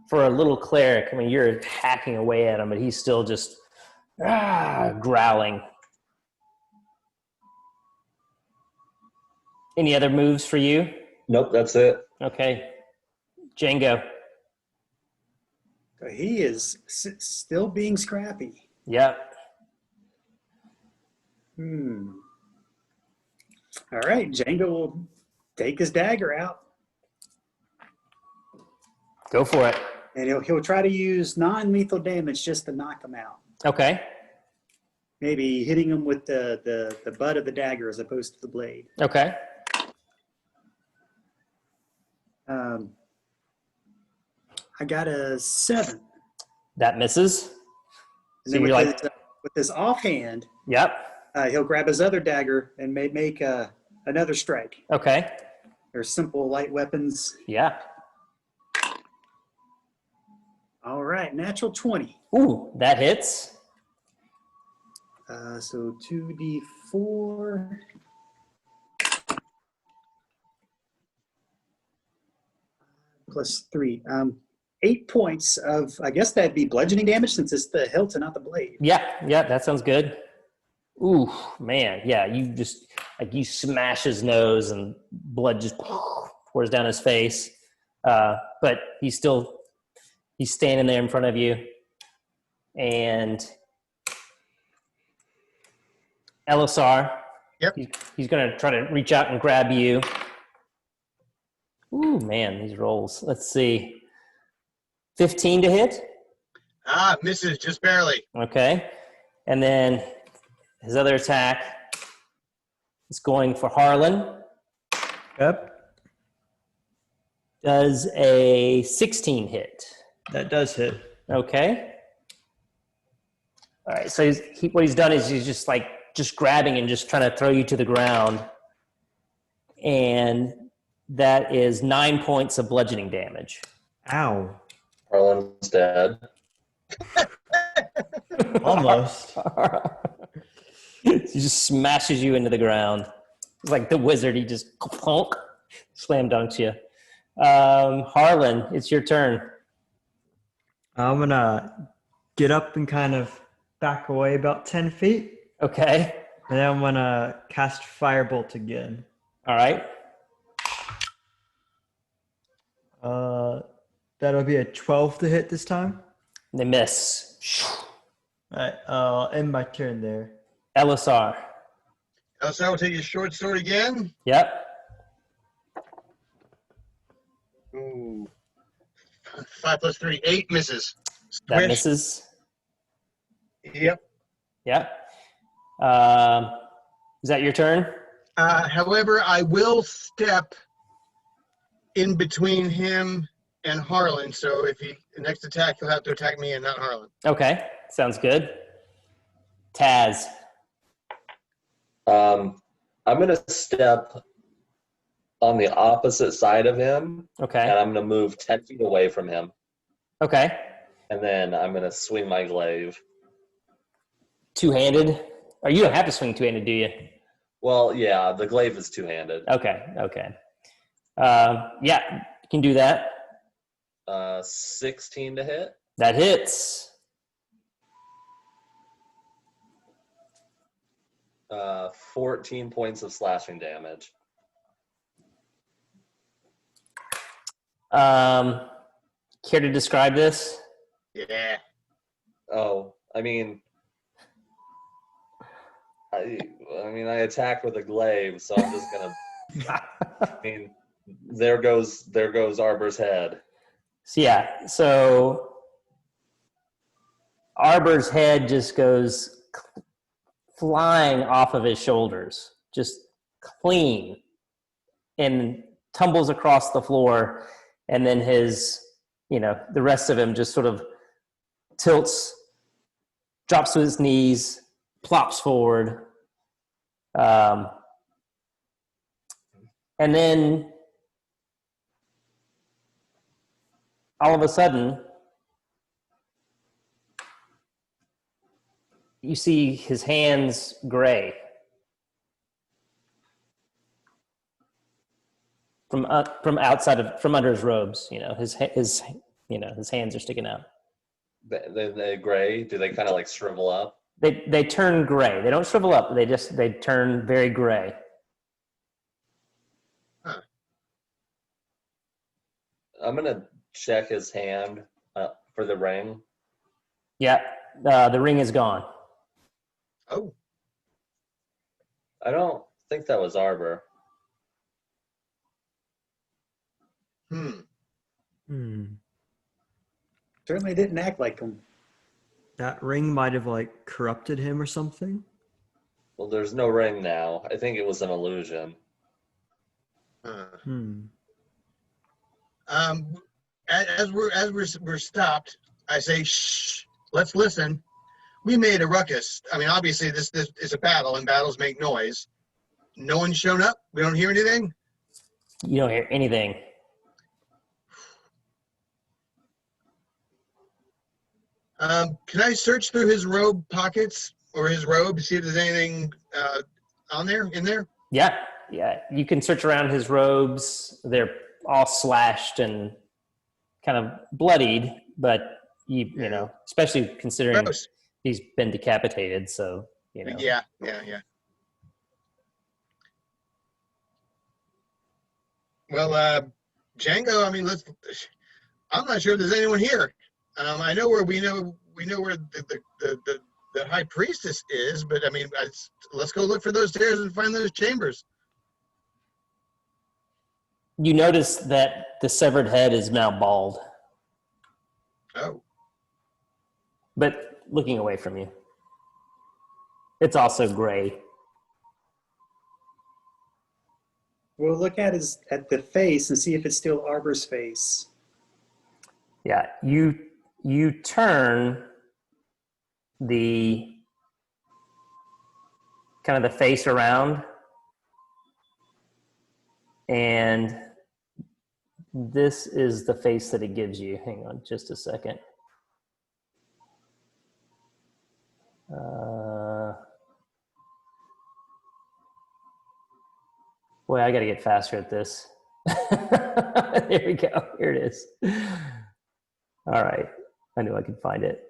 [SPEAKER 1] for a little cleric, I mean, you're hacking away at him, but he's still just growling. Any other moves for you?
[SPEAKER 5] Nope, that's it.
[SPEAKER 1] Okay. Jango.
[SPEAKER 2] He is still being scrappy.
[SPEAKER 1] Yep.
[SPEAKER 2] All right, Jango will take his dagger out.
[SPEAKER 1] Go for it.
[SPEAKER 2] And he'll try to use non-lethal damage just to knock him out.
[SPEAKER 1] Okay.
[SPEAKER 2] Maybe hitting him with the butt of the dagger as opposed to the blade.
[SPEAKER 1] Okay.
[SPEAKER 2] I got a 7.
[SPEAKER 1] That misses.
[SPEAKER 2] And
[SPEAKER 1] So
[SPEAKER 2] then
[SPEAKER 1] you're
[SPEAKER 2] with his offhand,
[SPEAKER 1] Yep.
[SPEAKER 2] he'll grab his other dagger and make another strike.
[SPEAKER 1] Okay.
[SPEAKER 2] They're simple light weapons.
[SPEAKER 1] Yeah.
[SPEAKER 2] All right, natural 20.
[SPEAKER 1] Ooh, that hits.
[SPEAKER 2] So 2d4. Plus 3. 8 points of, I guess that'd be bludgeoning damage since it's the hilt and not the blade.
[SPEAKER 1] Yeah, that sounds good. Ooh, man, yeah, you just, like, you smash his nose and blood just pours down his face. But he's standing there in front of you. And Elisar,
[SPEAKER 3] Yep.
[SPEAKER 1] he's going to try to reach out and grab you. Ooh, man, these rolls. Let's see. 15 to hit.
[SPEAKER 3] Misses just barely.
[SPEAKER 1] Okay. And then his other attack is going for Harlen.
[SPEAKER 4] Yep,
[SPEAKER 1] Does a 16 hit.
[SPEAKER 4] that does hit.
[SPEAKER 1] Okay. All right. So what he's done is he's just grabbing and just trying to throw you to the ground. And that is 9 points of bludgeoning damage.
[SPEAKER 4] Ow.
[SPEAKER 5] Harlan's dead.
[SPEAKER 4] Almost.
[SPEAKER 1] He just smashes you into the ground. It's like the wizard. He just clunk, slam dunks you. Harlan, it's your turn.
[SPEAKER 4] I'm going to get up and kind of back away about 10 feet.
[SPEAKER 1] Okay.
[SPEAKER 4] And then I'm going to cast Firebolt again.
[SPEAKER 1] All right.
[SPEAKER 4] That'll be a 12 to hit this time.
[SPEAKER 1] They miss.
[SPEAKER 4] All right, I'll end my turn there.
[SPEAKER 1] Elisar.
[SPEAKER 3] Elisar will take his short sword again.
[SPEAKER 1] Yep.
[SPEAKER 3] Ooh. 5 plus 3, 8 misses.
[SPEAKER 1] That
[SPEAKER 3] Squish.
[SPEAKER 1] misses.
[SPEAKER 3] Yep.
[SPEAKER 1] Yep. Is that your turn?
[SPEAKER 3] However, I will step in between him and Harlan. So if the next attack, he'll have to attack me and not Harlan.
[SPEAKER 1] Okay. Sounds good. Taz.
[SPEAKER 5] I'm going to step on the opposite side of him, and
[SPEAKER 1] Okay.
[SPEAKER 5] I'm going to move 10 feet away from him.
[SPEAKER 1] Okay.
[SPEAKER 5] And then I'm going to swing my glaive.
[SPEAKER 1] Two-handed? Or you don't have to swing two-handed, do you?
[SPEAKER 5] Well, yeah, the glaive is two-handed.
[SPEAKER 1] Okay. Yeah, you can do that.
[SPEAKER 5] 16 to hit.
[SPEAKER 1] That hits.
[SPEAKER 5] 14 points of slashing damage.
[SPEAKER 1] Care to describe this?
[SPEAKER 3] Yeah.
[SPEAKER 5] Oh, I mean, I attacked with a glaive, so I'm just gonna. I mean, there goes Arbor's head.
[SPEAKER 1] So Arbor's head just goes flying off of his shoulders, just clean, and tumbles across the floor, and then the rest of him just sort of tilts, drops to his knees, plops forward, and then all of a sudden, you see his hands gray from outside from under his robes. His hands are sticking out.
[SPEAKER 5] They gray? Do they kind of like shrivel up?
[SPEAKER 1] They turn gray. They don't shrivel up. They turn very gray.
[SPEAKER 3] Huh.
[SPEAKER 5] I'm gonna check his hand for the ring.
[SPEAKER 1] Yeah, the ring is gone.
[SPEAKER 3] Oh,
[SPEAKER 5] I don't think that was Arbor.
[SPEAKER 2] Certainly didn't act like him.
[SPEAKER 4] That ring might have like corrupted him or something.
[SPEAKER 5] Well, there's no ring now. I think it was an illusion.
[SPEAKER 3] As we're stopped, I say, shh, let's listen. We made a ruckus. I mean, obviously this is a battle, and battles make noise. No one's shown up. We don't hear anything.
[SPEAKER 1] You don't hear anything.
[SPEAKER 3] Can I search through his robe pockets or his robe to see if there's anything in there?
[SPEAKER 1] Yeah. You can search around his robes. They're all slashed and kind of bloodied, but you know, especially considering
[SPEAKER 3] Gross.
[SPEAKER 1] he's been decapitated. So
[SPEAKER 3] Yeah. Well, Jango, I mean, I'm not sure if there's anyone here. I know where we know where the high priestess is, but I mean, let's go look for those stairs and find those chambers.
[SPEAKER 1] You notice that the severed head is now bald,
[SPEAKER 3] Oh,
[SPEAKER 1] but looking away from you. It's also gray.
[SPEAKER 2] We'll look at the face and see if it's still Arbor's face.
[SPEAKER 1] Yeah, you turn the kind of the face around, and this is the face that it gives you. Hang on just a second. Boy, I got to get faster at this. There we go. Here it is. All right. I knew I could find it.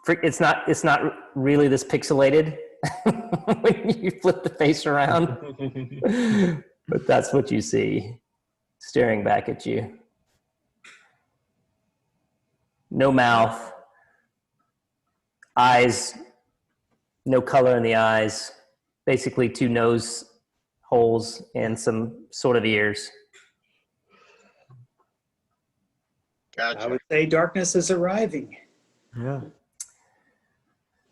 [SPEAKER 1] It's not really this pixelated when you flip the face around, but that's what you see staring back at you. No mouth, eyes, no color in the eyes, basically 2 nose holes and some sort of ears.
[SPEAKER 3] gotcha.
[SPEAKER 2] I would say darkness is arriving.
[SPEAKER 4] Yeah.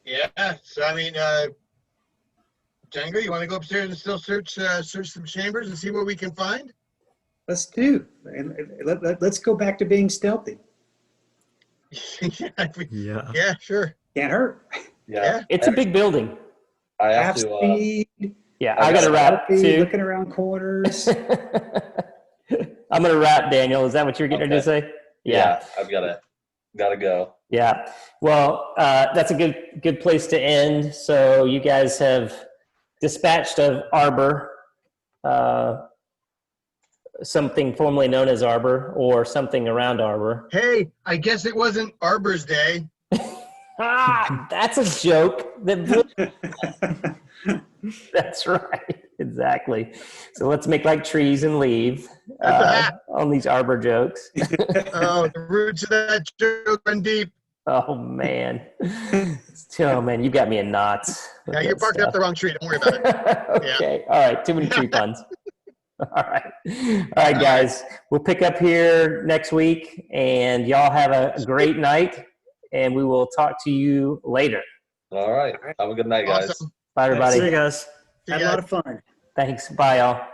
[SPEAKER 3] Yeah. So I mean, Jango, you want to go upstairs and still search some chambers and see what we can find?
[SPEAKER 2] Let's do. And let's go back to being stealthy.
[SPEAKER 3] Yeah, sure.
[SPEAKER 2] Can't hurt.
[SPEAKER 5] Yeah.
[SPEAKER 1] It's a big building.
[SPEAKER 5] I have
[SPEAKER 2] Half
[SPEAKER 5] to.
[SPEAKER 2] speed.
[SPEAKER 1] Yeah, I got to wrap too.
[SPEAKER 2] Looking around corners.
[SPEAKER 1] I'm going to wrap, Daniel. Is that what you're getting ready to say?
[SPEAKER 5] Yeah. I've gotta go.
[SPEAKER 1] Yeah. Well, that's a good place to end. So you guys have dispatched of Arbor, something formerly known as Arbor, or something around Arbor.
[SPEAKER 3] Hey, I guess it wasn't Arbor's Day.
[SPEAKER 1] That's a joke. That's right. Exactly. So let's make like trees and leave on these Arbor jokes.
[SPEAKER 3] Oh, the roots of that joke run deep.
[SPEAKER 1] Oh man. Oh man, you got me in knots.
[SPEAKER 3] Yeah, you're barking up the wrong tree. Don't worry about it.
[SPEAKER 1] Okay. All right. Too many tree puns. All right, guys. We'll pick up here next week, and y'all have a great night, and we will talk to you later.
[SPEAKER 5] All right. Have a good night, guys.
[SPEAKER 3] Awesome.
[SPEAKER 1] Bye, everybody.
[SPEAKER 4] See you guys.
[SPEAKER 2] Had a lot of fun.
[SPEAKER 1] Thanks. Bye, y'all.